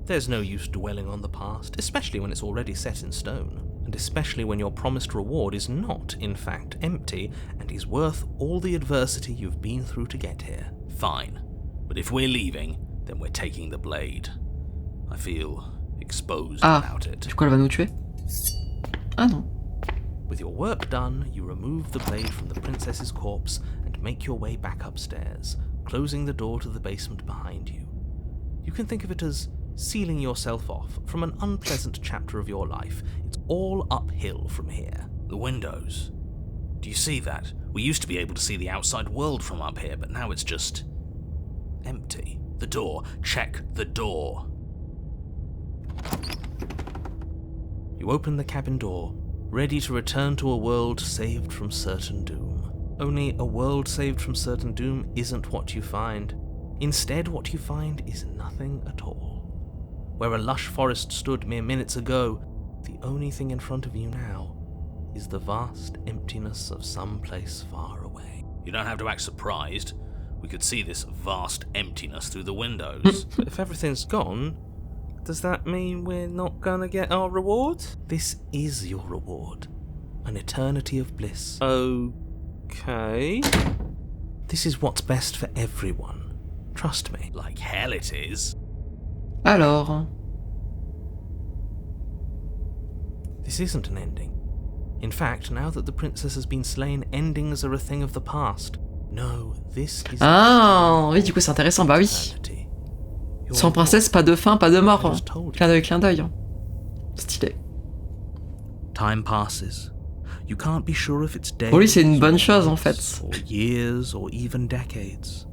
There's no use dwelling on the past, especially when it's already set in stone, and especially when your promised reward is not, in fact, empty and is worth all the adversity you've been through to get here. Fine, but if we're leaving, then we're taking the blade. I feel exposed about it. Du coup, elle va nous tuer? Ah non. With your work done, you remove the blade from the princess's corpse and make your way back upstairs, closing the door to the basement behind you. You can think of it as sealing yourself off from an unpleasant chapter of your life. It's all uphill from here. The windows. Do you see that? We used to be able to see the outside world from up here, but now it's just empty. The door. Check the door. You open the cabin door, ready to return to a world saved from certain doom. Only a world saved from certain doom isn't what you find. Instead, what you find is nothing at all. Where a lush forest stood mere minutes ago, the only thing in front of you now is the vast emptiness of some place far away. You don't have to act surprised. We could see this vast emptiness through the windows. But if everything's gone, does that mean we're not gonna get our reward? This is your reward. An eternity of bliss. Okay. This is what's best for everyone. Trust me. Like hell it is. Alors. This isn't an ending. In fact, now that the princess has been slain, endings are a thing of the past. No, this is... Ah, oui, du coup, c'est intéressant. Bah oui. Sans princesse, pas de fin, pas de mort. Clin d'œil, clin d'œil. Stylé. Time passes. You can't be sure if it's days, Pour lui, c'est une bonne chose, en fait. or years, or even decades.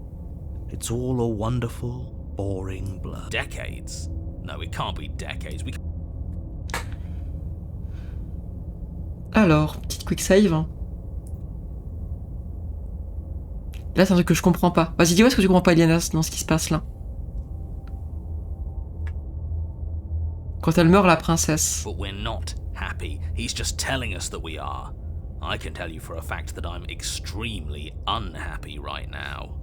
It's all a wonderful, boring blur. Decades? No, it can't be decades. Alors, petite quick save. Là, c'est un truc que je comprends pas. Vas-y, dis-moi ce que tu comprends pas, Eliana, dans ce qui se passe là. Quand elle meurt, la princesse. But we're not happy. He's just telling us that we are. I can tell you for a fact that I'm extremely unhappy right now.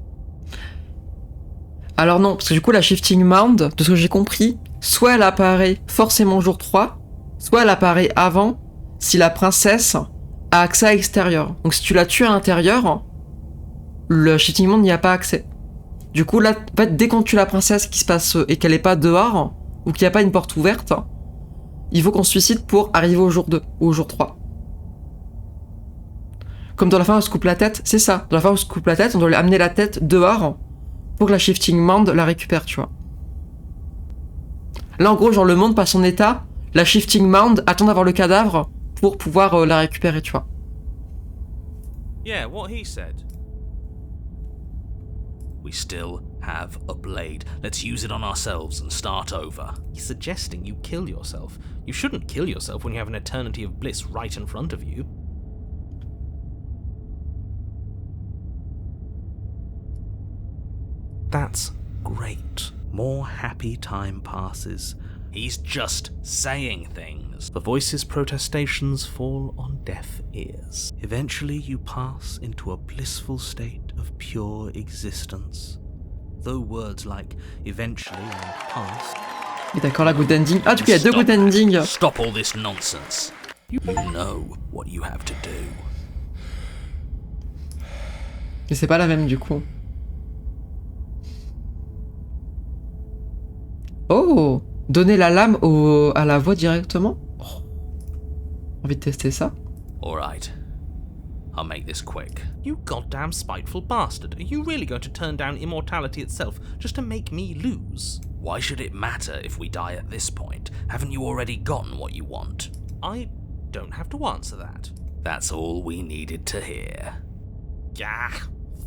Alors non, parce que du coup, la Shifting Mound, de ce que j'ai compris, soit elle apparaît forcément jour 3, soit elle apparaît avant, si la princesse a accès à l'extérieur. Donc si tu la tues à l'intérieur, le Shifting Mound n'y a pas accès. Du coup, là, en fait, dès qu'on tue la princesse qui se passe et qu'elle est pas dehors, ou qu'il n'y a pas une porte ouverte, il faut qu'on se suicide pour arriver au jour 2 ou au jour 3. Comme dans la fin où on se coupe la tête, c'est ça. Dans la fin où on se coupe la tête, on doit lui amener la tête dehors pour que la Shifting Mound la récupère, tu vois. Là, en gros, genre, le monde passe son état, la Shifting Mound attend d'avoir le cadavre pour pouvoir la récupérer, tu vois. Yeah, what he said. We still have a blade. Let's use it on ourselves and start over. He's suggesting you kill yourself. You shouldn't kill yourself when you have an eternity of bliss right in front of you. That's great. More happy time passes. He's just saying things. The voice's protestations fall on deaf ears. Eventually you pass into a blissful state of pure existence. Though words like eventually and past... Et d'accord, la good ending. Ah, du coup, il y a deux good endings. Stop all this nonsense. You know what you have to do. Mais c'est pas la même, du coup. Oh! Donner la lame à la voix directement? Oh. Envie de tester ça? Alright. I'll make this quick. You goddamn spiteful bastard. Are you really going to turn down immortality itself just to make me lose? Why should it matter if we die at this point? Haven't you already gotten what you want? I don't have to answer that. That's all we needed to hear. Yeah,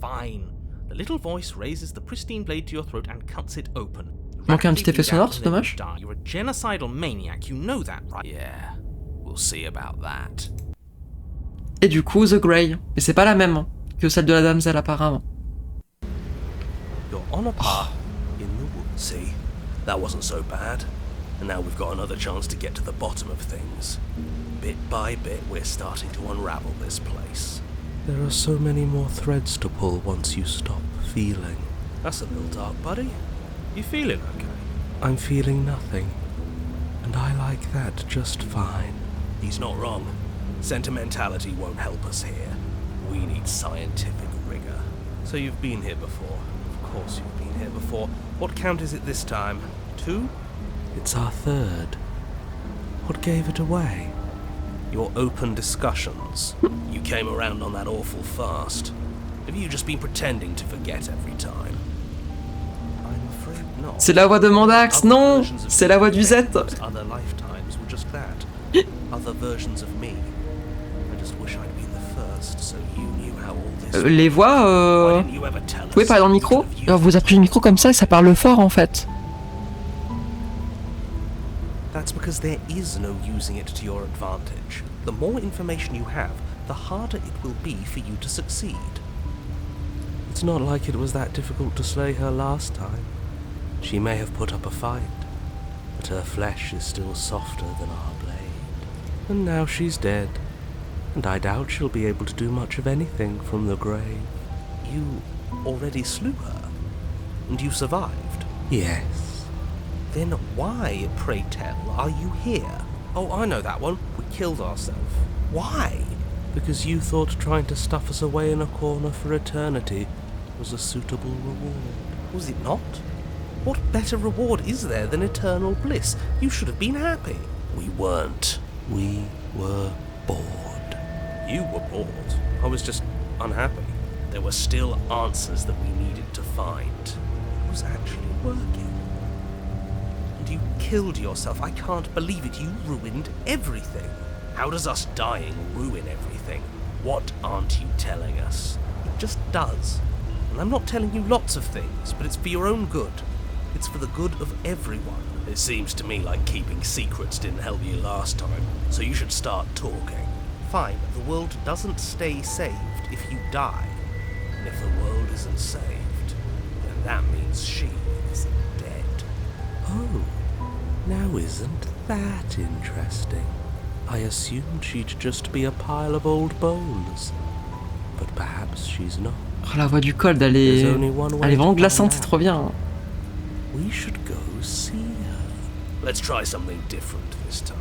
fine. The little voice raises the pristine blade to your throat and cuts it open. Manque un petit effet sonore, c'est dommage. You're a genocidal maniac, you know that, right? Yeah, we'll see about that. Et du coup, The Grey. Mais c'est pas la même que celle de la damsel, apparemment. You're on a path in the woods. See, that wasn't so bad. And now we've got another chance to get to the bottom of things. Bit by bit, we're starting to unravel this place. There are so many more threads to pull once you stop feeling. That's a little dark, buddy. You feeling okay? I'm feeling nothing. And I like that just fine. He's not wrong. Sentimentality won't help us here. We need scientific rigor. So you've been here before. Of course you've been here before. What count is it this time? 2? It's our 3rd. What gave it away? Your open discussions. You came around on that awful fast. Have you just been pretending to forget every time? I'm afraid not. C'est la voix de Mandax, non! C'est la voix du Z. Other lifetimes were just that. Other versions of me. I just wish I'd been the first, so you knew how all this. Les voix, vous pouvez parler dans le micro? Alors vous appuyez le micro comme ça et ça parle fort en fait. That's because there is no using it to your advantage. The more information you have, the harder it will be for you to succeed. It's not like it was that difficult to slay her last time. She may have put up a fight, but her flesh is still softer than our blade. And now she's dead, and I doubt she'll be able to do much of anything from the grave. You already slew her, and you survived? Yes. Then why, pray tell, are you here? Oh, I know that one. We killed ourselves. Why? Because you thought trying to stuff us away in a corner for eternity was a suitable reward. Was it not? What better reward is there than eternal bliss? You should have been happy. We weren't. We were bored. You were bored. I was just unhappy. There were still answers that we needed to find. It was actually working. You killed yourself. I can't believe it. You ruined everything. How does us dying ruin everything? What aren't you telling us? It just does. And I'm not telling you lots of things, but it's for your own good. It's for the good of everyone. It seems to me like keeping secrets didn't help you last time, so you should start talking. Fine, the world doesn't stay saved if you die. And if the world isn't saved, then that means she is dead. Oh. Now isn't that interesting? I assumed she'd just be a pile of old bones. But perhaps she's not. Oh, la voix du cold, elle est vraiment glaçante, c'est trop bien. We should go see her. Let's try something different this time.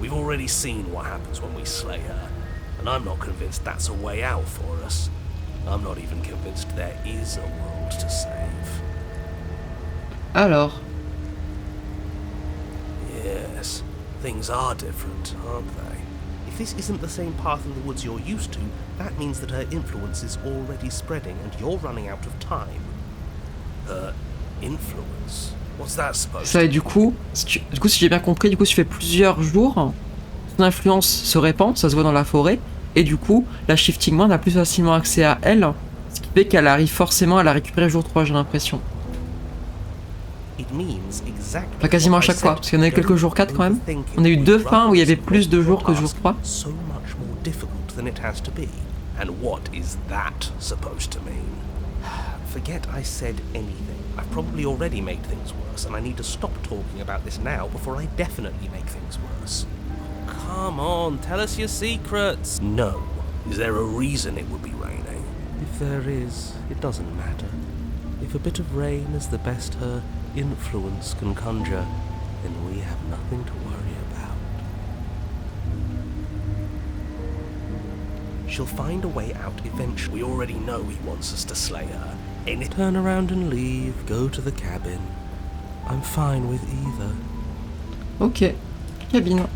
We've already seen what happens when we slay her, and I'm not convinced that's a way out for us. I'm not even convinced there is a world to save. Alors, Yes, things are different, aren't they? If this isn't the same path in the woods you're used to, that means that her influence is already spreading and you're running out of time. Her influence? What's that supposed ça et du coup, si j'ai bien compris, du coup, si tu fais plusieurs jours, son influence se répand, ça se voit dans la forêt, et du coup, la Shifting Mind a plus facilement accès à elle, ce qui fait qu'elle arrive forcément à la récupérer jour 3, j'ai l'impression. Enfin, quasiment à chaque fois, parce qu'il y en a eu quelques jours 4 quand même. On a eu 2 fins où il y avait plus de jours que jour 3. So much more difficult than it has to be. And what is that supposed to mean? Forget I said anything. I've probably already made things worse, and I need to stop talking about this now before I definitely make things worse. Come on, tell us your secrets. No. Is there a reason it would be raining? If there is, it doesn't matter. If a bit of rain is the best her influence can conjure, then we have nothing to worry about. She'll find a way out eventually. We already know he wants us to slay her. Turn around and leave, go to the cabin. I'm fine with either. Ok, cabine.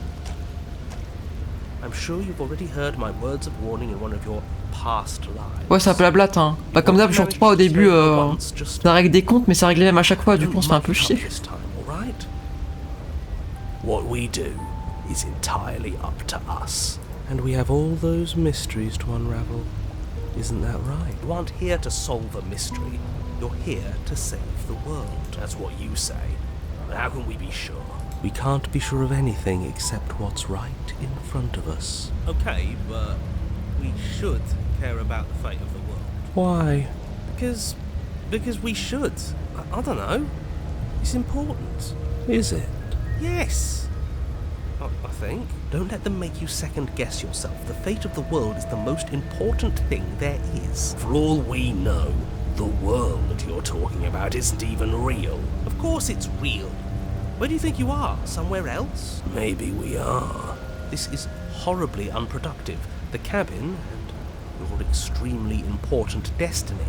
I'm sure you've already heard my words of warning in one of your past lives. Ouais, ça blablate, hein. Bah, comme d'hab, jour 3 au début, ça règle des comptes, mais ça réglait même à chaque fois, du coup, on se fait un peu chier. What we do is entirely up to us. And we have all those mysteries to unravel. Isn't that right? You aren't here to solve a mystery. You're here to save the world. That's what you say. But how can we be sure? We can't be sure of anything except what's right in front of us. Okay, but we should care about the fate of the world. Why? Because we should. I don't know. It's important. Is it? Yes. I think. Don't let them make you second-guess yourself. The fate of the world is the most important thing there is. For all we know, the world you're talking about isn't even real. Of course it's real. Where do you think you are? Somewhere else? Maybe we are. This is horribly unproductive. The cabin and your extremely important destiny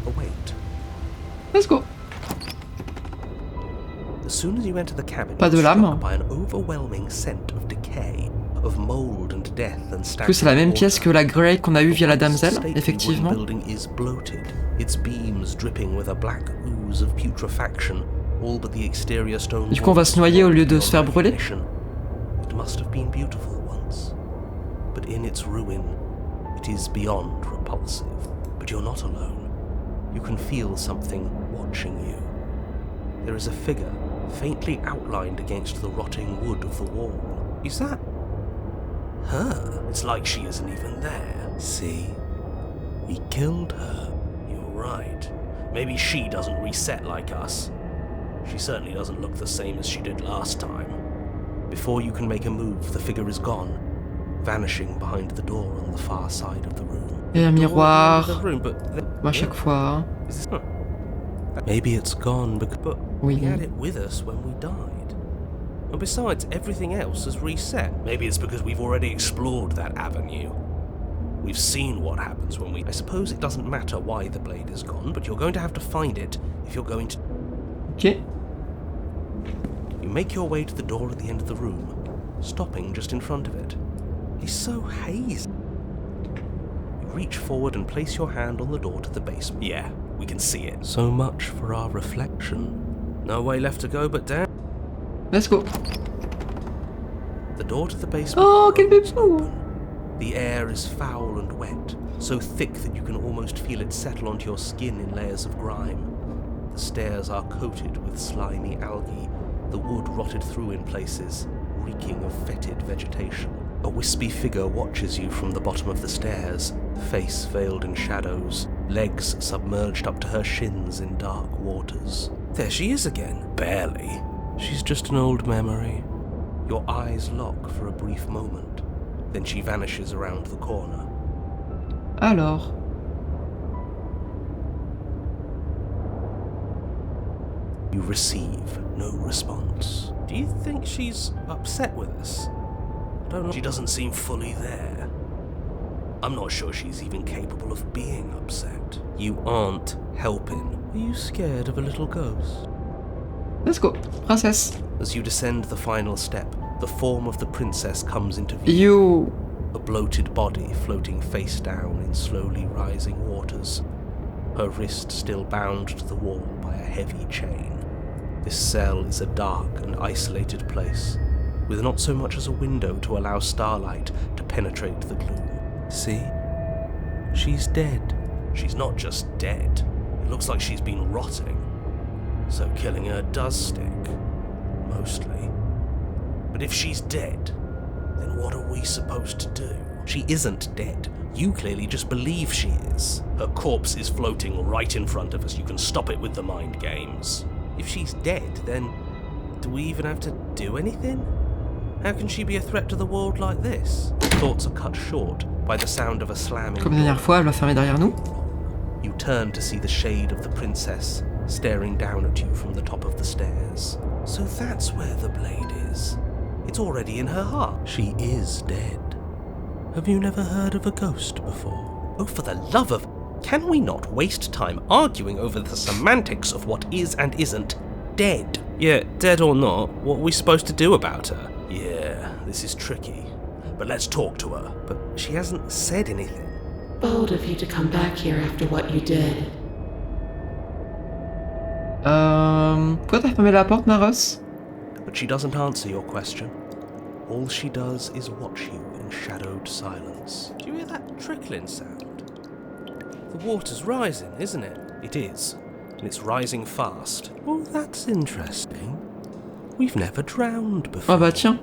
await. Let's go. As soon as you enter the cabin, Pas de you're lame. struck by an overwhelming scent of decay, of mold and death and Du coup, c'est la même pièce que la Grey qu'on a eue via la damsel, effectivement. The building is bloated, its beams dripping with a black ooze of putrefaction, all but the exterior stone. Du coup, on va se noyer au lieu de se faire brûler. It must have been beautiful once, but in its ruin, it is beyond repulsive. But you're not alone. You can feel something watching you. There is a figure faintly outlined against the rotting wood of the wall. Is that her? It's like she isn't even there. See? We killed her. You're right. Maybe she doesn't reset like us. She certainly doesn't look the same as she did last time. Before you can make a move, the figure is gone, vanishing behind the door on the far side of the room. Et un miroir. À Yeah. chaque fois. Maybe it's gone, but Oui. we had it with us when we died. And besides, everything else has reset. Maybe it's because we've already explored that avenue. We've seen what happens when we... I suppose it doesn't matter why the blade is gone, but you're going to have to find it if you're going to... Ok. You make your way to the door at the end of the room, stopping just in front of it. It's so hazy. You reach forward and place your hand on the door to the basement. Yeah, we can see it. So much for our reflection. No way left to go but down. Let's go. The door to the basement Oh, quel is bébé. open. The air is foul and wet, so thick that you can almost feel it settle onto your skin in layers of grime. The stairs are coated with slimy algae, the wood rotted through in places, reeking of fetid vegetation. A wispy figure watches you from the bottom of the stairs, face veiled in shadows, legs submerged up to her shins in dark waters. There she is again. Barely. She's just an old memory. Your eyes lock for a brief moment, then she vanishes around the corner. Alors. You receive no response. Do you think she's upset with us? I don't know. She doesn't seem fully there. I'm not sure she's even capable of being upset. You aren't helping. Are you scared of a little ghost? Let's go, princess. As you descend the final step, the form of the princess comes into view. You. A bloated body floating face down in slowly rising waters. Her wrist still bound to the wall by a heavy chain. This cell is a dark and isolated place, with not so much as a window to allow starlight to penetrate the gloom. See? She's dead. She's not just dead. It looks like she's been rotting. So killing her does stick. Mostly. But if she's dead, then what are we supposed to do? She isn't dead. You clearly just believe she is. Her corpse is floating right in front of us. You can stop it with the mind games. If she's dead, then do we even have to do anything? How can she be a threat to the world like this? Thoughts are cut short by the sound of a slamming Comme la dernière fois, elle va fermer derrière nous. You turn to see the shade of the princess staring down at you from the top of the stairs. So that's where the blade is. It's already in her heart. She is dead. Have you never heard of a ghost before? Oh, for the love of... Can we not waste time arguing over the semantics of what is and isn't dead? Yeah, dead or not, what are we supposed to do about her? Yeah, this is tricky. But let's talk to her. But she hasn't said anything. Bold of you to come back here after what you did. Pourquoi t'as fermé la porte, Naros? But she doesn't answer your question. All she does is watch you in shadowed silence. Do you hear that trickling sound? The water's rising, isn't it? It is, and it's rising fast. Oh, that's interesting. We've never drowned before. Ah bah tiens.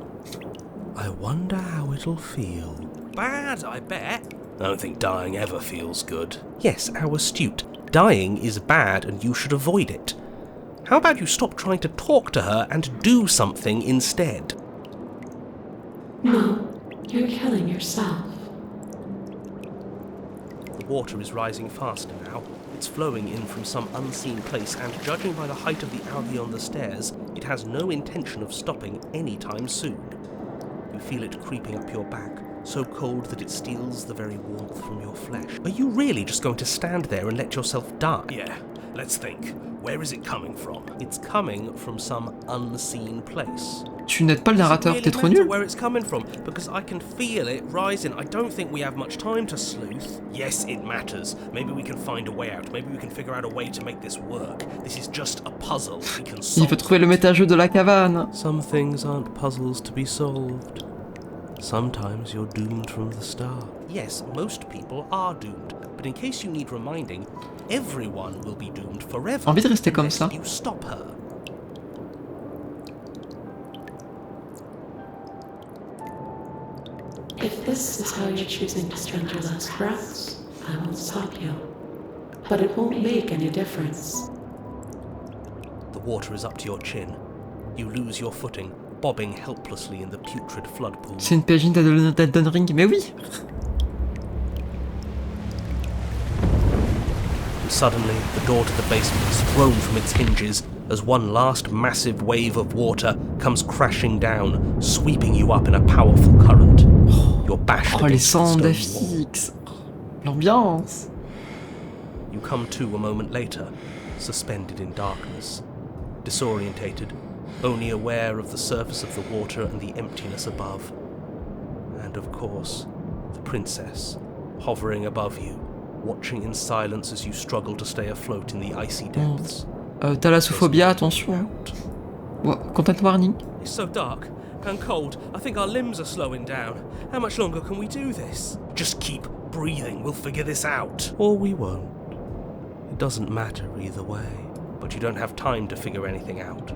I wonder how it'll feel. Bad, I bet. I don't think dying ever feels good. Yes, how astute. Dying is bad and you should avoid it. How about you stop trying to talk to her and do something instead? No, you're killing yourself. The water is rising faster now. It's flowing in from some unseen place, and judging by the height of the algae on the stairs, it has no intention of stopping anytime soon. You feel it creeping up your back, so cold that it steals the very warmth from your flesh. Are you really just going to stand there and let yourself die? Yeah, let's think. Where is it coming from? It's coming from some unseen place. Tu n'aides pas le narrateur, t'es trop nul. Where it's coming from, because I can feel it rising. I don't think we have much time to sleuth. Yes, it matters. Maybe we can find a way out. Maybe we can figure out a way to make this work. This is just a puzzle we can solve. Il veut trouver le méta-jeu de la cabane. Some things aren't puzzles to be solved. Sometimes you're doomed from the start. Yes, most people are doomed. But in case you need reminding, everyone will be doomed forever. Envie de rester comme ça. You stop her. If this is how you're choosing to spend your last breaths, I won't stop you. But it won't make any difference. The water is up to your chin. You lose your footing, bobbing helplessly in the putrid flood pool. C'est une pagine d'Elden Ring, mais oui. And suddenly, the door to the basement is thrown from its hinges as one last massive wave of water comes crashing down, sweeping you up in a powerful current. You're bashed Oh, les against the sound stone effects. L'ambiance. You come to a moment later, suspended in darkness, disorientated, only aware of the surface of the water and the emptiness above. And of course, the princess, hovering above you, watching in silence as you struggle to stay afloat in the icy depths. Thalassophobia, attention. Content warning. It's so dark and cold, I think our limbs are slowing down. How much longer can we do this? Just keep breathing, we'll figure this out. Or we won't. It doesn't matter either way. But you don't have time to figure anything out.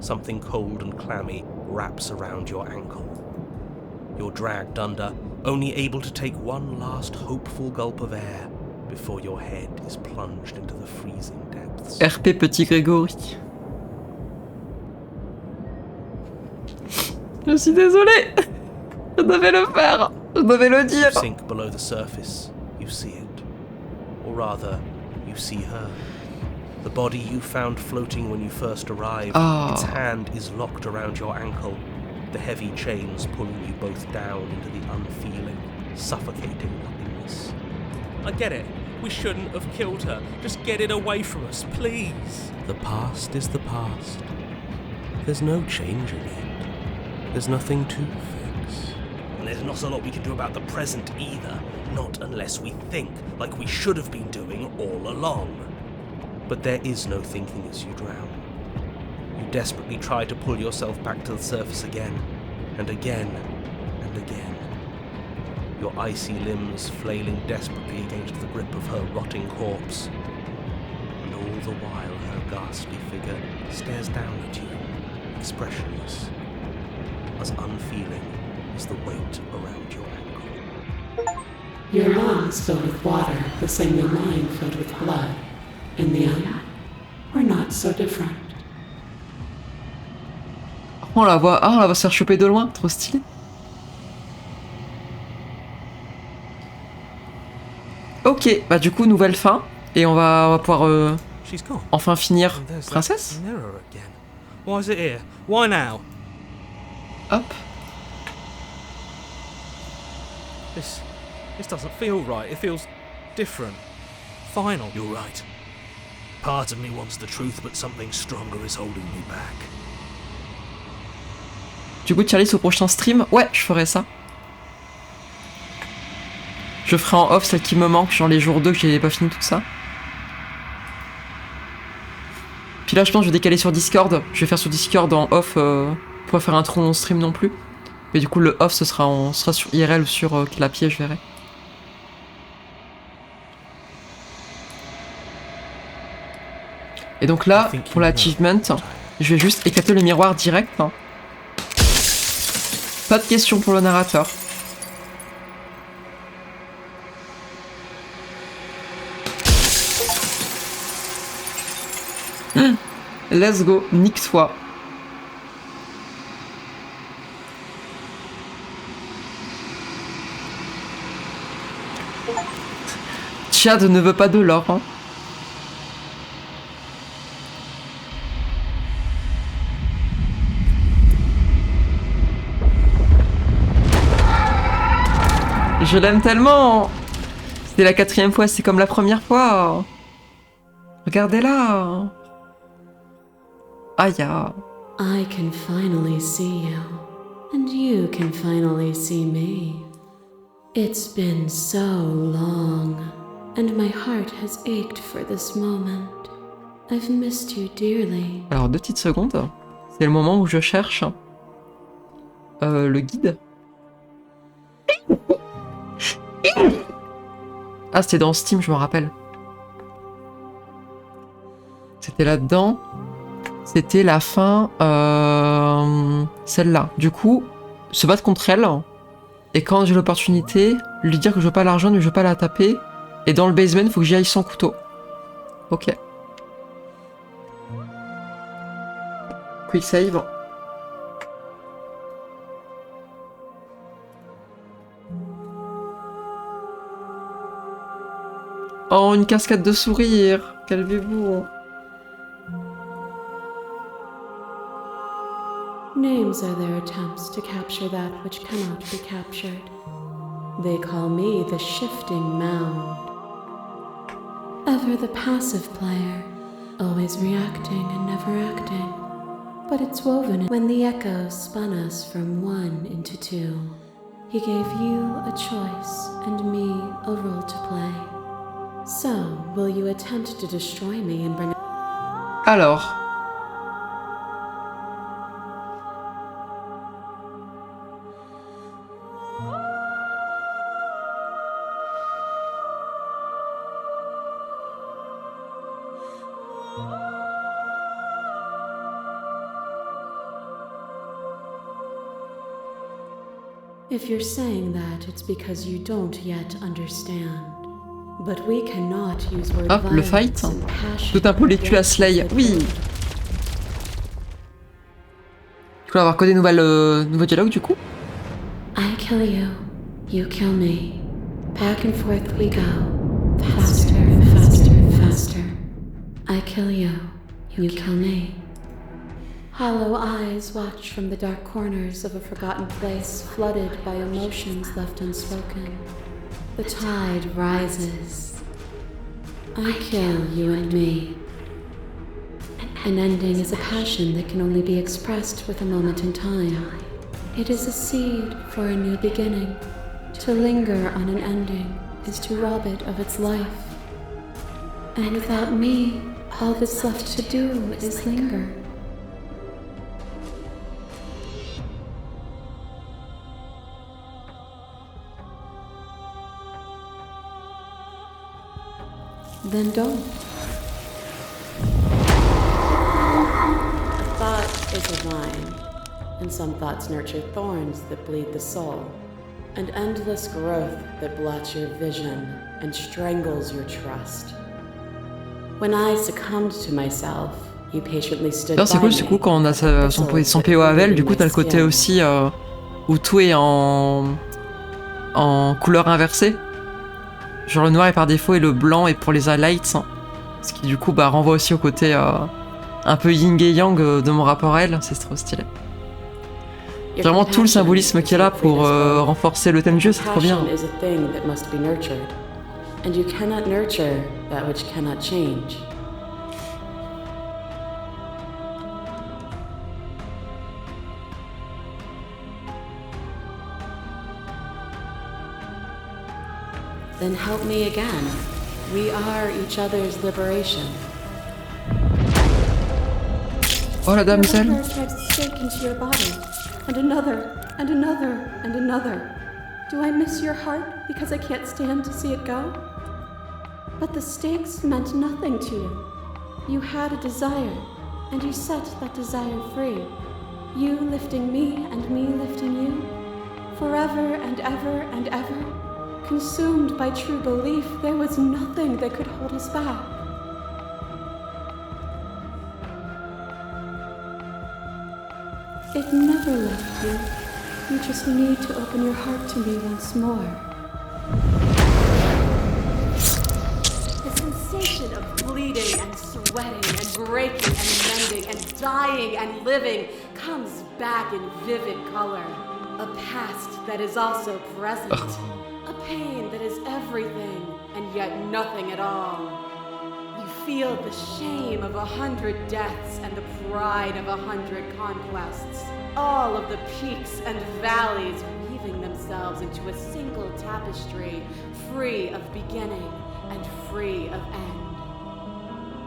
Something cold and clammy wraps around your ankle. You're dragged under, only able to take one last hopeful gulp of air before your head is plunged into the freezing depths. RP Petit Grégory. Je suis désolée. Je devais le faire. Je devais le dire. You sink below the surface. You see it. Or rather, you see her. The body you found floating when you first arrived, its hand is locked around your ankle, the heavy chains pulling you both down into the unfeeling, suffocating nothingness. I get it. We shouldn't have killed her. Just get it away from us, please. The past is the past. There's no changing it. There's nothing to fix. And there's not a lot we can do about the present either. Not unless we think, like we should have been doing all along. But there is no thinking as you drown. You desperately try to pull yourself back to the surface again, and again, and again. Your icy limbs flailing desperately against the grip of her rotting corpse. And all the while her ghastly figure stares down at you, expressionless, as unfeeling as the weight around your ankle. Your lungs filled with water, the same way mine filled with blood. In the end, we're not so different. On la voit, on la voit se faire choper de loin, trop stylé. Ok, bah du coup nouvelle fin et on va pouvoir enfin finir Princesse. Why is it here? Why now? Hop. This doesn't feel right. It feels different. Final. You're right. Part of me wants the truth, but something stronger is holding me back. Du coup, Charlie, au prochain stream, ouais, je ferai ça. Je ferai en off celle qui me manque, genre les jours 2 que j'ai pas fini tout ça. Puis là, je pense que je vais décaler sur Discord. Je vais faire sur Discord en off pour pas faire un trop long stream non plus. Mais du coup, le off, ce sera sur IRL ou sur clapier, je verrai. Et donc là, pour l'achievement, je vais juste éclater le miroir direct. Hein. Pas de question pour le narrateur. Let's go, nique-toi. Chad ne veut pas de l'or. Hein. Je l'aime tellement. C'était la 4e fois, c'est comme la première fois. Regardez-la. Aïe. I can finally see you, and you can finally see me. It's been so long, and my heart has ached for this moment. I've missed you dearly. Alors 2 petites secondes. C'est le moment où je cherche le guide. Ah, c'était dans Steam, je me rappelle. C'était là-dedans. C'était la fin... celle-là. Du coup, se battre contre elle. Et quand j'ai l'opportunité, lui dire que je veux pas la rejoindre, mais je veux pas la taper. Et dans le basement, il faut que j'y aille sans couteau. Ok. Quick save. Oh, une cascade de sourire. Calmez-vous. Names are their attempts to capture that which cannot be captured. They call me the shifting mound. Ever the passive player, always reacting and never acting. But it's woven in when the echoes spun us from 1 into 2. He gave you a choice and me a role to play. So, will you attempt to destroy me and bring... Alors... If you're saying that, it's because you don't yet understand. But we cannot use word hop, le fight. Tout un molécule à slay. Oui. Tu peux avoir que des nouveaux dialogues du coup. I kill you, you kill me. Back and forth we go. Faster and faster and faster. I kill you, you kill me. Hollow eyes watch from the dark corners of a forgotten place flooded by emotions left unspoken. The tide rises. I kill you and me. An ending is a passion that can only be expressed with a moment in time. It is a seed for a new beginning. To linger on an ending is to rob it of its life. And without me, all that's left to do is linger. Then don't. A thought is a vine, and some thoughts nurture thorns that bleed the soul, and endless growth that blots your vision and strangles your trust. When I succumbed to myself, you patiently stood by me. C'est cool, du coup, quand on a son PO Havel, du coup, t'as le côté aussi où tout est en couleur inversée. Genre le noir est par défaut et le blanc est pour les highlights. Ce qui, du coup, renvoie aussi au côté un peu yin et yang de mon rapport à elle. C'est trop stylé. Vraiment tout le symbolisme qu'il y a là pour renforcer le thème du jeu, c'est trop bien. And you cannot nurture that which cannot change. Then help me again. We are each other's liberation. Oh la damsel. Your hunter drives a stake into your body, and another, and another, and another. Do I miss your heart because I can't stand to see it go? But the stakes meant nothing to you. You had a desire, and you set that desire free. You lifting me and me lifting you. Forever and ever and ever. Consumed by true belief, there was nothing that could hold us back. It never left you. You just need to open your heart to me once more. Of bleeding and sweating and breaking and mending and dying and living comes back in vivid color. A past that is also present. A pain that is everything and yet nothing at all. You feel the shame of 100 deaths and the pride of 100 conquests. All of the peaks and valleys weaving themselves into a single tapestry, free of beginning and free of end.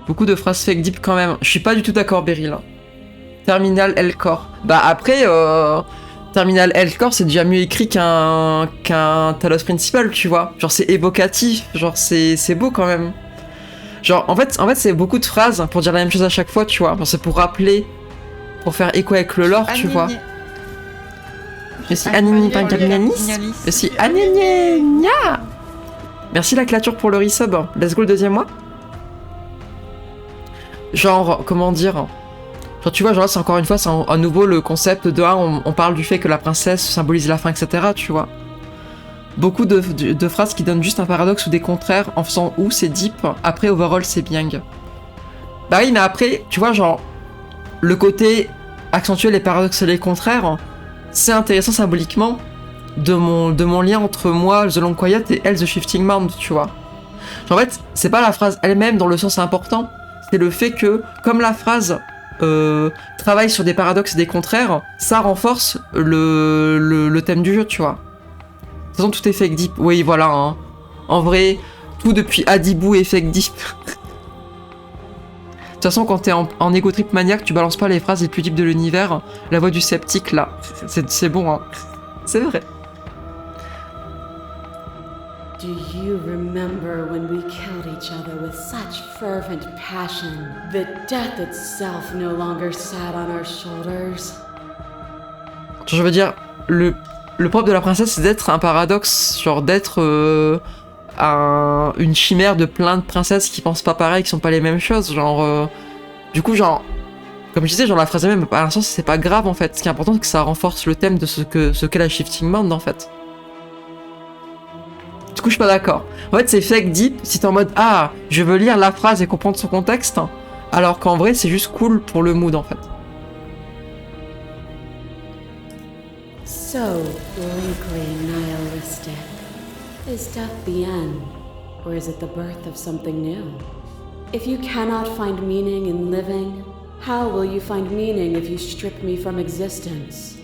Beaucoup de phrases fake deep quand même. Je suis pas du tout d'accord, Beryl. Terminal L-Core. Après, Terminal L-Core, c'est déjà mieux écrit qu'un Talos Principal, tu vois. Genre, c'est évocatif. Genre, c'est beau quand même. Genre, en fait c'est beaucoup de phrases pour dire la même chose à chaque fois, tu vois. Genre, c'est pour rappeler, pour faire écho avec le lore, tu vois. Je suis Anini Pangalinanis. Je suis Anini. Merci la créature pour le resub. Let's go le deuxième mois. Genre, comment dire, genre tu vois, genre c'est encore une fois, c'est à nouveau le concept de on parle du fait que la princesse symbolise la fin, etc. Tu vois. Beaucoup de phrases qui donnent juste un paradoxe ou des contraires en faisant c'est deep, après overall c'est bien. Bah oui, mais après, tu vois, genre, le côté accentuer les paradoxes et les contraires, c'est intéressant symboliquement de mon lien entre moi, The Long Quiet, et elle, The Shifting Mound, tu vois. Genre, en fait, c'est pas la phrase elle-même dont le sens est important, c'est le fait que, comme la phrase travaille sur des paradoxes et des contraires, ça renforce le thème du jeu, tu vois. De toute façon, tout est fake deep. Oui, voilà, hein. En vrai, tout depuis Adibou est fake deep. De toute façon, quand t'es en ego trip maniaque, tu balances pas les phrases les plus deep de l'univers. La voix du sceptique, là, c'est bon, hein. C'est vrai. Do you remember when we killed each other with such fervent passion that death itself no longer sat on our shoulders? Je veux dire, le propre de la princesse, c'est d'être un paradoxe, genre d'être une chimère de plein de princesses qui pensent pas pareil, qui sont pas les mêmes choses, genre... du coup, genre... Comme je disais, genre la phrase même, à l'instant, c'est pas grave, en fait. Ce qui est important, c'est que ça renforce le thème de ce qu'est la Shifting Mound, en fait. du coup, je suis pas d'accord. En fait, c'est fake deep si t'es en mode ah, je veux lire la phrase et comprendre son contexte, alors qu'en vrai, c'est juste cool pour le mood en fait. So bleakly nihilistic. Is death the end, or is it the birth of something new? If you cannot find meaning in living, how will you find meaning if you strip me from existence?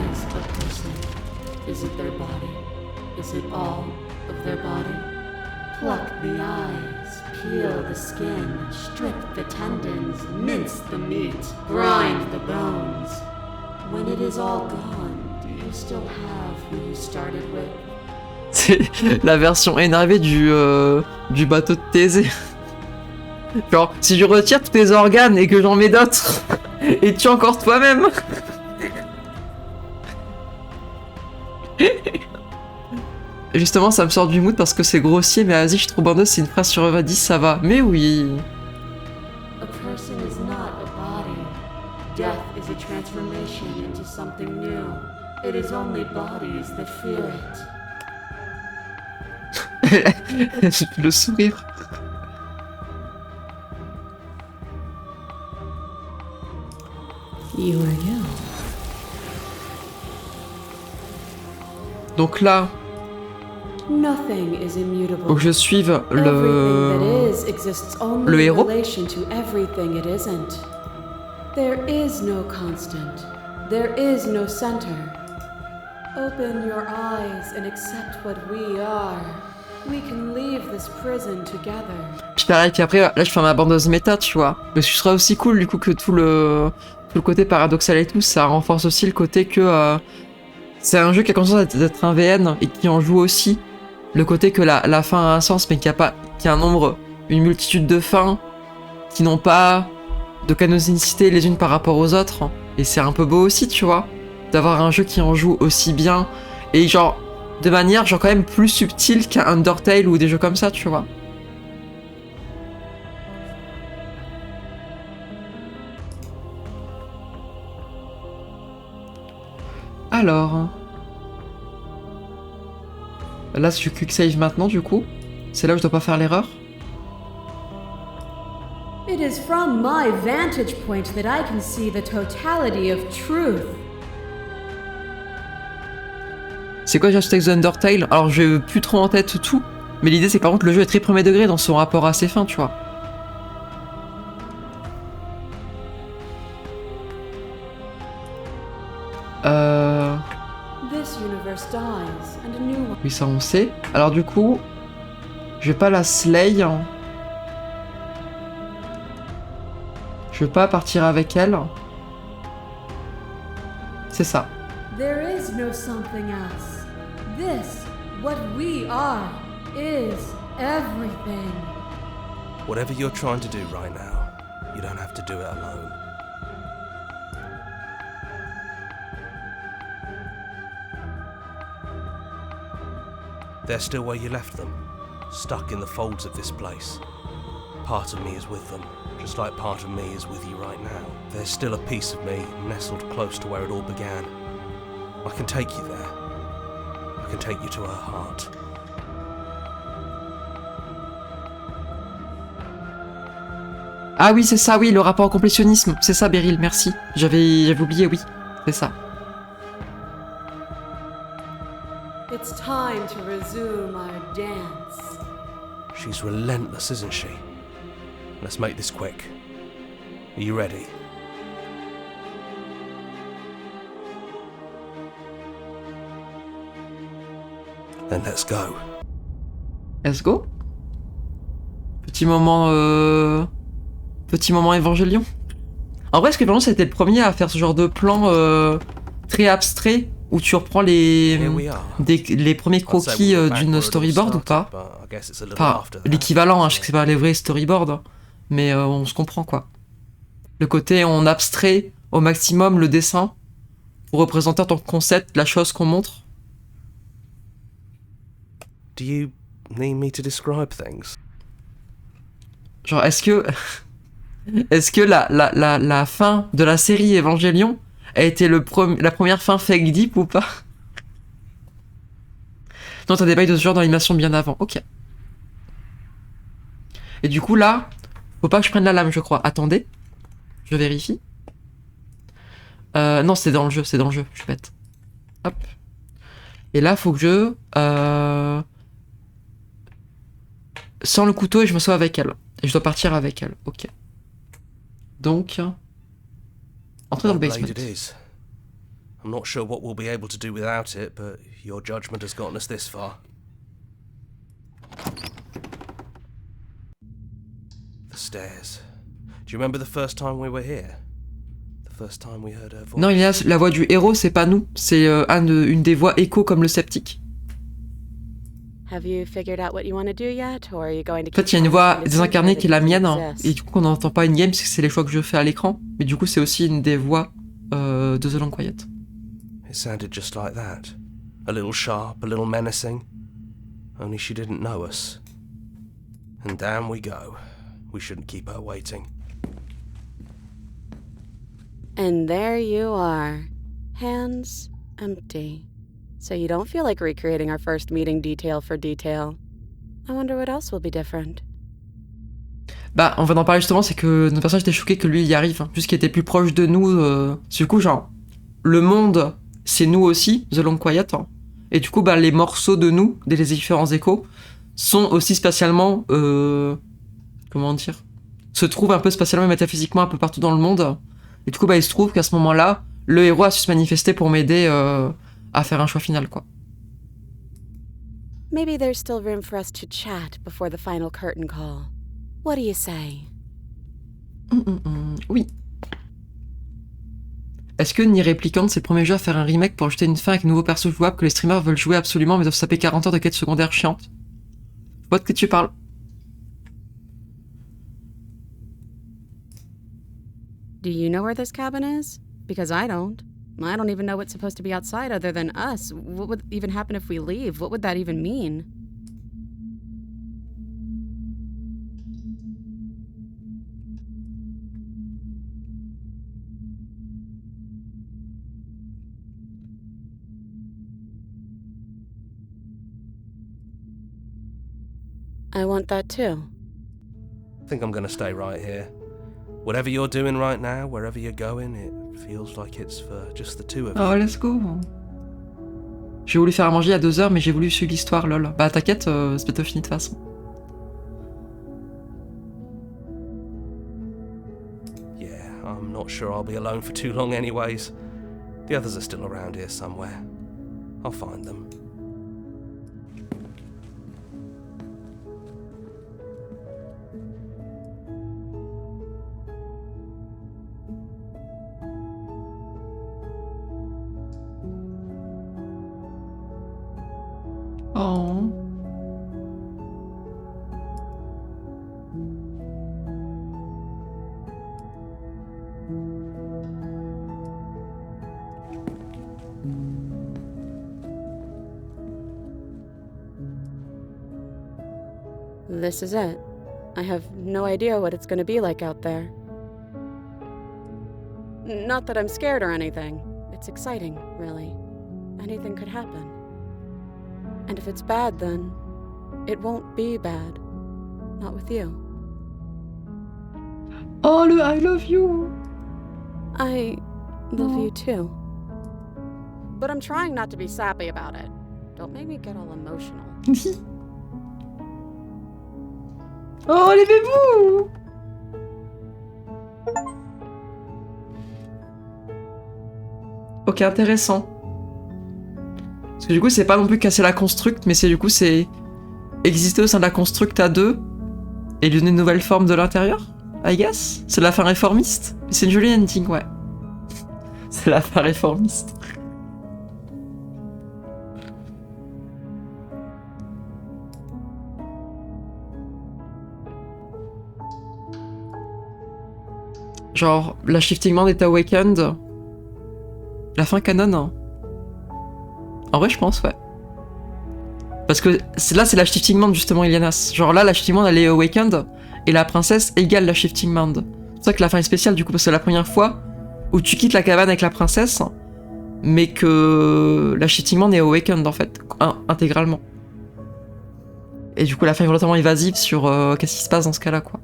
Is a person? Is it their body? Is it all of their body? Pluck the eyes, peel the skin, strip the tendons, mince the meat, grind the bones. When it is all gone, do you still have who you started with? C'est la version énervée du bateau de Thésée. Genre, si je retire tous tes organes et que j'en mets d'autres, et tu encore toi-même. Justement, ça me sort du mood parce que c'est grossier, mais vas-y, je suis trop bandeuse, c'est une phrase sur 20 10, ça va. Mais oui. A person is not a body. Death is a transformation into something new. It is only bodies that fear it. Le sourire. You are you. Donc là, Nothing is immutable. faut que je suive Everything that is exists only le in héros. relation to everything it isn't. There is no constant. There is no center. Open your eyes and accept what we are. We can leave this prison together. Puis pareil, puis après, là, je fais ma bandeuse méta, tu vois. Mais ce serait aussi cool, du coup, que tout le côté paradoxal et tout, ça renforce aussi le côté que c'est un jeu qui a conscience d'être un VN et qui en joue aussi. Le côté que la fin a un sens, mais qu'il y a un nombre, une multitude de fins qui n'ont pas de canonicité les unes par rapport aux autres. Et c'est un peu beau aussi, tu vois, d'avoir un jeu qui en joue aussi bien. Et genre, de manière genre quand même plus subtile qu'un Undertale ou des jeux comme ça, tu vois. Alors... Là, si je quick save maintenant, du coup, c'est là où je dois pas faire l'erreur. It is from my vantage point that I can see the totality of truth. C'est quoi Just Take the Undertale? Alors, j'ai plus trop en tête tout, mais l'idée c'est que par contre le jeu est très premier degré dans son rapport à ses fins, tu vois. This universe dies and a new one. Oui, ça on sait. Alors du coup, je vais pas la slay. Je vais pas partir avec elle. C'est ça. There is no something else. This, what we are, is everything. Whatever you're trying to do right now, you don't have to do it alone. They're still where you left them, stuck in the folds of this place. Part of me is with them, just like part of me is with you right now. There's still a piece of me nestled close to where it all began. I can take you there. I can take you to her heart. Ah oui, c'est ça, oui, le rapport au complétionnisme. C'est ça, Beryl, merci. J'avais oublié, oui. C'est ça. It's time to resume our dance. She's relentless, isn't she? Let's make this quick. Are you ready? Then let's go. Let's go. Petit moment évangélion. En vrai, est-ce que vraiment c'était le premier à faire ce genre de plan très abstrait où tu reprends les premiers croquis d'une storyboard ou pas? Enfin, l'équivalent, hein, je sais que c'est pas les vrais storyboards, mais on se comprend quoi. Le côté on abstrait au maximum le dessin pour représenter en tant que concept la chose qu'on montre. Do you need me to describe things? Genre, est-ce que la fin de la série Evangelion a été la première fin fake deep ou pas? Non, t'as des bails de ce genre dans l'animation bien avant. Ok. Et du coup, là, faut pas que je prenne la lame, je crois. Attendez. Je vérifie. Non, c'est dans le jeu, je suis bête. Hop. Et là, faut que je... sans le couteau et je me sois avec elle. Et je dois partir avec elle. Ok. Donc... Entrez dans le basement. I'm not sure what we'll be able to do without it, but your judgment has gotten us this far. The stairs. Do you remember the first time we were here? The first time we heard her voice? Non, Ilias, la voix du héros, c'est pas nous. C'est une des voix écho comme le sceptique. Have you figured out what you want to do yet, or are you going to En fait, il y a une voix désincarnée qui est la mienne, hein, et du coup, on n'entend pas une game parce que c'est les choix que je fais à l'écran. Mais du coup, c'est aussi une des voix de The Long Quiet. It sounded just like that. A little sharp, a little menacing. Only she didn't know us. And down we go. We shouldn't keep her waiting. And there you are. Hands empty. So you don't feel like recreating our first meeting detail for detail. I wonder what else will be different. Bah, on va en parler justement, c'est que notre personnage était choqué que lui il y arrive, hein, juste qu'il était plus proche de nous. Du coup, genre, le monde, c'est nous aussi, The Long Quiet. Hein. Et du coup, bah, les morceaux de nous, des différents échos, sont aussi spatialement, comment dire, se trouvent un peu spatialement et métaphysiquement un peu partout dans le monde. Et du coup, bah, il se trouve qu'à ce moment-là, le héros a su se manifester pour m'aider à faire un choix final, quoi. Maybe there's still room for us to chat before the final curtain call. What do you say? Oui. Est-ce que Nier Replicant, c'est le premier jeu à faire un remake pour ajouter une fin avec un nouveau perso jouable que les streamers veulent jouer absolument mais doivent se taper 40 heures de quêtes secondaires chiantes? Je vois de qui tu parles. Do you know where this cabin is? Because I don't. I don't even know what's supposed to be outside other than us. What would even happen if we leave? What would that even mean? I want that too. I think I'm gonna stay right here. Whatever you're doing right now, wherever you're going, it feels like it's for just the two of you. Oh, let's go. J'ai voulu faire à manger il y a 2 heures, mais j'ai voulu suivre l'histoire, lol. Bah t'inquiète, c'est bientôt fini de toute façon. Yeah, I'm not sure I'll be alone for too long anyways. The others are still around here somewhere. I'll find them. Oh. This is it. I have no idea what it's going to be like out there. Not that I'm scared or anything. It's exciting, really. Anything could happen. And if it's bad, then it won't be bad. Not with you. Oh, le I love you. I love you too. But I'm trying not to be sappy about it. Don't make me get all emotional. Oh, les bébous. Ok, intéressant. Parce que du coup, c'est pas non plus casser la construct, mais c'est du coup, c'est exister au sein de la construct à deux et lui donner une nouvelle forme de l'intérieur, I guess. C'est la fin réformiste. C'est une jolie ending, ouais. C'est la fin réformiste. Genre, la Shifting Mind est awakened. La fin canon, hein. En vrai, je pense, ouais. Parce que là, c'est la Shifting Mind, justement, Ilianas. Genre là, la Shifting Mind, elle est awakened, et la princesse égale la Shifting Mind. C'est pour ça que la fin est spéciale, du coup, parce que c'est la première fois où tu quittes la cabane avec la princesse, mais que la Shifting Mind est awakened, en fait, intégralement. Et du coup, la fin est relativement évasive sur qu'est-ce qui se passe dans ce cas-là, quoi.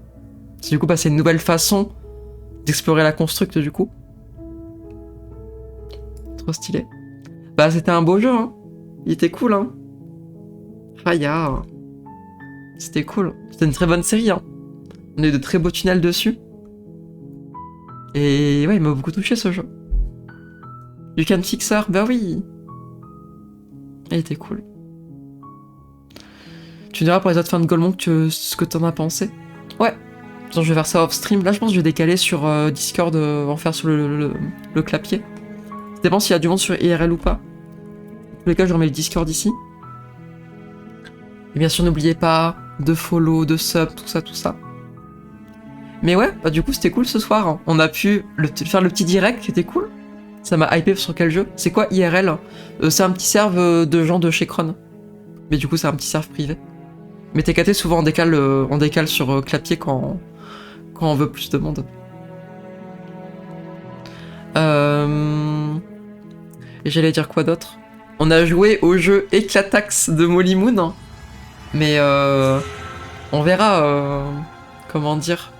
Du coup, bah, c'est une nouvelle façon d'explorer la construct, du coup. Trop stylé. Bah, c'était un beau jeu, hein. Il était cool, hein. Faya. C'était cool. C'était une très bonne série, hein. On a eu de très beaux tunnels dessus. Et ouais, il m'a beaucoup touché, ce jeu. You Can Fixer, bah oui. Il était cool. Tu diras pour les autres fans de Golemon ce que t'en as pensé. Ouais. Attends, je vais faire ça off stream. Là, je pense que je vais décaler sur Discord, en faire sur le clapier. Ça dépend s'il y a du monde sur IRL ou pas. Dans tous les cas, je remets le Discord ici. Et bien sûr, n'oubliez pas de follow, de sub, tout ça, tout ça. Mais ouais, bah du coup, c'était cool ce soir. Hein. On a pu faire le petit direct qui était cool. Ça m'a hypé sur quel jeu. C'est quoi IRL? C'est un petit serve de gens de chez Kron. Mais du coup, c'est un petit serve privé. Mais TKT, souvent, on décale sur clapier quand on veut plus de monde. Et j'allais dire quoi d'autre? On a joué au jeu Éclatax de Molly Moon. Hein. Mais on verra, comment dire.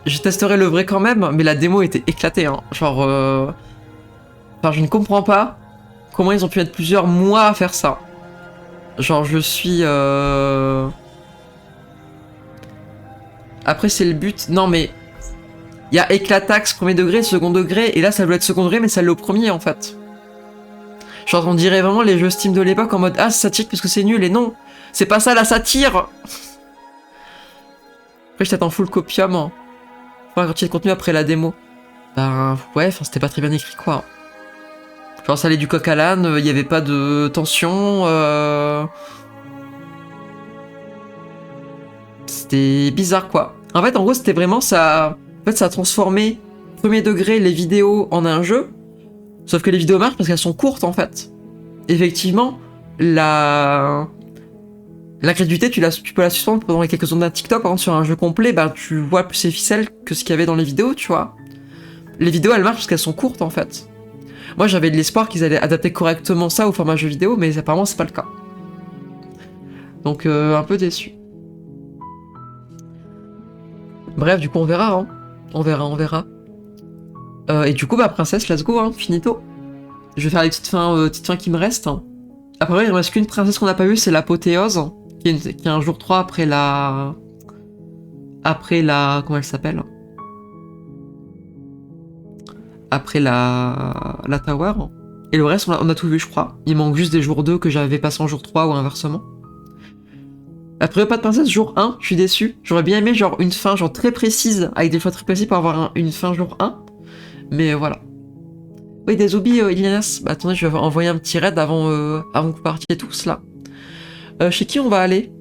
Je testerai le vrai quand même, mais la démo était éclatée. Hein. Genre, enfin, je ne comprends pas comment ils ont pu mettre plusieurs mois à faire ça. Genre, je suis... Après, c'est le but... Non, mais... Il y a éclatax, premier degré, second degré, et là, ça doit être second degré, mais ça l'est au premier, en fait. Genre, on dirait vraiment les jeux Steam de l'époque en mode « Ah, c'est satirique parce que c'est nul », et non, c'est pas ça la satire. Après, j'étais en full copium. Hein. Enfin, quand il y a le contenu après la démo. Ben, ouais, enfin, c'était pas très bien écrit, quoi. Genre, ça allait du coq à l'âne, il y avait pas de tension, C'était bizarre, quoi. En fait, en gros, c'était vraiment ça... En fait, ça a transformé premier degré les vidéos en un jeu. Sauf que les vidéos marchent parce qu'elles sont courtes, en fait. Effectivement, la crédulité, tu peux la suspendre pendant quelques secondes d'un TikTok. Par exemple, sur un jeu complet, ben, tu vois plus les ficelles que ce qu'il y avait dans les vidéos, tu vois. Les vidéos, elles marchent parce qu'elles sont courtes, en fait. Moi, j'avais de l'espoir qu'ils allaient adapter correctement ça au format jeu vidéo, mais apparemment, c'est pas le cas. Donc, un peu déçu. Bref, du coup, on verra, hein. On verra. Et du coup, bah, princesse, let's go, hein, finito. Je vais faire les petites fins qui me restent. Hein. Après, il me reste qu'une princesse qu'on n'a pas vue, c'est l'apothéose, qui est un jour 3 après la... Comment elle s'appelle? Après la tower. Et le reste, on a tout vu, je crois. Il manque juste des jours 2 que j'avais passé en jour 3 ou inversement. Après, pas de princesse jour 1, je suis déçu. J'aurais bien aimé genre une fin genre très précise, avec des choix très précis pour avoir une fin jour 1. Mais voilà. Oui, des zombies, Ilianas. Bah attendez, je vais envoyer un petit raid avant que vous partiez tous là. Chez qui on va aller?